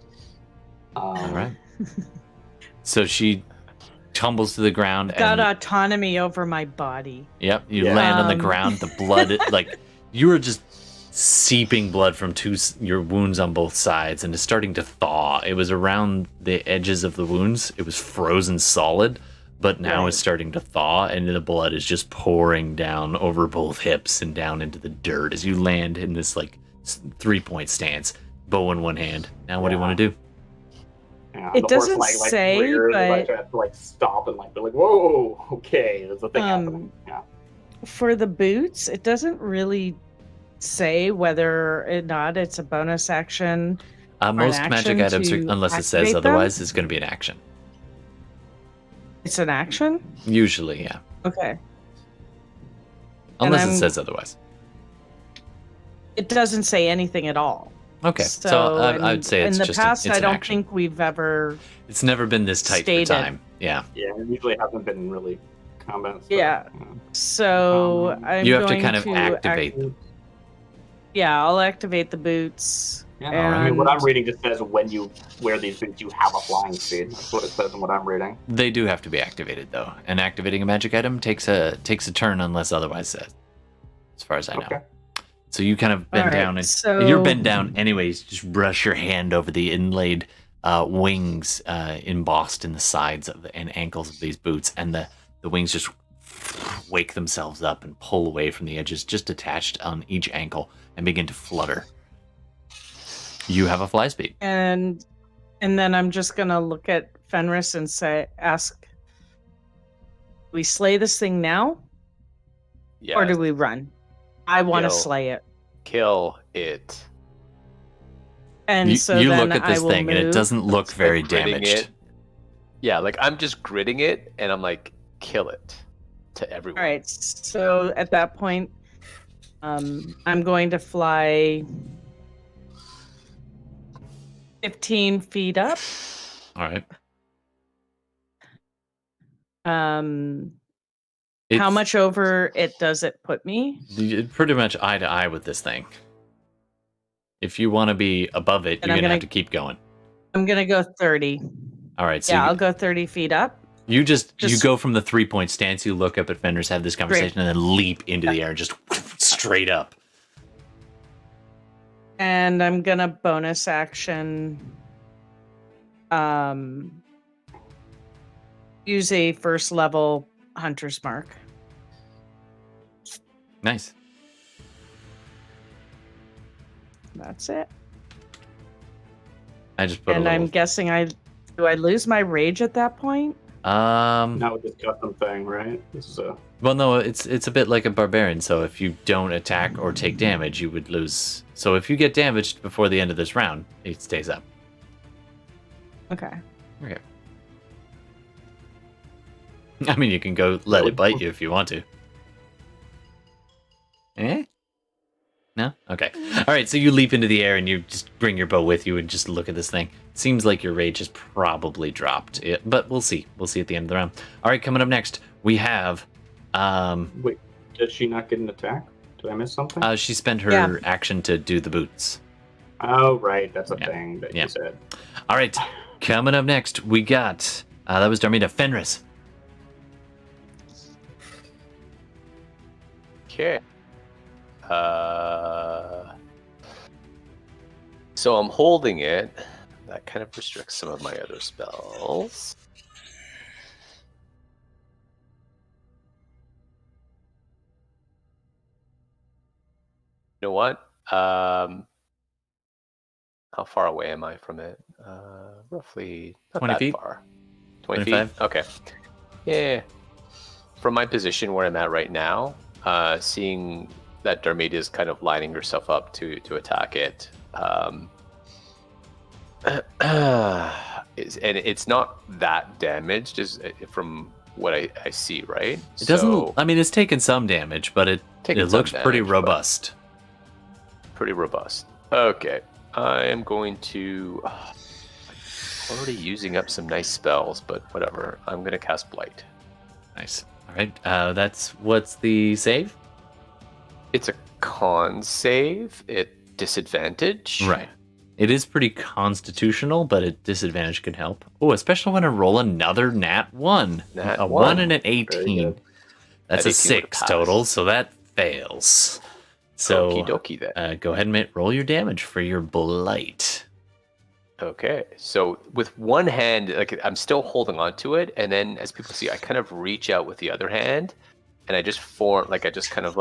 All right. So she tumbles to the ground got and autonomy over my body. yep, you Yeah. land on the ground. The blood, like you are just seeping blood from your wounds on both sides, and it's starting to thaw. It was around the edges of the wounds. It was frozen solid, but now Right. it's starting to thaw, and the blood is just pouring down over both hips and down into the dirt as you land in this like 3-point stance, bow in one hand. Now, what do you Yeah. want to do? Yeah, It the horse, doesn't say, rears, and I but- have to like stop and like be like, "Whoa, okay, there's a thing happening." Yeah. For the boots, it doesn't really say whether or not it's a bonus action. Most an magic action items, to unless it says activate them? otherwise, is going to be an action. It's an action? Usually, yeah. Okay. Unless it I'm- says otherwise. It doesn't say anything at all. Okay, so I would say it's in the just past, it's I an don't action. think we've ever. It's never been this tight stated. for time. Yeah. Yeah, it usually hasn't been really combat stuff. Yeah. So I'm You have to going kind of activate them. Yeah, I'll activate the boots. Yeah, no, I mean, what and- I'm reading just says when you wear these boots, you have a flying speed. That's what it says in what I'm reading. They do have to be activated though, and activating a magic item takes a turn unless otherwise said. As far as I know. Okay. So you kind of bend Alright, down, and so- you're bent down anyways. Just brush your hand over the inlaid wings embossed in the sides of and ankles of these boots, and the wings just wake themselves up and pull away from the edges, just attached on each ankle, and begin to flutter. You have a fly speed. And then I'm just gonna look at Fenris and ask, we slay this thing now, Yeah. or do we run? I want to Yo. slay it. Kill it. And You, so you then look at this I will thing, and it move. doesn't look very Like gritting damaged. it. Yeah, like I'm just gritting it, and I'm like, kill it. to everyone. All right. So at that point, I'm going to fly 15 feet up. All right. How much over it does it put me? Pretty much eye to eye with this thing. If you want to be above it, you're gonna have to keep going. I'm gonna go 30. All right. So yeah, I'll go 30 feet up. You you go from the 3-point stance, you look up at Fenris, have this conversation, and then leap into the air and just straight up. And I'm gonna bonus action use a first level hunter's mark. Nice. That's it. I just put and I'm guessing do I lose my rage at that point? Not with this custom thing, right? This is a Well, no, it's a bit like a barbarian. So if you don't attack or take damage, you would lose. So if you get damaged before the end of this round, it stays up. Okay. Okay. I mean, you can go let it bite you if you want to. Eh? No? Okay. All right, so you leap into the air and you just bring your bow with you and just look at this thing. Seems like your rage has probably dropped, but we'll see. We'll see at the end of the round. All right, coming up next, we have... Wait, did she not get an attack? Did I miss something? She spent her action to do the boots. Oh, right. That's a thing that you said. All right, coming up next, we got... that was Darmita. Fenris. Okay. So I'm holding it. That kind of restricts some of my other spells. You know what? How far away am I from it? Roughly not 20 that feet? far. 20 25? feet? Okay. Yeah. From my position where I'm at right now, seeing that Darmita is kind of lining herself up to attack it, and it's not that damaged from what I see, right? It doesn't... I mean, it's taken some damage, but it looks pretty robust. Pretty robust. Okay. I am going to... already using up some nice spells, but whatever. I'm going to cast Blight. Nice. All right. What's the save? It's a con save. It disadvantage. Right. It is pretty constitutional, but a disadvantage can help. Oh, especially when I roll another nat 1. Nat a 1. 1 and an 18. That's a 6 total, so that fails. So okie dokie then. Go ahead and roll your damage for your Blight. Okay, so with one hand, like I'm still holding on to it, and then as people see, I kind of reach out with the other hand, and I just kind of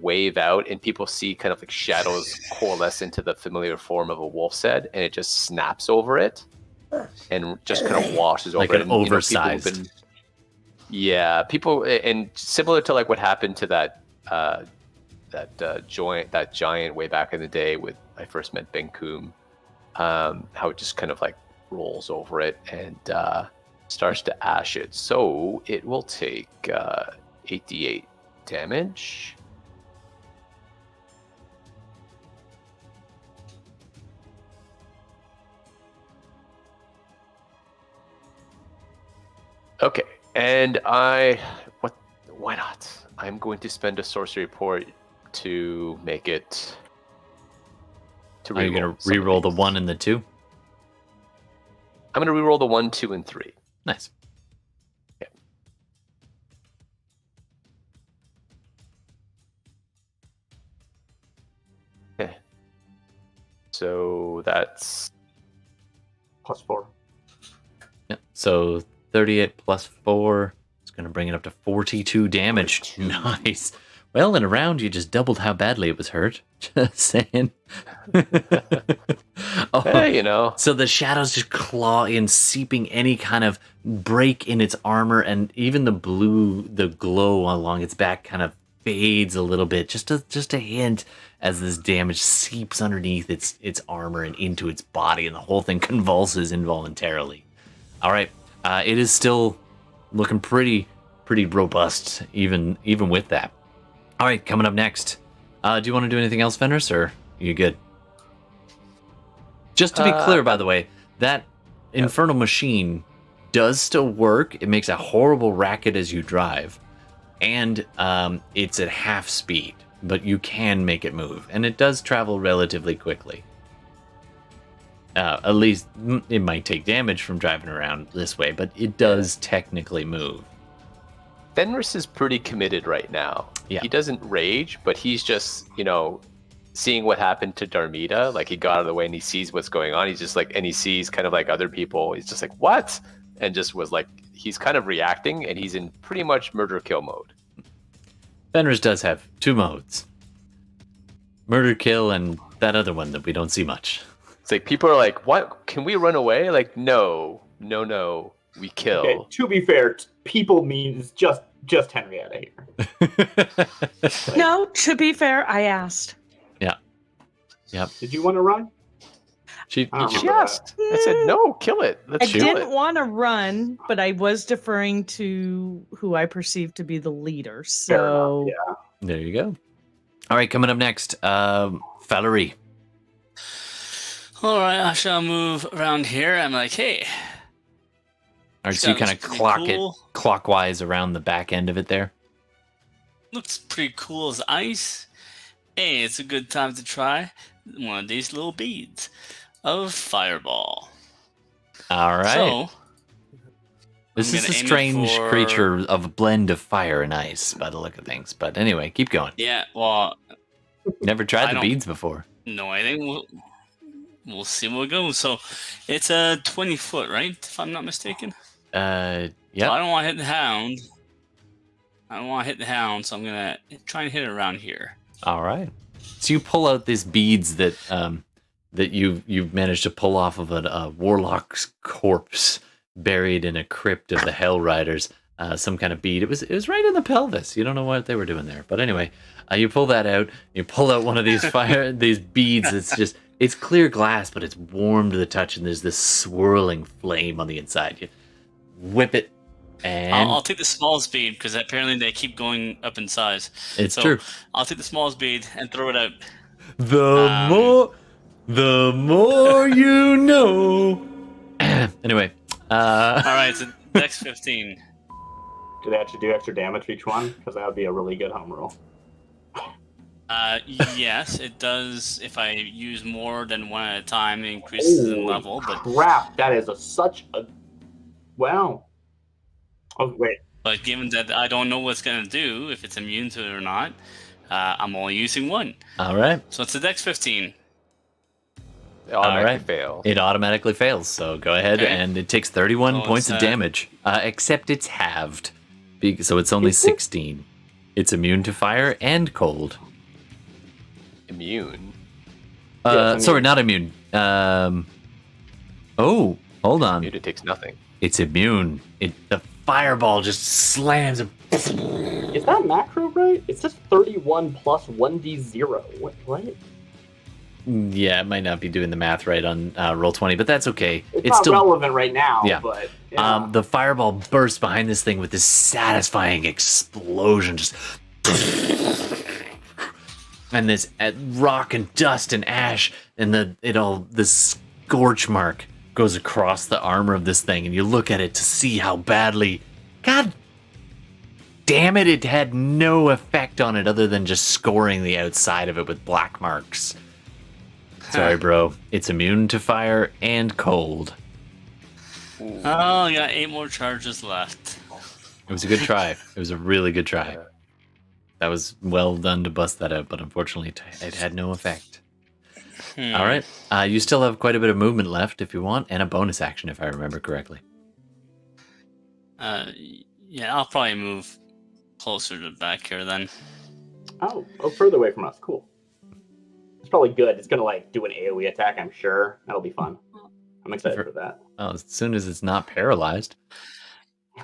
wave out, and people see kind of like shadows coalesce into the familiar form of a wolf's head, and it just snaps over it, and just kind of washes over like it. An oversized. People, and similar to like what happened to that giant way back in the day with I first met Benkum. How it just kind of like rolls over it and starts to ash it. So it will take 8d8 damage. Okay, and why not? I'm going to spend a sorcery point to make it. Are you going to re-roll the 1 and the 2? I'm going to re-roll the 1, 2, and 3. Nice. Okay. Okay. So that's +4. Yeah. So 38 plus 4 is going to bring it up to 42 damage. 42. Nice. Well, in a round, you just doubled how badly it was hurt. Just saying. Hey, you know. So the shadows just claw in, seeping any kind of break in its armor, and even the glow along its back kind of fades a little bit. Just a hint as this damage seeps underneath its armor and into its body, and the whole thing convulses involuntarily. All right. It is still looking pretty pretty robust, even with that. All right, coming up next. Do you want to do anything else, Fenris, or are you good? Just to be clear, by the way, that infernal machine does still work. It makes a horrible racket as you drive, and it's at half speed, but you can make it move, and it does travel relatively quickly. At least it might take damage from driving around this way, but it does technically move. Fenris is pretty committed right now. Yeah. He doesn't rage, but he's just, seeing what happened to Darmita. Like, he got out of the way and he sees what's going on. He's just like, and he sees kind of like other people. He's just like, what? And just was like, he's kind of reacting, and he's in pretty much murder kill mode. Fenris does have 2 modes. Murder kill and that other one that we don't see much. It's like, people are like, what? Can we run away? Like, no, we kill. Okay, to be fair, people means just Henrietta here. No, to be fair, I asked. Yep. Did you want to run? She asked. I said, no, kill it. I Let's shoot didn't it. want to run, but I was deferring to who I perceived to be the leader. So Fair enough, yeah. There you go. All right, coming up next, Falurie. All right, I shall move around here. I'm like, hey. All right, so you kind of clock it clockwise around the back end of it there. Looks pretty cool as ice. Hey, it's a good time to try one of these little beads of fireball. All right. So, this I'm is a gonna aim it strange for- creature of a blend of fire and ice by the look of things. But anyway, keep going. Yeah, well, Never tried I the don't- beads before. no, I think we'll see where it goes. So, it's a 20-foot, right? If I'm not mistaken. Yeah. So I don't want to hit the hound. So I'm gonna try and hit it around here. All right. So you pull out these beads that you've managed to pull off of a warlock's corpse buried in a crypt of the Hell Riders. Some kind of bead. It was right in the pelvis. You don't know what they were doing there, but anyway, you pull that out. You pull out one of these these beads. It's clear glass, but it's warm to the touch, and there's this swirling flame on the inside. You whip it. And I'll take the smallest bead because apparently they keep going up in size. It's So, true. I'll take the smallest bead and throw it out. The more you know. Anyway. All right, so next 15. Do they actually do extra damage for each one? Because that would be a really good home rule. Yes, it does. If I use more than one at a time, it increases in Holy level. But crap, that is such a... Wow. Oh, wait. But given that I don't know what's going to do, if it's immune to it or not, I'm only using one. All right. So it's a dex 15. It automatically right. fails. It automatically fails. So go ahead, Okay. and it takes 31 Oh, points it's, of damage. Except it's halved. So it's only 16. It's immune to fire and cold. Immune. Yes, Sorry, immune. not immune. Oh, hold on. Immune, it takes nothing. It's immune. The fireball just slams. Is that macro right? It says 31 plus 1d0. What? Yeah, it might not be doing the math right on Roll20, but that's okay. It's not still relevant right now, Yeah. but... Yeah. The fireball bursts behind this thing with this satisfying explosion, just and this rock and dust and ash, and the scorch mark goes across the armor of this thing, and you look at it to see how badly. God damn it! It had no effect on it other than just scoring the outside of it with black marks. Sorry, bro. It's immune to fire and cold. Oh, I got 8 more charges left. It was a good try. It was a really good try. That was well done to bust that out, but unfortunately it had no effect. All right. You still have quite a bit of movement left if you want, and a bonus action if I remember correctly. Yeah, I'll probably move closer to back here then. Oh, further away from us. Cool. It's probably good. It's gonna do an AoE attack, I'm sure. That'll be fun. I'm excited for that. Well, as soon as it's not paralyzed.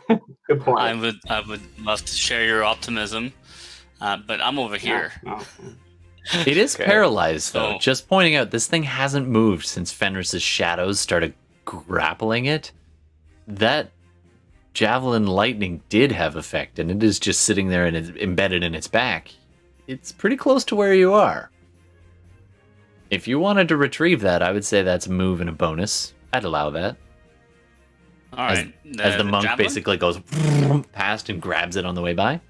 Good point. I would love to share your optimism, but I'm over here. No. It is Okay. paralyzed, though. So- Just pointing out, this thing hasn't moved since Fenris's shadows started grappling it. That javelin lightning did have effect, and it is just sitting there and it's embedded in its back, it's pretty close to where you are. If you wanted to retrieve that, I would say that's a move and a bonus. I'd allow that. All right. As the monk javelin? basically goes past and grabs it on the way by.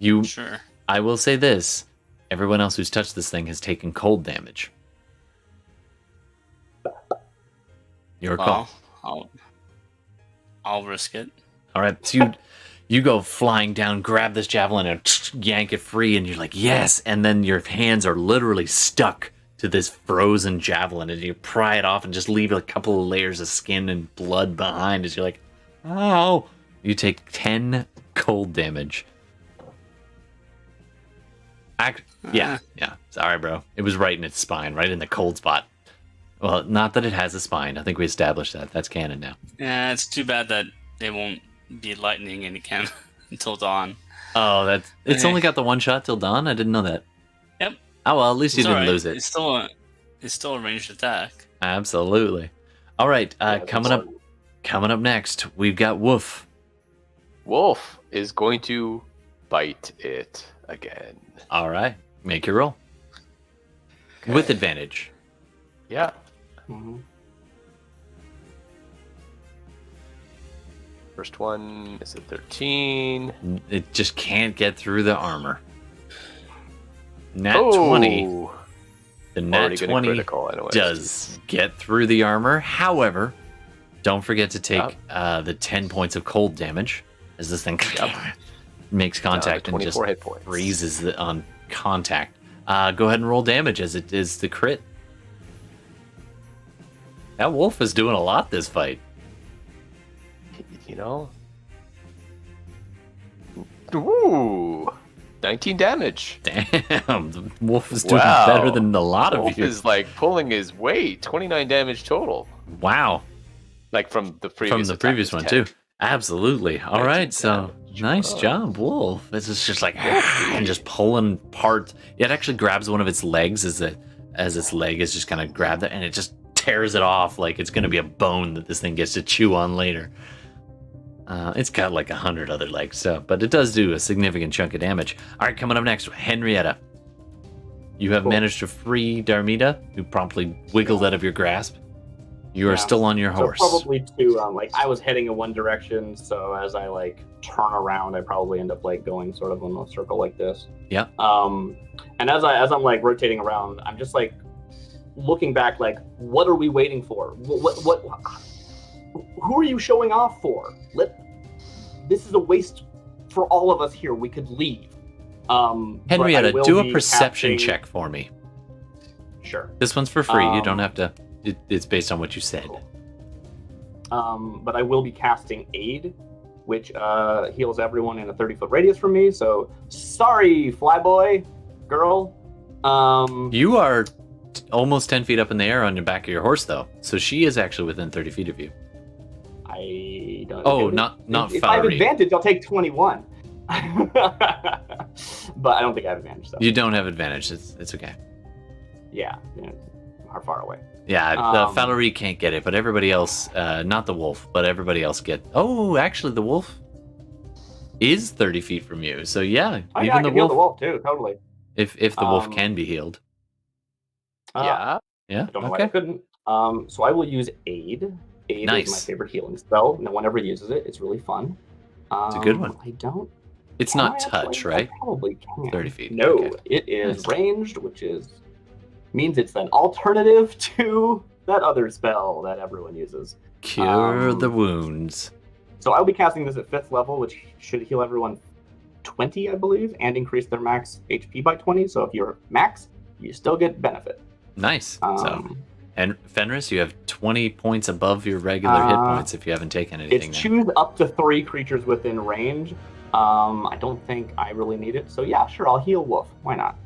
Sure. I will say this. Everyone else who's touched this thing has taken cold damage. Your call. I'll risk it. All right, so you go flying down, grab this javelin, and yank it free, and you're like, yes! And then your hands are literally stuck to this frozen javelin, and you pry it off and just leave a couple of layers of skin and blood behind as you're like, ow! You take 10 cold damage. Yeah. Sorry, bro. It was right in its spine, right in the cold spot. Well, not that it has a spine. I think we established that. That's canon now. Yeah, it's too bad that it won't be lightning in again until dawn. Oh, it's only got the one shot till dawn? I didn't know that. Yep. Oh, well, at least you It's didn't alright. lose it. It's still a ranged attack. Absolutely. All right, coming up next, we've got Woof. Wolf is going to bite it again. All right, make your roll. Okay. With advantage. Yeah. Mhm. First one is a 13. It just can't get through the armor. Nat Oh, 20. The nat already gonna 20 critical anyways. does get through the armor. However, don't forget to take the 10 points of cold damage as this thing makes contact and just 24 hit points. freezes on contact. Go ahead and roll damage as it is the crit. That wolf is doing a lot this fight. You know? Ooh! 19 damage. Damn, the wolf is doing Wow. better than a lot of Wolf you. is like pulling his weight. 29 damage total. Wow. Like from the previous One, attack. too. Absolutely. All right, so nice job, wolf. This is just like, and just pulling parts. It actually grabs one of its legs as its leg is just kind of grabbed it, and it just tears it off like it's going to be a bone that this thing gets to chew on later. It's got like 100 other legs, but it does do a significant chunk of damage. All right, coming up next, Henrietta. You have managed to free Darmita, who promptly wiggled out of your grasp. You are still on your horse. So probably too, I was heading in one direction, so as I turn around, I probably end up going sort of in a circle like this. Yeah. And as I'm rotating around, I'm just looking back, what are we waiting for? What who are you showing off for? This is a waste for all of us here. We could leave. Henrietta, do a perception check for me. Sure. This one's for free. You don't have to. It's based on what you said. But I will be casting Aid, which heals everyone in a 30-foot radius from me. So, sorry, flyboy, girl. You are almost 10 feet up in the air on the back of your horse, though. So she is actually within 30 feet of you. I don't. Oh, not If I have Falurie. advantage, I'll take 21. But I don't think I have advantage, though. You don't have advantage. It's okay. Yeah, are far away. Yeah, the Falurie can't get it, but everybody else, not the wolf, but everybody else Oh, actually, the wolf is 30 feet from you. So yeah, I even the can heal wolf. the wolf too, totally. If the wolf can be healed. Yeah. Yeah. I don't know why I couldn't. So I will use Aid. Aid Nice. is my favorite healing spell. No one ever uses it. It's really fun. It's a good one. I don't. It's can not I touch, actually? right? I probably can. 30 feet. No, Okay. it is Nice. ranged, which means it's an alternative to that other spell that everyone uses. Cure the wounds. So I'll be casting this at 5th level, which should heal everyone 20, I believe, and increase their max HP by 20. So if you're max, you still get benefit. Nice. And Fenris, you have 20 points above your regular hit points if you haven't taken anything. It's choose up to 3 creatures within range. I don't think I really need it. So yeah, sure, I'll heal Wolf. Why not?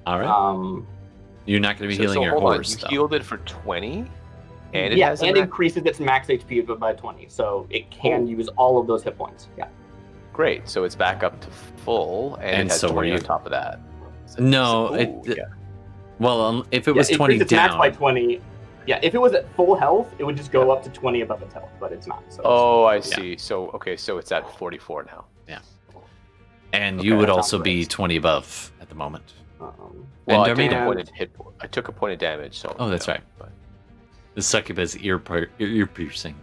All right. You're not going to be healing your hold horse, on. though. You healed it for 20? And it yeah, has and increases its max HP by 20. So it can use all of those hit points. Yeah. Great. So it's back up to full, and it has so 20 are on you. top of that. No, yeah. Well, if it was 20 its down. max by 20. Yeah, if it was at full health, it would just go up to 20 above its health, but it's not. So I see. So it's at 44 now. Yeah. And Okay, you would that also sounds be right. 20 above at the moment. Well, And I took, Darmita. I took a point of damage, so. Oh, that's right. But, The succubus ear piercing.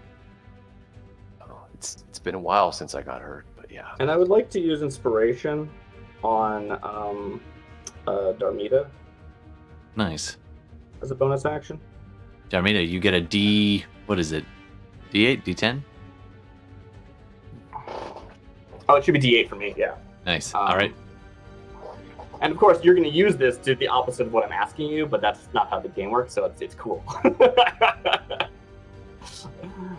it's been a while since I got hurt, but yeah. And I would like to use inspiration on Darmita Nice. as a bonus action. Darmita, you get a D. What is it? D8, D10. Oh, it should be D8 for me. Yeah. Nice. All right. And of course, you're going to use this to the opposite of what I'm asking you, but that's not how the game works, so it's cool.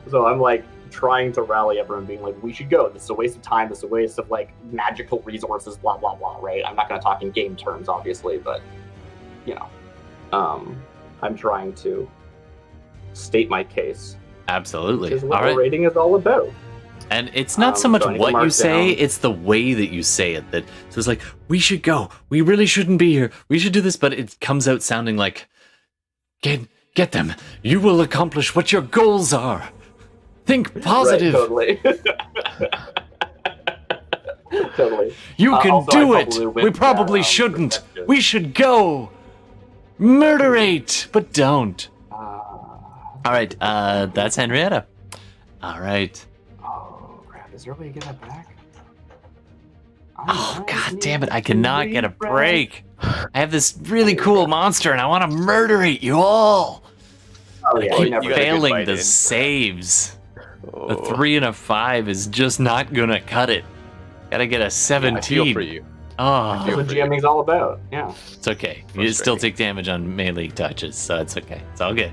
So I'm like trying to rally everyone, being like, we should go. This is a waste of time. This is a waste of like magical resources, blah, blah, blah, right? I'm not going to talk in game terms, obviously, but, you know, I'm trying to state my case. Absolutely. Which is what All right. rating is all about. And it's not so much so I need to what you mark say, down. it's the way that you say it. That so it's like, we should go. We really shouldn't be here. We should do this, but it comes out sounding like, get them. You will accomplish what your goals are. Think positive. Right, totally. Totally. You can Also, do I it. probably We went probably that, shouldn't. perspective. We should go. Murderate, but don't. All right, that's Henrietta. All right. Oh, crap. Is there a way to get that back? Oh, god damn it. I cannot get a break. I have this really cool monster and I want to murderate you all. Oh, I yeah, keep you never got a good failing bite the in. saves. A Oh, 3 and a 5 is just not gonna cut it. Gotta get a I 17. feel for you. Oh, That's what GMing's all about. Yeah. it's okay. You still take damage on melee touches, so it's okay. It's all good.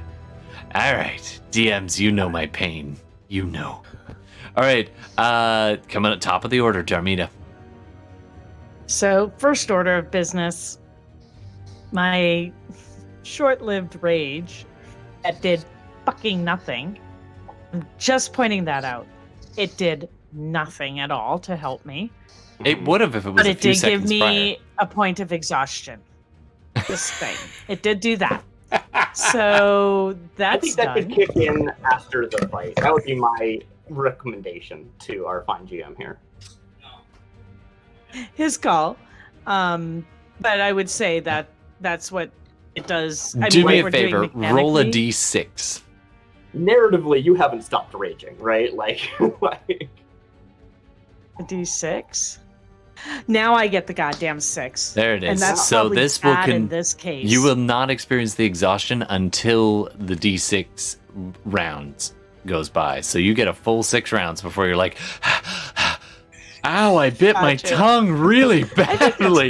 All right, DMs, you know my pain. You know. All right, coming at top of the order, Darmita. So, first order of business, my short-lived rage that did fucking nothing. I'm just pointing that out. It did nothing at all to help me, It would have if it was but a it few did give seconds me a point of exhaustion. This thing, it did do that. So I that's think that done. could kick in after the fight. That would be my recommendation to our fine GM here. His call. But I would say that that's what it does. I Do mean, me what a we're doing favor, roll a mechanically- d6. Narratively, you haven't stopped raging, right? Like, A D6. Now I get the goddamn 6. There it And is. that's So probably this will bad in this case. you will not experience the exhaustion until the d6 rounds goes by. So you get a full 6 rounds before you're like, ow, I bit my Gotcha. tongue really I think badly.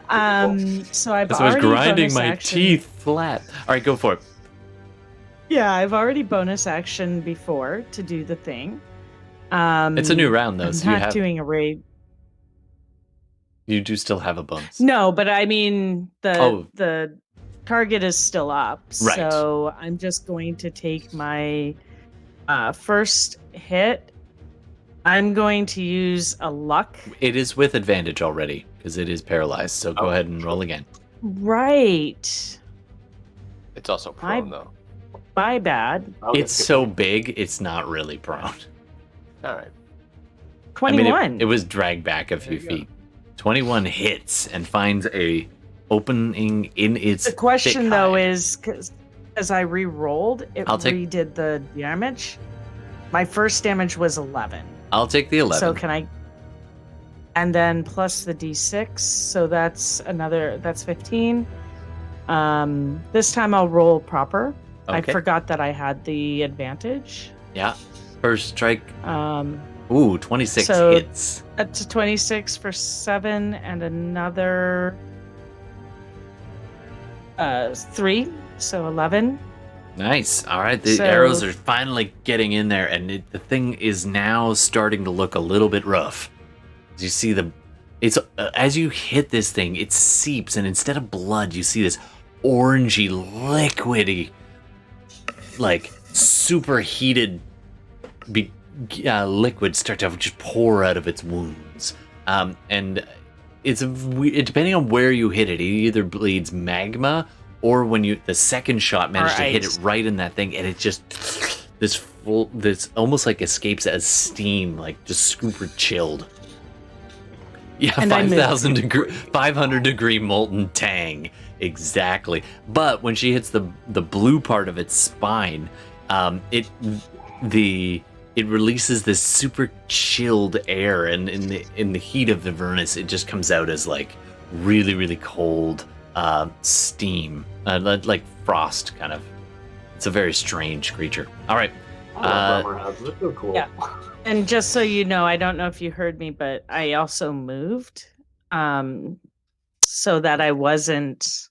that's So I've As I was already grinding bonus my action- teeth flat. All right, go for it. Yeah, I've already bonus action before to do the thing. It's a new round though, I'm so you not have doing a raid. you do still have a bonus. No, but I mean Oh. the target is still up, Right. so I'm just going to take my first hit. I'm going to use a luck. It is with advantage already because it is paralyzed. So go ahead and roll again. Right. It's also prone, though. My bad. It's so big, it's not really prone. All right. 21. I mean, it was dragged back a few feet. 21 hits and finds a opening in its. The question thick though hide. is, because as I re-rolled, it I'll take- redid the damage. My first damage was 11. I'll take the 11. So can I? And then plus the d6, so that's 15. This time I'll roll proper. I Okay. forgot that I had the advantage. Yeah. First strike. Um, Ooh, 26 So- hits. Up to 26 for 7 and another 3, so 11. Nice. All right. The So- arrows are finally getting in there, and the thing is now starting to look a little bit rough. As you see it's as you hit this thing, it seeps, and instead of blood, you see this orangey, liquidy, like superheated liquid start to just pour out of its wounds. And it's depending on where you hit it, it either bleeds magma or when the second shot managed to hit it ice. right in that thing, and it just this almost like escapes as steam, like just super chilled. Yeah, And I 500 degree molten tang, exactly. But when she hits the blue part of its spine, it releases this super chilled air, and in the heat of Avernus, it just comes out as like really, really cold steam, like frost kind of. It's a very strange creature. All right. I love armor houses. They're so cool. Yeah. And just so you know, I don't know if you heard me, but I also moved so that I wasn't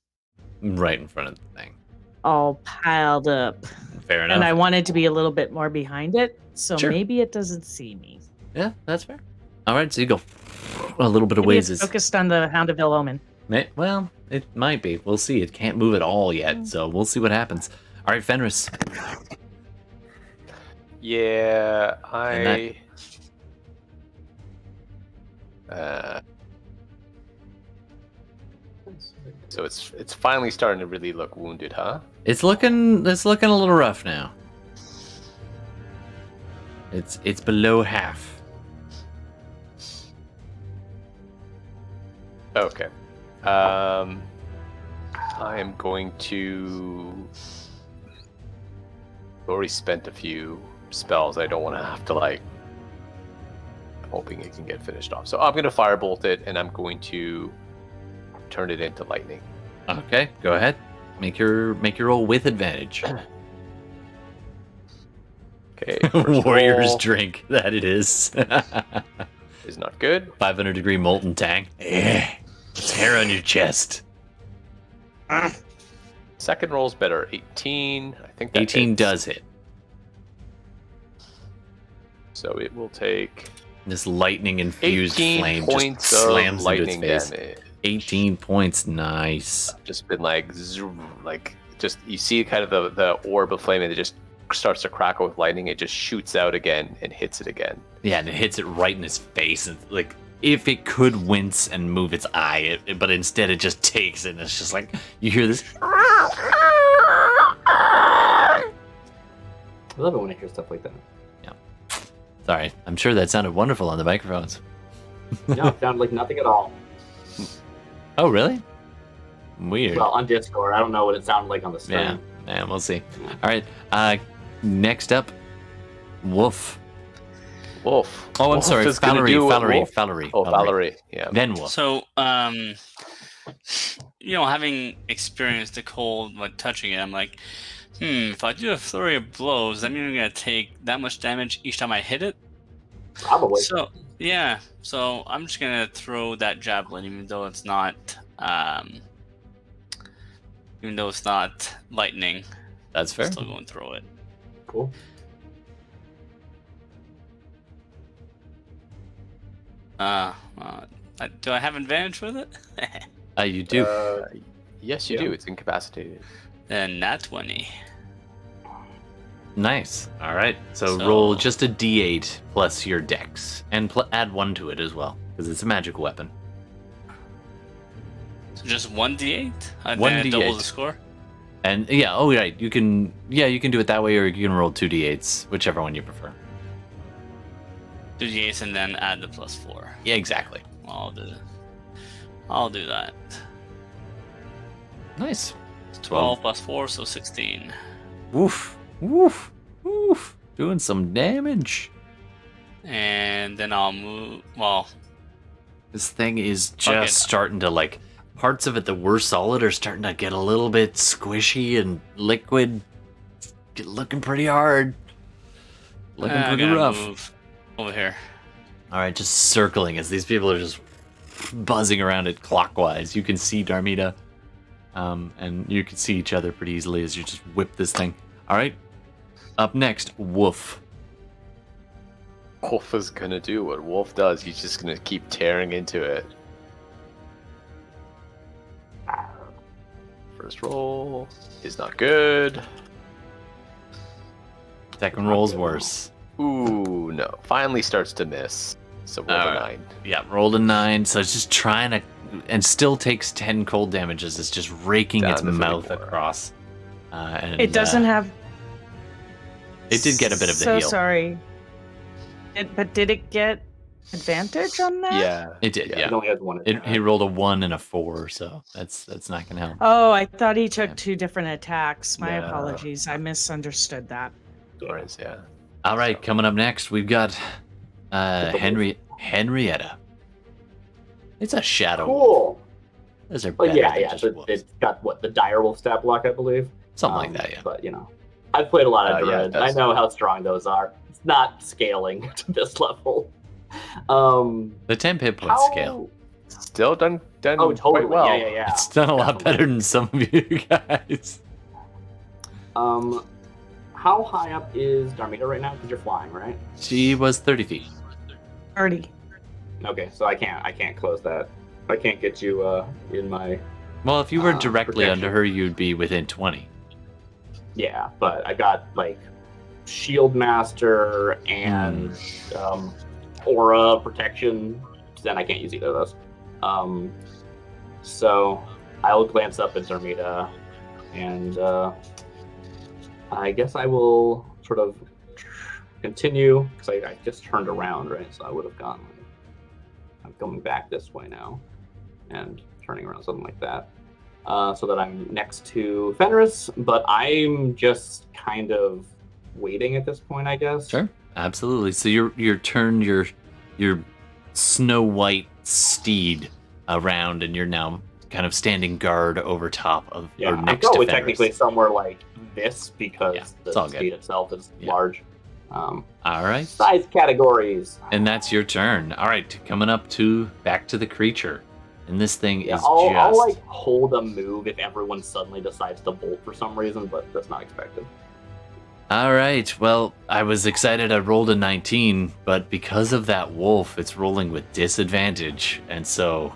Right in front of the thing. all piled up. Fair enough. And I wanted to be a little bit more behind it, so Sure. maybe it doesn't see me. Yeah, that's fair. All right, so you go a little bit of Maybe ways. it's focused on the Hound of Ill Omen. Well, it might be. We'll see. It can't move at all yet, so we'll see what happens. All right, Fenris. Yeah, And so it's finally starting to really look wounded, huh? It's looking a little rough now. It's below half. Okay. I am going to. I've already spent a few spells. I don't want to have to I'm hoping it can get finished off. So I'm going to firebolt it, and I'm going to turn it into lightning. Okay, go ahead. Make your roll with advantage. Okay. First Warrior's roll drink. That it is. is not good. 500 degree molten tang. Yeah. It's hair on your chest. Second roll's better. 18. I think that 18 hits. does hit. So it will take This lightning infused 18 flame points just of slams into lightning its face. damage. 18 points. Nice. Just been zoom, just you see kind of the orb of flame, and it just starts to crackle with lightning. It just shoots out again and hits it again. Yeah, and it hits it right in his face. And like, if it could wince and move its eye, but instead it just takes it, and it's just like, you hear this. I love it when I hear stuff like that. Sorry, I'm sure that sounded wonderful on the microphones. No, it sounded like nothing at all. Oh, really? Weird. Well, on Discord, I don't know what it sounded like on the stream. Yeah, we'll see. All right, next up, Wolf. Wolf. Oh, I'm Wolf sorry, is gonna do what Wolf- Falurie. Oh, Falurie. Yeah. Then Wolf. So, having experienced the cold when touching it, I'm like, if I do a flurry of blows, that means I'm gonna take that much damage each time I hit it. Probably. So I'm just gonna throw that javelin, even though it's not lightning. That's fair. I'm still going to throw it. Cool. Do I have advantage with it? You do. Yes, you do. It's incapacitated. Then nat 20. Nice. All right. So roll just a d8 plus your dex, and add 1 to it as well, because it's a magical weapon. So just 1d8? One Then it doubles D8. the score? And yeah, oh right, you can do it that way, or you can roll 2 d8s, whichever one you prefer. 2d8 and then add the +4. Yeah, exactly. I'll do that. Nice. 12 plus 4, so 16. Woof, woof, woof. Doing some damage. And then I'll move. Well, This thing is just Okay. starting to parts of it that were solid are starting to get a little bit squishy and liquid. Looking pretty hard. Looking I'm pretty gonna rough. move over here. All right, just circling as these people are just buzzing around it clockwise. You can see Darmita, and you can see each other pretty easily as you just whip this thing. All right, up next, Wolf. Wolf is gonna do what Wolf does. He's just gonna keep tearing into it. First roll is not good. Second roll's worse. Ooh, no. Finally starts to miss. So roll a Alright. 9. Yeah, rolled a 9, so it's just trying to and still takes 10 cold damage as it's just raking Down its to mouth 34. across. And, It doesn't have. It did get a bit of the So heal. sorry. But did it get advantage on that? Yeah. It did, It yeah. only has one. He rolled a 1 and a 4, so that's not going to help. Oh, I thought he took Yeah. 2 different attacks. My No. apologies. I misunderstood that. Doris, yeah. All right, coming up next, we've got Henrietta. It's a shadow. Cool. Those are Well, better yeah, than yeah. just It's wolves. got what, the direwolf stat block, I believe. Something like that, yeah. But I've played a lot of Yeah, it druid. does. I know how strong those are. It's not scaling to this level. The 10 hit point How... scale. Still done Oh, totally. quite well. Yeah. It's done a lot better than some of you guys. How high up is Darmita right now? Because you're flying, right? She was 30 feet. 30. Okay, so I can't close that. I can't get you in my. Well, if you were directly protection. under her, you'd be within 20. Yeah, but I got like Shield Master and Aura Protection. Then I can't use either of those. So I'll glance up at Darmita, and I guess I will sort of continue because I just turned around, right? So I would have gone. I'm going back this way now, and turning around, something like that. So that I'm next to Fenris, but I'm just kind of waiting at this point, I guess. Sure, absolutely. So you're turned your snow white steed around, and you're now kind of standing guard over top of Yeah, or I'm next to probably Fenris. technically somewhere like this because Yeah, it's the all good. steed itself is Yeah. large. All right, Size categories. and that's your turn. All right, coming up to back to the creature, and this thing Yeah, is I'll just like hold a move if everyone suddenly decides to bolt for some reason, but that's not expected. All right. Well, I was excited I rolled a 19, but because of that wolf, it's rolling with disadvantage, and so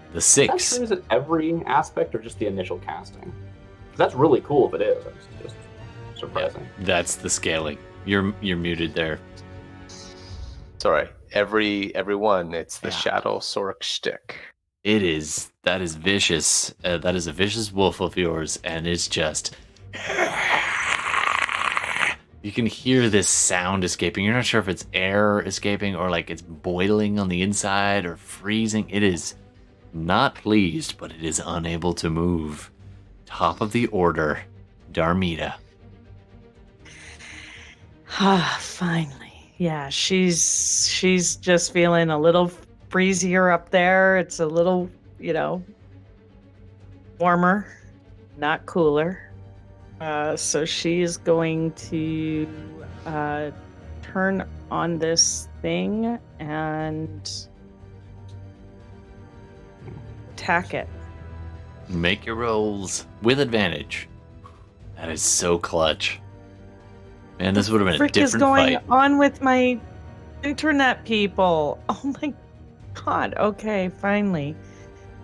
the That's 6. true. Is it every aspect or just the initial casting? 'Cause that's really cool if it is. It's just surprising. That's the scaling. You're muted there. It's all right. Everyone, it's the Yeah. Shadow Sork shtick. It is. That is vicious. That is a vicious wolf of yours, and it's just. You can hear this sound escaping. You're not sure if it's air escaping or like it's boiling on the inside or freezing. It is not pleased, but it is unable to move. Top of the order, Darmita. Ah, finally. Yeah, she's just feeling a little breezier up there. It's a little, warmer, not cooler. So she is going to turn on this thing and attack it. Make your rolls with advantage. That is so clutch. Man, this would have been a Frick is different going fight. on with my internet people? Oh my god. Okay, finally.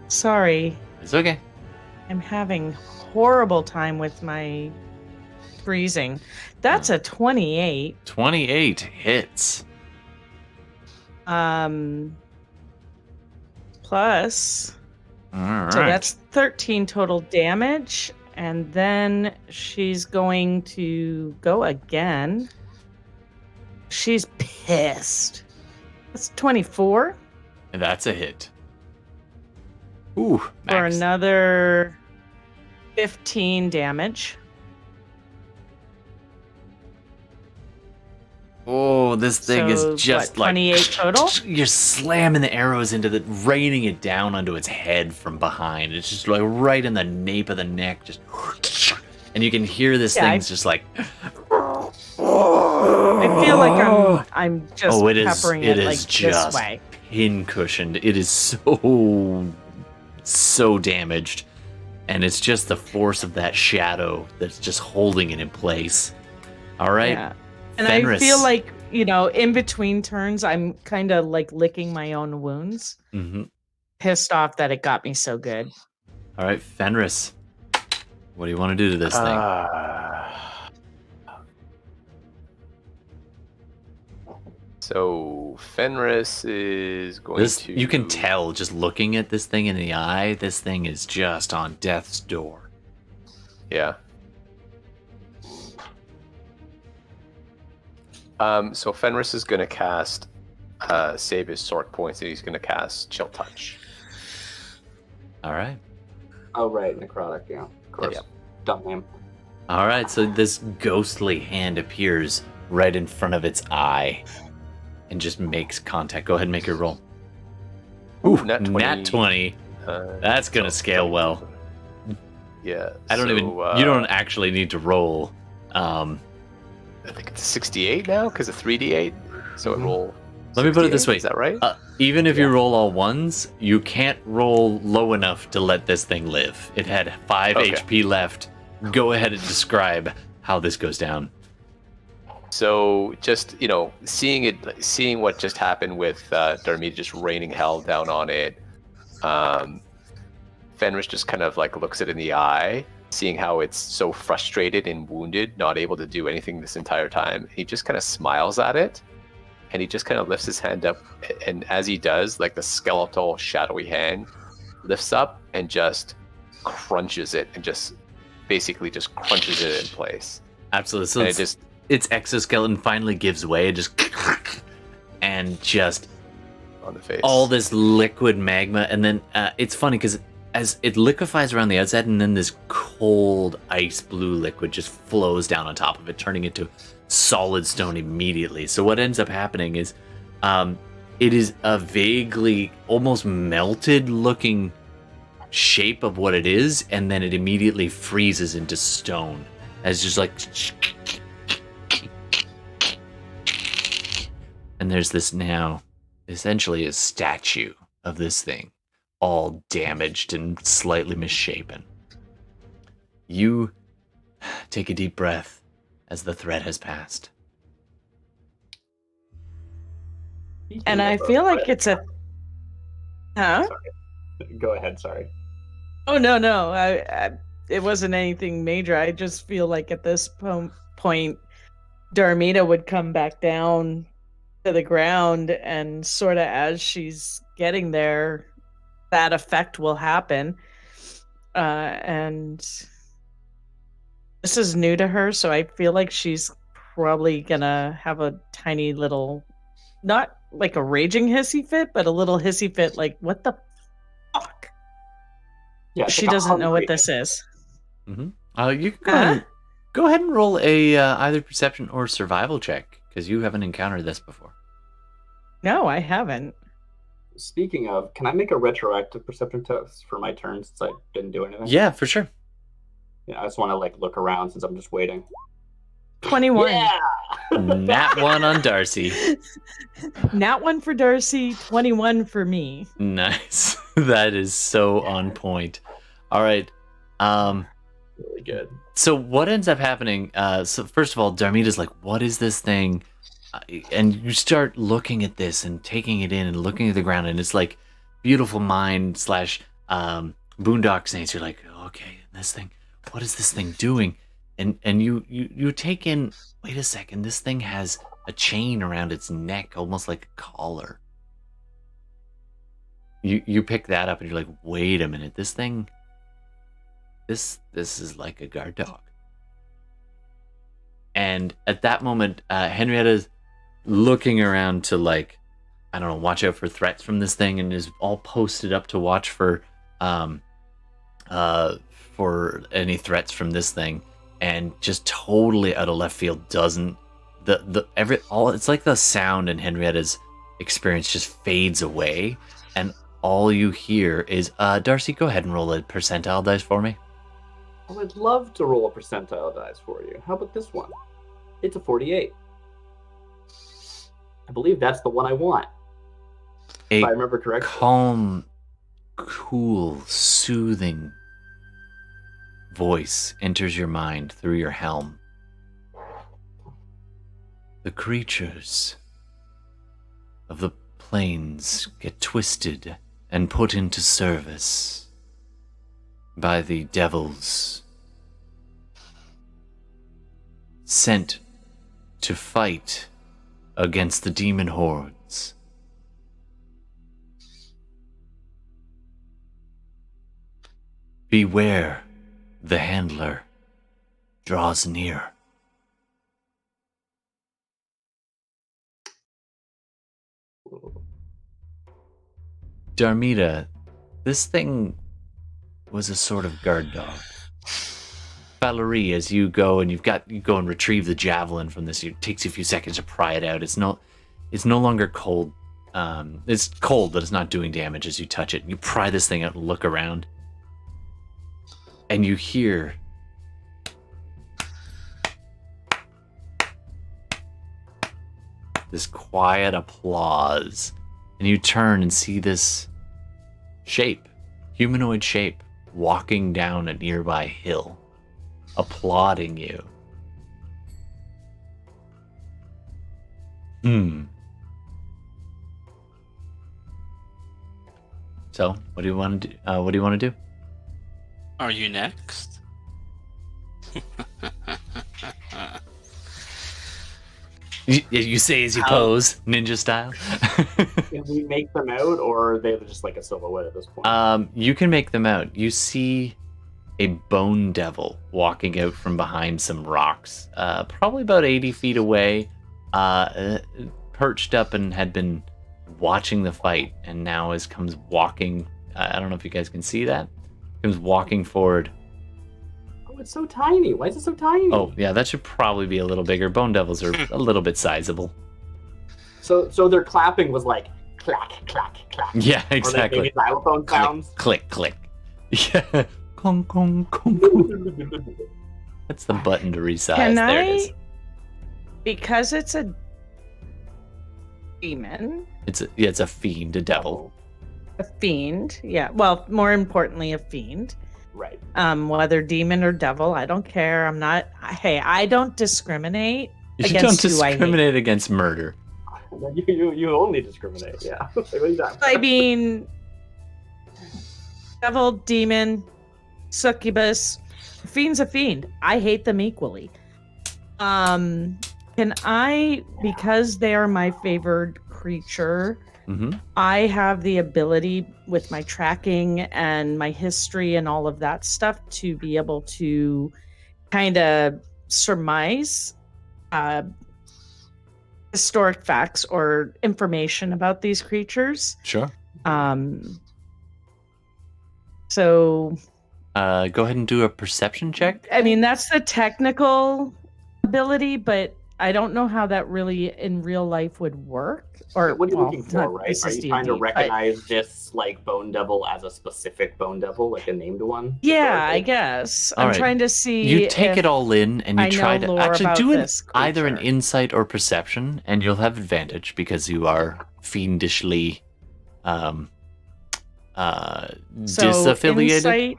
Sorry. It's okay. I'm having horrible time with my freezing. That's a 28. 28 hits. Plus, All right. so that's 13 total damage. And then she's going to go again. She's pissed. That's 24 That's a hit. Ooh, for max. another 15 damage. Oh, this thing So, is just what, 28 like total? You're slamming the arrows into the, raining it down onto its head from behind. It's just like right in the nape of the neck, just, and you can hear this thing's just like. I feel like I'm just it is. peppering It it like is just this way. pin cushioned. It is so damaged, and it's just the force of that shadow that's just holding it in place. All right. Yeah. And Fenris. I feel like, in between turns, I'm kind of like licking my own wounds. Mm-hmm. Pissed off that it got me so good. All right, Fenris. What do you want to do to this thing? So Fenris is going to. You can tell just looking at this thing in the eye. This thing is just on death's door. Yeah. So Fenris is going to cast, save his sword points, and he's going to cast Chill Touch. All right. Oh, right, necrotic, yeah. Of course. Yep. Dumb name. All right. So this ghostly hand appears right in front of its eye, and just makes contact. Go ahead and make your roll. Ooh, nat 20. Nat 20. That's gonna scale well. Yeah. I don't even. You don't actually need to roll. I think it's a 68 now because of 3d8. So it roll. Let me put it this way. Is that right? Even if you roll all ones, you can't roll low enough to let this thing live. It had 5 HP left. Go ahead and describe how this goes down. So just, seeing what just happened with Darmita just raining hell down on it, Fenris just kind of like looks it in the eye, seeing how it's so frustrated and wounded, not able to do anything this entire time. He just kind of smiles at it, and he just kind of lifts his hand up, and as he does, like the skeletal shadowy hand lifts up and just crunches it, and just basically just crunches it in place. Absolutely. So its exoskeleton finally gives way, and just on the face. All this liquid magma, and then it's funny because as it liquefies around the outside, and then this cold ice blue liquid just flows down on top of it, turning it to solid stone immediately. So what ends up happening is it is a vaguely almost melted looking shape of what it is, and then it immediately freezes into stone as just like, and there's this now essentially a statue of this thing, all damaged and slightly misshapen. You take a deep breath as the threat has passed. And I feel like it's a... Huh? Sorry. Go ahead, sorry. Oh, no. It wasn't anything major. I just feel like at this point, Darmita would come back down to the ground, and sort of as she's getting there, that effect will happen. And this is new to her, so I feel like she's probably gonna have a tiny little, not like a raging hissy fit, but a little hissy fit like, what the fuck? Yeah, she doesn't know what this is. Mm-hmm. You can go ahead and roll a either perception or survival check, because you haven't encountered this before. No, I haven't. Speaking of, can I make a retroactive perception test for my turn since I didn't do anything? Yeah, for sure. Yeah, I just want to look around since I'm just waiting. 21. Yeah! Nat 1 on Darcy. Nat 1 for Darcy, 21 for me. Nice. That is so on point. All right. Really good. So what ends up happening, so first of all, Darmita's like, what is this thing? And you start looking at this and taking it in and looking at the ground, and it's like beautiful mind / boondock saints. You're like, okay, this thing, what is this thing doing? And you take in, wait a second, this thing has a chain around its neck, almost like a collar. You pick that up and you're like, wait a minute, this thing, this is like a guard dog. And at that moment, Henrietta's looking around to watch out for threats from this thing, and is all posted up to watch for any threats from this thing. And just totally out of left field, it's like the sound in Henrietta's experience just fades away, and all you hear is Darcy, go ahead and roll a percentile dice for me. I would love to roll a percentile dice for you. How about this one? It's a 48. I believe that's the one I want. If I remember correctly. Calm, cool, soothing voice enters your mind through your helm. The creatures of the plains get twisted and put into service by the devils, sent to fight against the demon hordes. Beware, the handler draws near. Darmita, this thing was a sort of guard dog. Falurie, as you go and you go and retrieve the javelin from this, it takes you a few seconds to pry it out. It's no longer cold. It's cold, but it's not doing damage as you touch it. You pry this thing out and look around, and you hear this quiet applause, and you turn and see this humanoid shape, walking down a nearby hill, applauding you. So, what do you want to do? What do you want to do? Are you next? You say as you pose, ninja style. Can we make them out, or are they just like a silhouette at this point? You can make them out. You see a bone devil walking out from behind some rocks, probably about 80 feet away, perched up and had been watching the fight, and now comes walking. I don't know if you guys can see that. Comes walking forward. Oh, it's so tiny. Why is it so tiny? Oh, yeah, that should probably be a little bigger. Bone devils are a little bit sizable. So their clapping was like clack, clack, clack. Yeah, Or exactly. like maybe xylophone sounds. Click, click. Yeah. Kong, kong, kong, kong. That's the button to resize. There it is. Because it's a demon. It's a fiend, a devil. A fiend, yeah. Well, more importantly, a fiend. Right. Whether demon or devil, I don't care. I'm not. Hey, I don't discriminate. You against don't who I hate. discriminate against murder. You only discriminate. Yeah. I mean, devil, demon, succubus, fiend's a fiend. I hate them equally. Can I, because they are my favored creature, I have the ability with my tracking and my history and all of that stuff to be able to kind of surmise historic facts or information about these creatures. Sure. So go ahead and do a perception check. I mean, that's the technical ability, but I don't know how that really in real life would work. Or what are you looking for, right? Are you trying to D&D, recognize this like bone devil as a specific bone devil, like a named one? Yeah, I guess. I'm trying to see. You take it all in and you I try know to lore actually about do this either an creature. insight or perception, and you'll have advantage because you are fiendishly So, disaffiliated.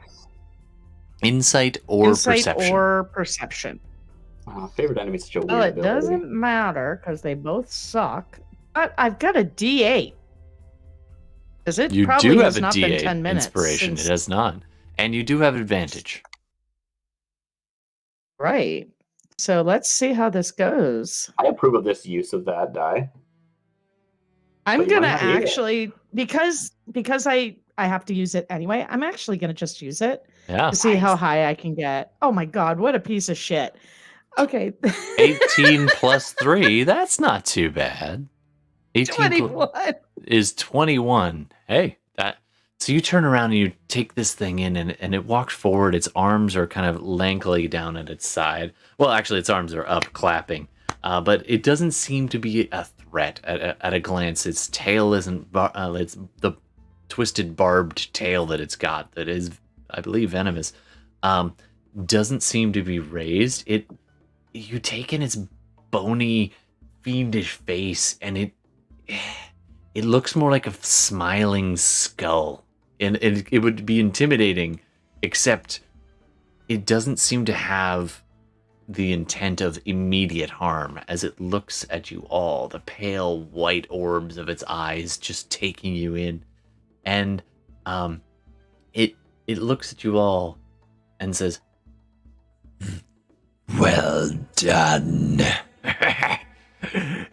Insight or perception. or perception. Favorite enemy is such a weird Well, it ability. doesn't matter because they both suck. But I've got a D8. Because it You probably do has have a not been D8 10 minutes. inspiration. since- It has not. And you do have advantage. Right. So let's see how this goes. I approve of this use of that die. I'm But you gonna might not need it. actually because I have to use it anyway. I'm actually gonna just use it Yeah. to see how high I can get. Oh my god, what a piece of shit. Okay. 18 plus 3, that's not too bad. 18 21. is 21. Hey, so you turn around and you take this thing in and it walks forward. Its arms are kind of lankily down at its side. Well, actually, its arms are up, clapping. But it doesn't seem to be a threat at a glance. Its tail isn't. It's the twisted, barbed tail that it's got that is, I believe, venomous. Doesn't seem to be raised. You take in its bony, fiendish face, and it looks more like a smiling skull. And it would be intimidating, except it doesn't seem to have the intent of immediate harm as it looks at you all, the pale white orbs of its eyes just taking you in. And it looks at you all and says, "Well done.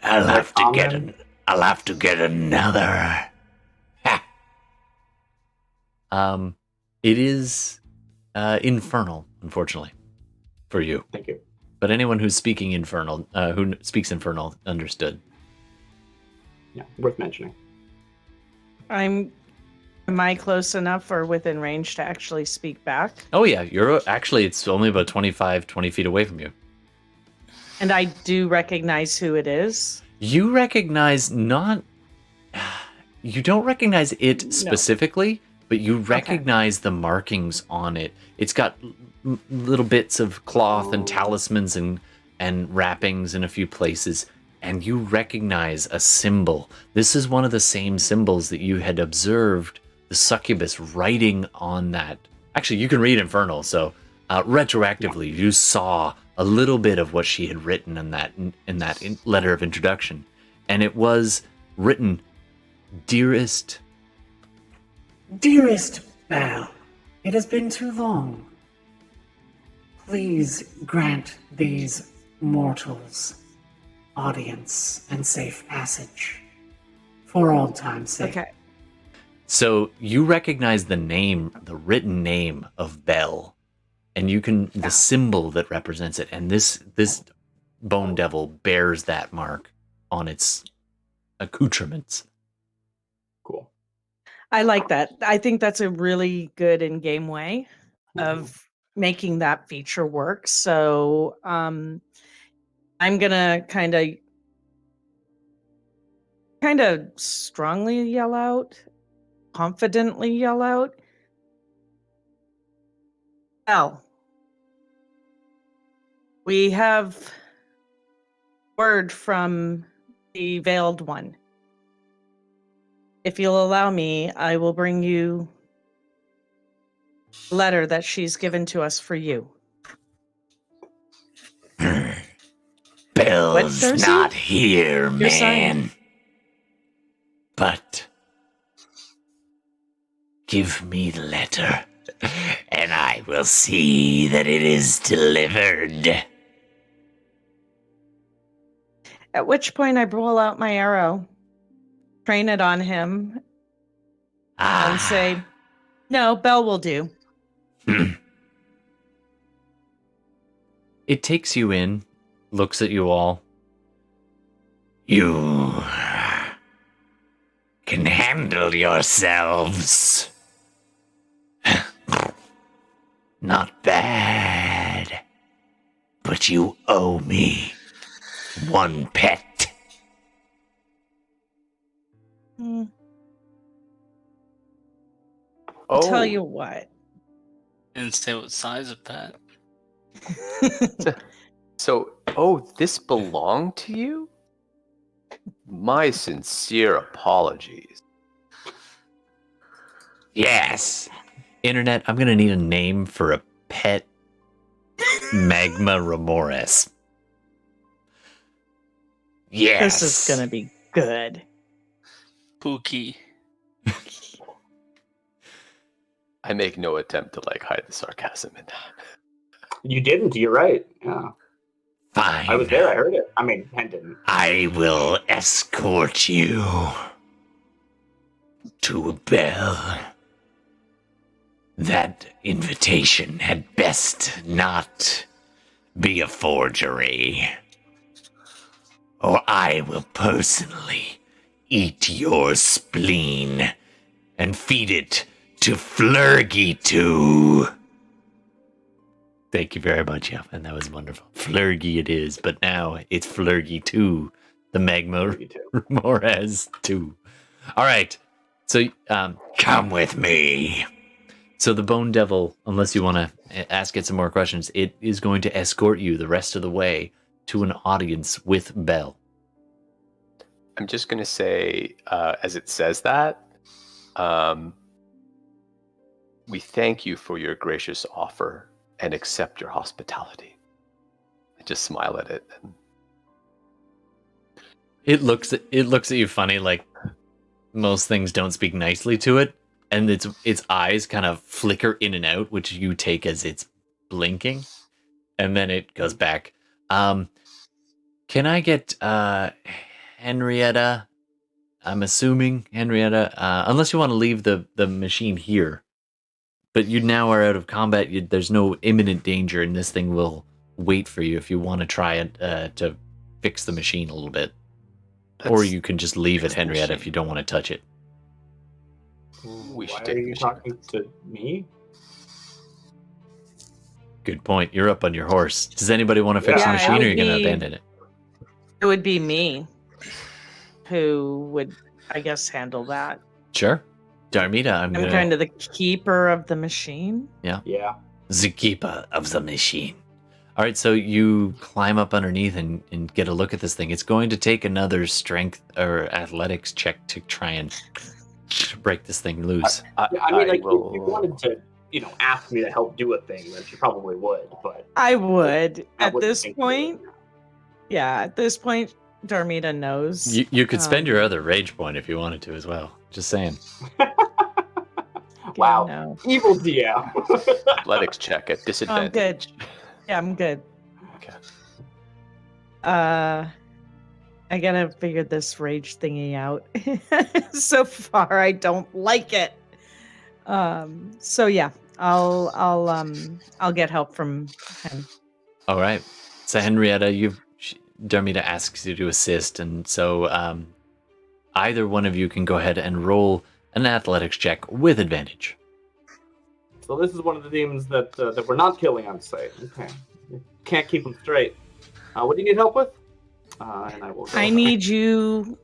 I'll have to get common? I'll have to get another. Ha. It is infernal, unfortunately, for you. Thank you. But anyone who's speaking infernal, who speaks infernal, understood. Yeah, worth mentioning. Am I close enough or within range to actually speak back? Oh yeah, it's only about 20 feet away from you. And I do recognize who it is. You recognize you don't recognize it specifically, but you recognize the markings on it. It's got little bits of cloth and talismans and wrappings in a few places, and you recognize a symbol. This is one of the same symbols that you had observed the succubus writing on that. Actually, you can read Infernal, so retroactively, you saw a little bit of what she had written in that letter of introduction, and it was written, "Dearest Belle, it has been too long. Please grant these mortals audience and safe passage for old time's sake." Okay. So you recognize the name, the written name of Bell, and you can the symbol that represents it, and this bone devil bears that mark on its accoutrements. Cool. I like that. I think that's a really good in-game way of making that feature work. So I'm gonna kind of strongly yell out, confidently yell out, "Belle, we have word from the Veiled One. If you'll allow me, I will bring you a letter that she's given to us for you." Bill's Darcy? not here, You're man. signing. But give me the letter, and I will see that it is delivered. At which point I roll out my arrow, train it on him, and say, "No, Belle will do." It takes you in, looks at you all. You can handle yourselves. Not bad. But you owe me one pet. I'll tell you what. Didn't say what size of pet. So, this belonged to you? My sincere apologies. Yes. Internet, I'm gonna need a name for a pet Magma Remores. Yes. This is gonna be good. Pookie. I make no attempt to hide the sarcasm in that. You didn't. You're right. Yeah. Fine. I was there. I heard it. I mean, Pen didn't. I will escort you to Bell. That invitation had best not be a forgery, or I will personally eat your spleen and feed it to Flergix too. Thank you very much, yeah, and that was wonderful. Flergix it is, but now it's Flergix 2, the Magma Remores 2. All right, so come with me. So the Bone Devil, unless you want to ask it some more questions, it is going to escort you the rest of the way to an audience with Bell. I'm just going to say, as it says that, we thank you for your gracious offer and accept your hospitality. I just smile at it. And It looks at you funny, like most things don't speak nicely to it, and its eyes kind of flicker in and out, which you take as it's blinking, and then it goes back. Can I get Henrietta. I'm assuming Henrietta, unless you want to leave the machine here. But you now are out of combat. There's no imminent danger, and this thing will wait for you if you want to try it to fix the machine a little bit. Or you can just leave it, Henrietta, if you don't want to touch it. Why are you talking to me? Good point. You're up on your horse. Does anybody want to fix the machine, or are you going to abandon it? It would be me who would, I guess, handle that. Sure. Darmita, I'm kind of the keeper of the machine. Yeah. Yeah. The keeper of the machine. All right, so you climb up underneath and get a look at this thing. It's going to take another strength or athletics check to try and break this thing loose. If you wanted to, ask me to help do a thing, then she probably would. But I would at this point. Yeah, at this point, Darmita knows. You could spend your other rage point if you wanted to as well. Just saying. Wow. No. Evil DM. Athletics check at disadvantage. I'm good. Yeah, I'm good. Okay. I gotta figure this rage thingy out. So far, I don't like it. So yeah, I'll get help from him. All right. So Henrietta, Darmita asks you to assist, and so either one of you can go ahead and roll an athletics check with advantage. So this is one of the demons that we're not killing on site. Okay. Can't keep them straight. What do you need help with? And I will go. I need you.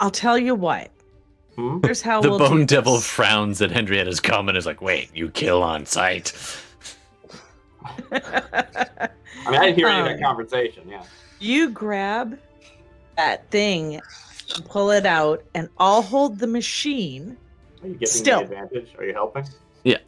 I'll tell you what. Here's how the Bone Devil frowns at Henrietta's comment. Is like, wait, you kill on sight? I mean, I didn't hear any of that conversation. Yeah. You grab that thing, pull it out, and I'll hold the machine. Are you giving me advantage? Are you helping? Yeah.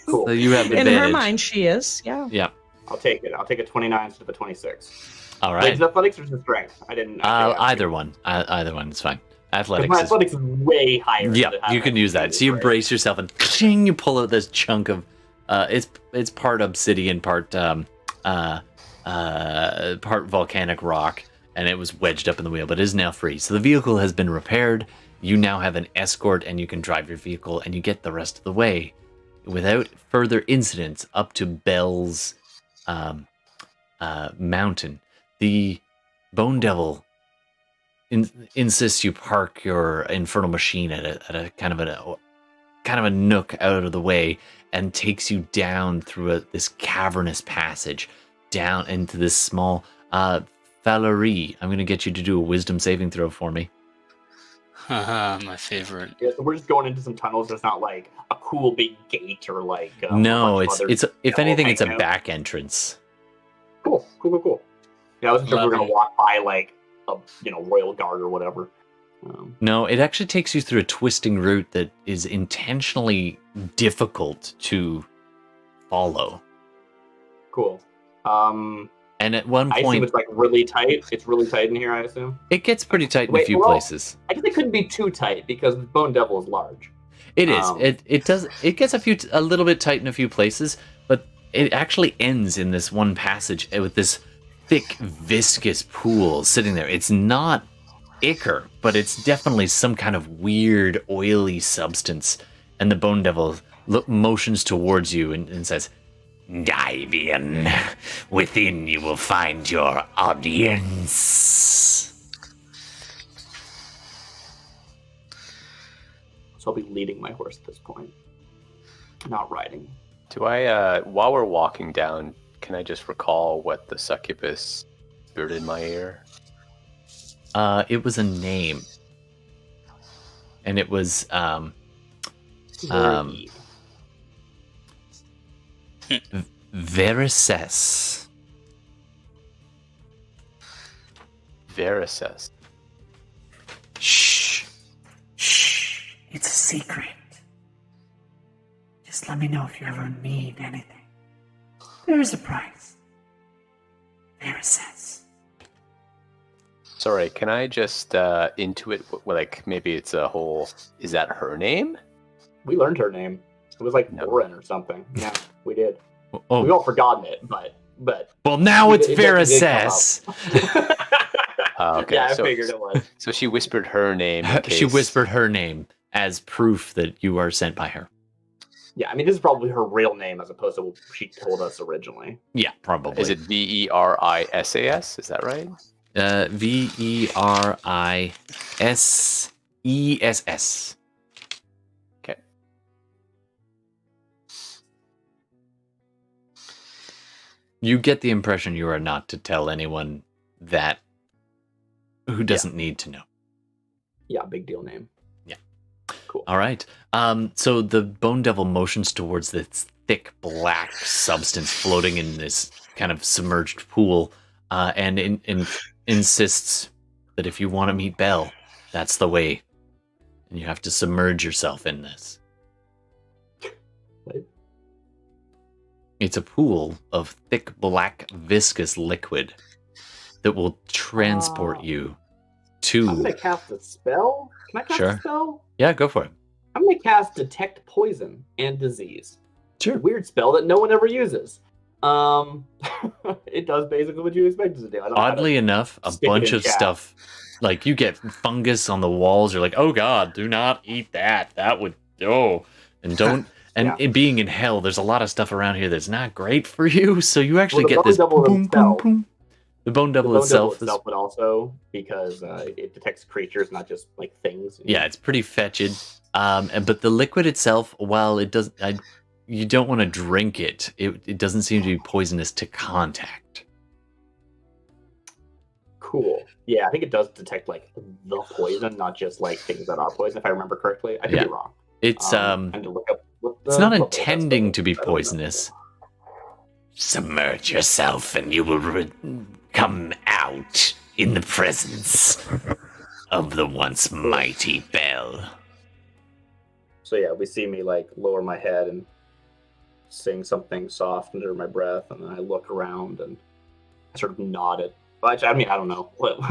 Cool. So you have advantage. In her mind, she is. Yeah. Yeah. I'll take it. I'll take a 29 instead of a 26. All right. Wait, is athletics or is it strength? I didn't. Either one. Either one is fine. Athletics. My athletics is way higher. Yeah, you can use that. So you brace yourself and you pull out this chunk of. It's part obsidian, part volcanic rock, and it was wedged up in the wheel, but it is now free. So the vehicle has been repaired. You now have an escort, and you can drive your vehicle, and you get the rest of the way without further incidents up to Bell's mountain. The Bone Devil insists you park your infernal machine at a kind of a nook out of the way, and takes you down through this cavernous passage down into this small Falurie. I'm going to get you to do a wisdom saving throw for me. My favorite. Yeah, so we're just going into some tunnels. There's not like a cool big gate or like. No, it's if anything, it's a back entrance. Cool. Yeah, I wasn't sure if we were gonna walk by like a royal guard or whatever. No, it actually takes you through a twisting route that is intentionally difficult to follow. Cool. And at one point, I assume it's like really tight. It's really tight in here, I assume. It gets pretty tight in a few places. I guess it couldn't be too tight because Bone Devil is large. It is. It gets a little bit tight in a few places, but it actually ends in this one passage with this thick, viscous pool sitting there. It's not ichor, but it's definitely some kind of weird, oily substance. And the Bone Devil motions towards you and says, "Dive in. Within you will find your audience." So I'll be leading my horse at this point, not riding. Do I, while we're walking down, can I just recall what the succubus whispered in my ear? It was a name. And it was, Verices. Verices. Shh. It's a secret. Just let me know if you ever need anything. There is a price. Verices. Sorry, can I just intuit, like, maybe it's a whole... Is that her name? We learned her name. It was like Doran or something. Yeah, we did. Oh. We've all forgotten it, but well, now it's Verices. Okay. Yeah, I figured it was. So she whispered her name. She whispered her name as proof that you are sent by her. Yeah, I mean, this is probably her real name as opposed to what she told us originally. Yeah, probably. Is it Verisas? Is that right? Verisess. Okay. You get the impression you are not to tell anyone that who doesn't need to know. Yeah, big deal name. Yeah. Cool. All right. So the Bone Devil motions towards this thick black substance floating in this kind of submerged pool, and insists that if you want to meet Belle, that's the way, and you have to submerge yourself in this. What? It's a pool of thick black viscous liquid that will transport you to. I'm gonna cast a spell. Can I cast a spell? Yeah, go for it. I'm gonna cast Detect Poison and Disease. Sure. Weird spell that no one ever uses. It does basically what you expect it to do. I don't know how to Oddly enough, a stick it bunch in of chat. stuff, like you get fungus on the walls. You're like, oh god, do not eat that. That would and don't. And Yeah. it being in hell, there's a lot of stuff around here that's not great for you. So you actually Well, the get this Bone Devil boom, boom, itself- boom. The Bone The Devil Bone Devil itself is, but also because it detects creatures, not just like things. yeah, it's pretty fetid. But the liquid itself, while it does, you don't want to drink it. It doesn't seem to be poisonous to contact. Cool. Yeah, I think it does detect like the poison, not just like things that are poison. If I remember correctly, I could Yeah. be wrong. It's I need to look up what it's not what intending to be I don't know. poisonous. Submerge yourself and you will come out in the presence of the once mighty Belle. So yeah, we see me like lower my head and sing something soft under my breath, and then I look around and I sort of nod at. I mean, I don't know.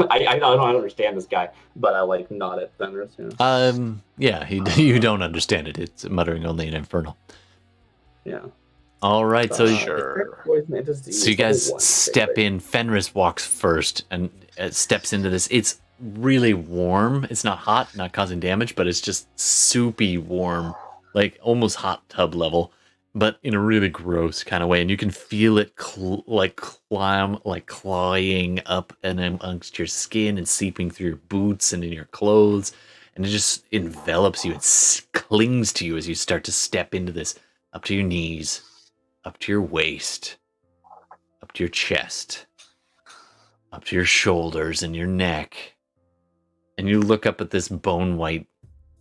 I don't understand this guy, but I like nod at Fenris. Yeah, you don't understand it. It's muttering only in Infernal. Yeah. All right, so Sure. so you guys step in. Fenris walks first and steps into this. It's really warm. It's not hot, not causing damage, but it's just soupy warm, like almost hot tub level, but in a really gross kind of way. And you can feel it clawing up and amongst your skin and seeping through your boots and in your clothes. And it just envelops you. It clings to you as you start to step into this, up to your knees, up to your waist, up to your chest, up to your shoulders and your neck. And you look up at this bone-white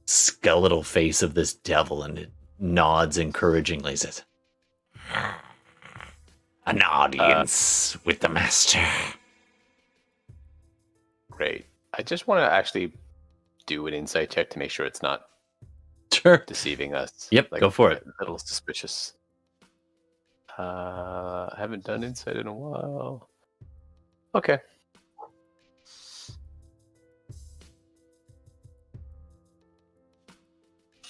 skeletal face of this devil, and it nods encouragingly. Says, An audience with the master. Great. I just want to actually do an insight check to make sure it's not sure. deceiving us. Yep, go for it. A little suspicious. I haven't done insight in a while. Okay.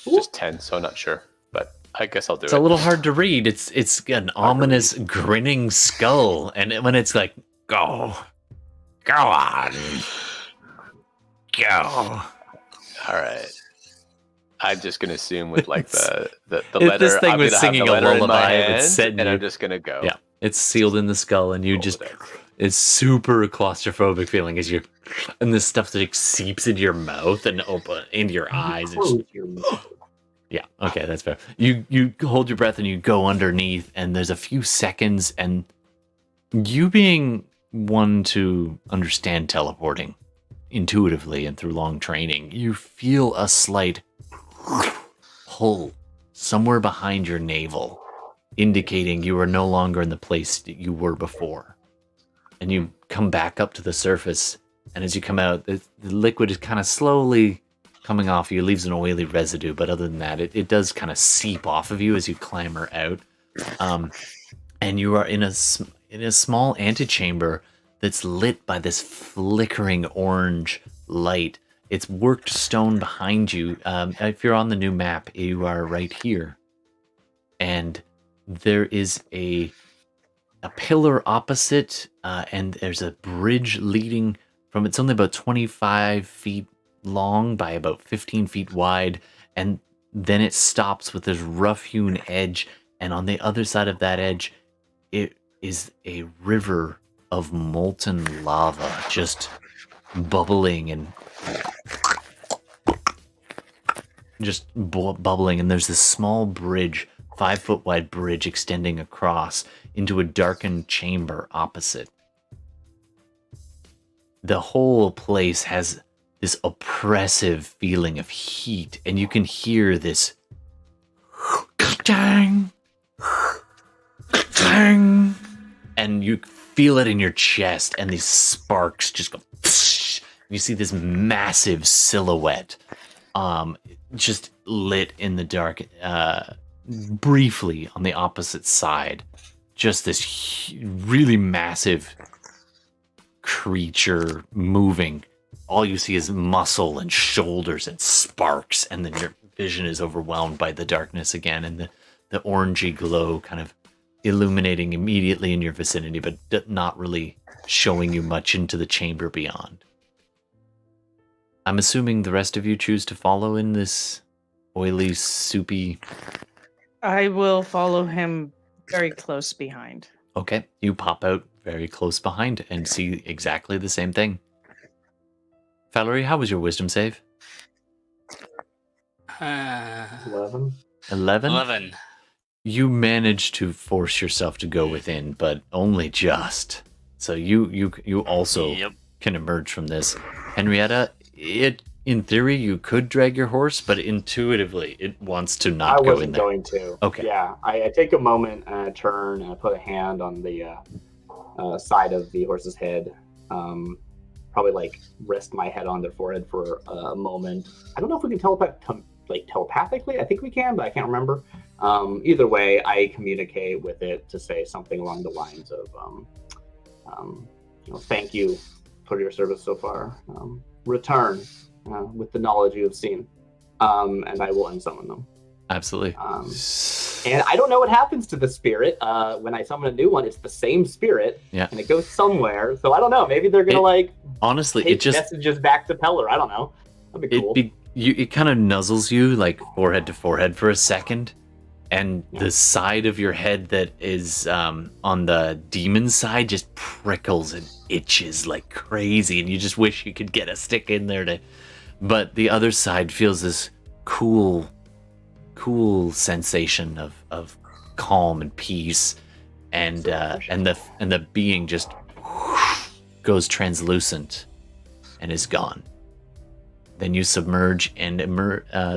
Just 10, so I'm not sure, but I guess I'll do It's it. a little hard to read. It's an ominous, grinning skull, and when it's like, Go on. Go. All right. I'm just gonna assume with like the if letter. this thing I'm was gonna have singing the a letter in my lullaby, it would hand, send and you. I'm just gonna go. Yeah, it's sealed in the skull, and you Roll just. the dice. It's super claustrophobic feeling as and this stuff that like, seeps into your mouth and into your eyes. And Close your mouth. yeah, okay, that's fair. You hold your breath and you go underneath, and there's a few seconds, and you being one to understand teleporting intuitively and through long training, you feel a slight pull somewhere behind your navel, indicating you are no longer in the place that you were before. And you come back up to the surface, and as you come out, the liquid is kind of slowly coming off you. It leaves an oily residue, but other than that, it does kind of seep off of you as you clamber out. And you are in a small antechamber that's lit by this flickering orange light. It's worked stone behind you. If you're on the new map, you are right here. And there is a pillar opposite, and there's a bridge leading it's only about 25 feet long by about 15 feet wide, and then it stops with this rough-hewn edge, and on the other side of that edge, it is a river of molten lava, just bubbling and just bubbling, and there's this small bridge, 5-foot wide bridge extending across into a darkened chamber opposite. The whole place has this oppressive feeling of heat, and you can hear this dang, dang, and you feel it in your chest, and these sparks just go. You see this massive silhouette, just lit in the dark, briefly on the opposite side. Just this really massive creature moving. All you see is muscle and shoulders and sparks, and then your vision is overwhelmed by the darkness again, and the orangey glow kind of illuminating immediately in your vicinity, but not really showing you much into the chamber beyond. I'm assuming the rest of you choose to follow in this oily, soupy... I will follow him very close behind. Okay, you pop out very close behind and see exactly the same thing. Falurie, how was your wisdom save? 11. 11? 11. You managed to force yourself to go within, but only just. So you also can emerge from this. Henrietta, in theory, you could drag your horse, but intuitively, it wants to not go in there. I wasn't going to. Okay. Yeah, I take a moment and I turn and I put a hand on the side of the horse's head. Probably like rest my head on their forehead for a moment. I don't know if we can telepathically. I think we can, but I can't remember. Either way, I communicate with it to say something along the lines of, thank you for your service so far. Return with the knowledge you have seen, and I will unsummon them. Absolutely. And I don't know what happens to the spirit when I summon a new one. It's the same spirit, and it goes somewhere. So I don't know. Maybe they're gonna honestly, take it just messages back to Peller. I don't know. That'd be cool. It kind of nuzzles you like forehead to forehead for a second, and the side of your head that is on the demon side just prickles and itches like crazy, and you just wish you could get a stick in there to. But the other side feels this cool sensation of calm and peace, and the being just goes translucent and is gone. Then you submerge and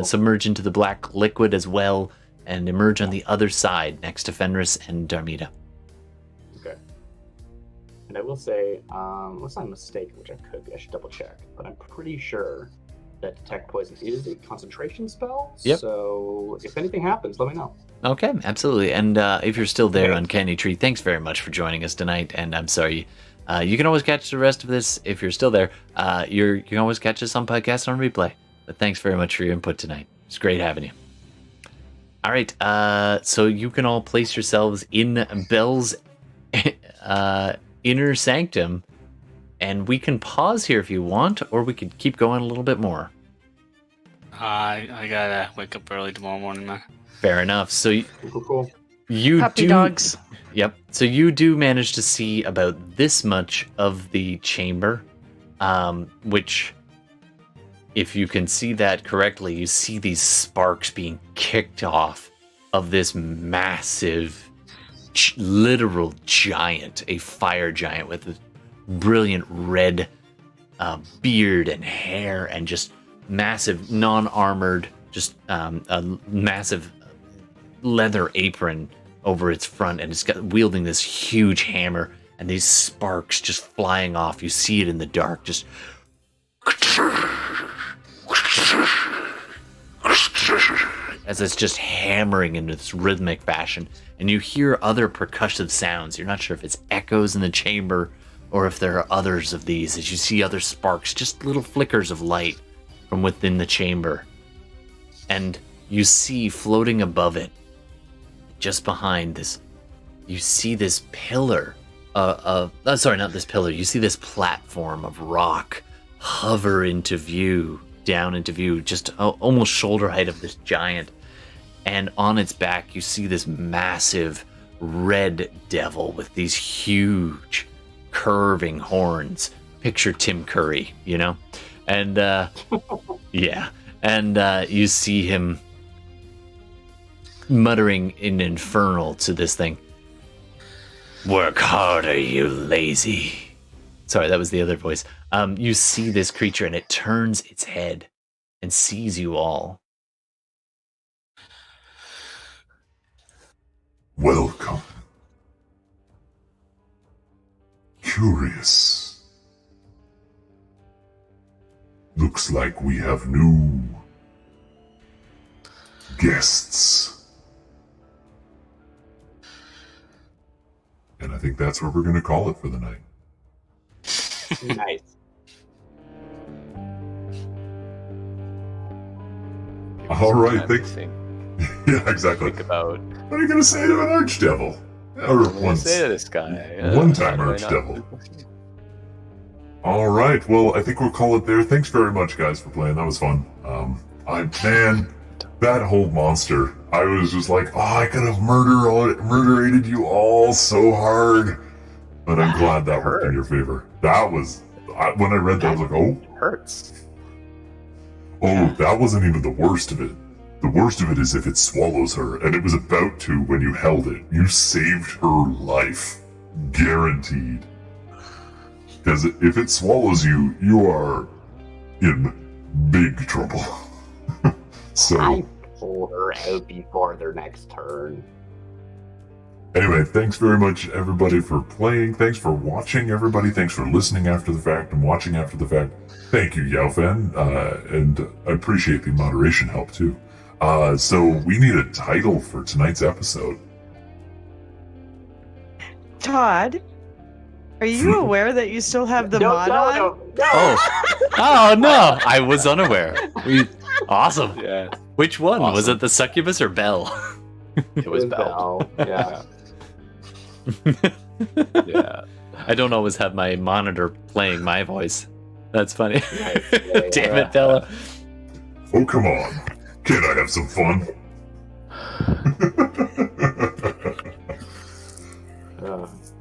submerge into the black liquid as well, and emerge on the other side next to Fenris and Darmita. Okay. And I will say, unless I'm mistaken, which I should double check, but I'm pretty sure that Detect Poison is a concentration spell. Yep. So if anything happens, let me know. Okay, absolutely. And if you're still there, Uncanny Tree, thanks very much for joining us tonight. And I'm sorry, you can always catch the rest of this if you're still there. You can always catch us on podcast on replay. But thanks very much for your input tonight. It's great having you. All right, so you can all place yourselves in Belle's inner sanctum, and we can pause here if you want, or we could keep going a little bit more. I gotta wake up early tomorrow morning, man. Fair enough. So Cool. you Puppy do. dogs. Yep. So you do manage to see about this much of the chamber, which, if you can see that correctly, you see these sparks being kicked off of this massive, literal giant, a fire giant with a brilliant red beard and hair and just massive, non-armored, just a massive leather apron over its front, and it's got wielding this huge hammer, and these sparks just flying off. You see it in the dark, just as it's just hammering into this rhythmic fashion, and you hear other percussive sounds. You're not sure if it's echoes in the chamber or if there are others of these, as you see other sparks, just little flickers of light from within the chamber. And you see floating above it, just behind this, you see this pillar sorry, not this pillar. You see this platform of rock hover into view, down into view, just almost shoulder height of this giant. And on its back, you see this massive red devil with these huge curving horns. Picture Tim Curry, you know? And, yeah. And you see him muttering in infernal to this thing. Work harder, you lazy. Sorry, that was the other voice. You see this creature and it turns its head and sees you all. Welcome. Curious. Looks like we have new guests. And I think that's what we're going to call it for the night. Nice. All right, yeah, exactly. Think about What are you going to say to an archdevil? Or what do I say to this guy. One-time How do I not- archdevil. All right, well, I think we'll call it there. Thanks very much, guys, for playing. That was fun. Man, that whole monster. I was just like, I could have murderated you all so hard. But I'm glad that worked in your favor. That was, when I read that, I was like, oh. Hurts. Oh, that wasn't even the worst of it. The worst of it is if it swallows her, and it was about to when you held it. You saved her life. Guaranteed. Because if it swallows you, you are in big trouble. So, I pulled her out before their next turn. anyway, thanks very much, everybody, for playing. Thanks for watching, everybody. Thanks for listening after the fact and watching after the fact. Thank you, Yaofan, and I appreciate the moderation help, too. So we need a title for tonight's episode. Todd, are you aware that you still have the mod on? No. Oh no, I was unaware. Awesome. Yeah. Which one? Was Awesome. it the succubus or Bell? It was Bell. Yeah. Yeah. I don't always have my monitor playing my voice. That's funny. Yeah. Damn it, Bella. Oh, come on. Can't I have some fun?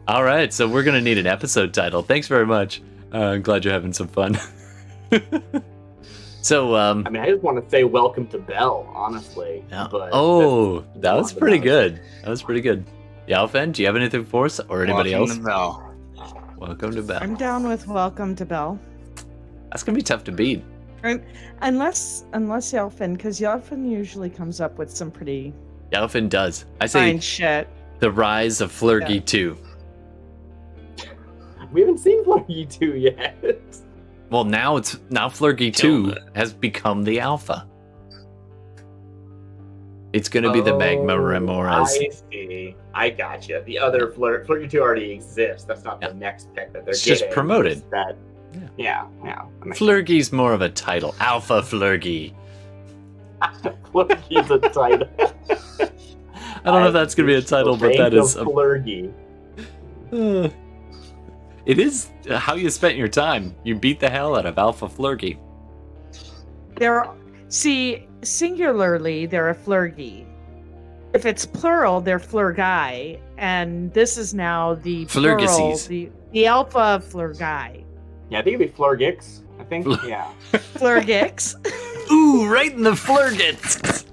All right, so we're gonna need an episode title. Thanks very much. I'm glad you're having some fun. So, I mean, I just want to say welcome to Bell, honestly. yeah. But That was pretty good. That was pretty good. Yalfen, do you have anything for us or anybody else? Welcome to Bell. I'm down with welcome to Bell. That's gonna be tough to beat. Unless Yelfin, because Yelfin usually comes up with some pretty Yalfen does. I say fine shit. the rise of Flergix 2. we haven't seen Flergix 2 yet. Well, now Flergix 2 has become the alpha. It's gonna be the Magma Remoras. I see. I gotcha. The other Flergix 2 already exists. That's not the next pick that they're It's getting. just promoted. It's that. Yeah. That makes Flergix's more of a title. Alpha Flergix. Flergix's a title. I don't know if that's gonna be a title, but that is. Flergix. It is how you spent your time. You beat the hell out of Alpha Flergix. Singularly, they're a Flergix. If it's plural, they're Flergix, and this is now the plural, Flergices. the alpha Flergix. Yeah, I think it'd be Flergix. I think. Yeah. Flergix. Ooh, right in the Flergix.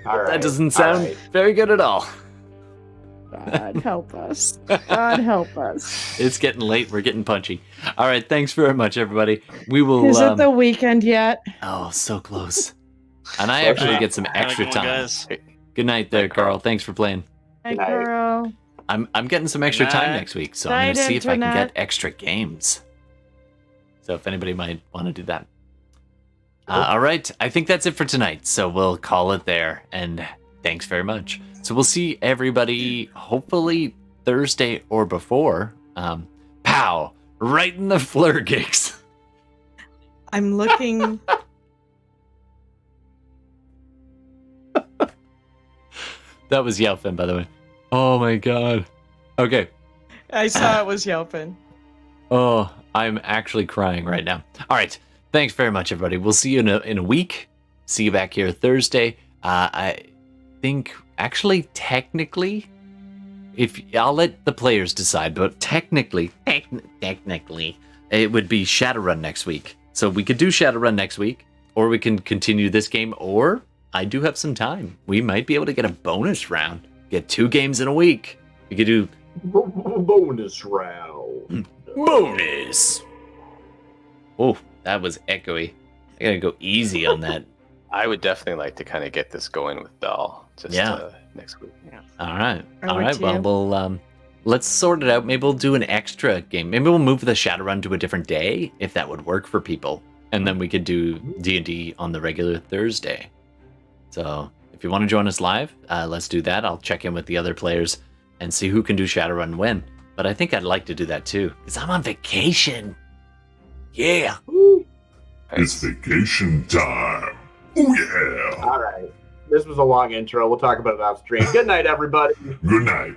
All right. That doesn't sound All right. very good at all. God help us. God help us. It's getting late. We're getting punchy. All right. Thanks very much, everybody. We will. Is it the weekend yet? Oh, so close. And I actually get some extra Have a good one, time. guys. Good night there, Carl. Thanks for playing. Hi, night. girl. I'm getting some extra time Night. next week, so I'm Night, going to see if I can Internet. get extra games. So if anybody might want to do that. All right. I think that's it for tonight. So we'll call it there. And thanks very much. So we'll see everybody hopefully Thursday or before. Pow! Right in the Flergix. I'm looking. That was Yelfin, by the way. Oh my god. Okay. I saw it was yelping. Oh, I'm actually crying right now. All right. Thanks very much, everybody. We'll see you in a week. See you back here Thursday. I think, actually, technically, if I'll let the players decide, but technically, it would be Shadowrun next week. So we could do Shadowrun next week, or we can continue this game, or I do have some time. We might be able to get a bonus round. Get 2 games in a week. We could do bonus round. Bonus. Oh, that was echoey. I gotta go easy on that. I would definitely like to kind of get this going with Belle next week. Yeah. All right. I All would right. too. Well, we'll let's sort it out. Maybe we'll do an extra game. Maybe we'll move the Shadowrun to a different day if that would work for people, and then we could do D&D on the regular Thursday. So if you want to join us live, let's do that. I'll check in with the other players and see who can do Shadowrun when. But I think I'd like to do that too, because I'm on vacation. Yeah. It's vacation time. Oh yeah. All right. This was a long intro. We'll talk about it off stream. Good night, everybody. Good night.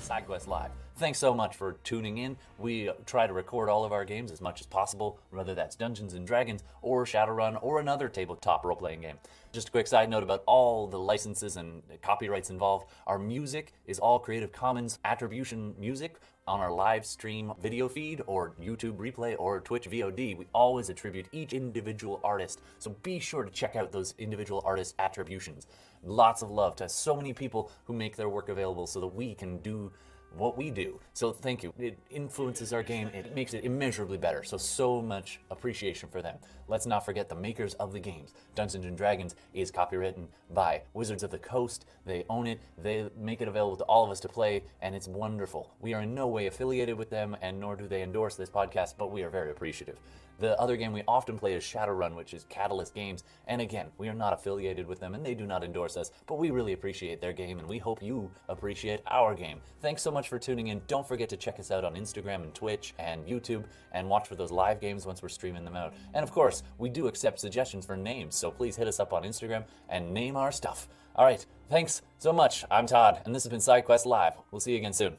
SideQuest Live. Thanks so much for tuning in. We try to record all of our games as much as possible, whether that's Dungeons & Dragons or Shadowrun or another tabletop role-playing game. Just a quick side note about all the licenses and copyrights involved. Our music is all Creative Commons attribution music on our live stream video feed or YouTube replay or Twitch VOD. We always attribute each individual artist, so be sure to check out those individual artist attributions. Lots of love to so many people who make their work available so that we can do what we do. So thank you. It influences our game. It makes it immeasurably better. So much appreciation for them. Let's not forget the makers of the games. Dungeons & Dragons is copywritten by Wizards of the Coast. They own it. They make it available to all of us to play, and it's wonderful. We are in no way affiliated with them, and nor do they endorse this podcast, but we are very appreciative. The other game we often play is Shadowrun, which is Catalyst Games, and again, we are not affiliated with them, and they do not endorse us, but we really appreciate their game, and we hope you appreciate our game. Thanks so much for tuning in. Don't forget to check us out on Instagram and Twitch and YouTube, and watch for those live games once we're streaming them out. And of course, we do accept suggestions for names, so please hit us up on Instagram and name our stuff. All right, thanks so much. I'm Todd, and this has been SideQuest Live. We'll see you again soon.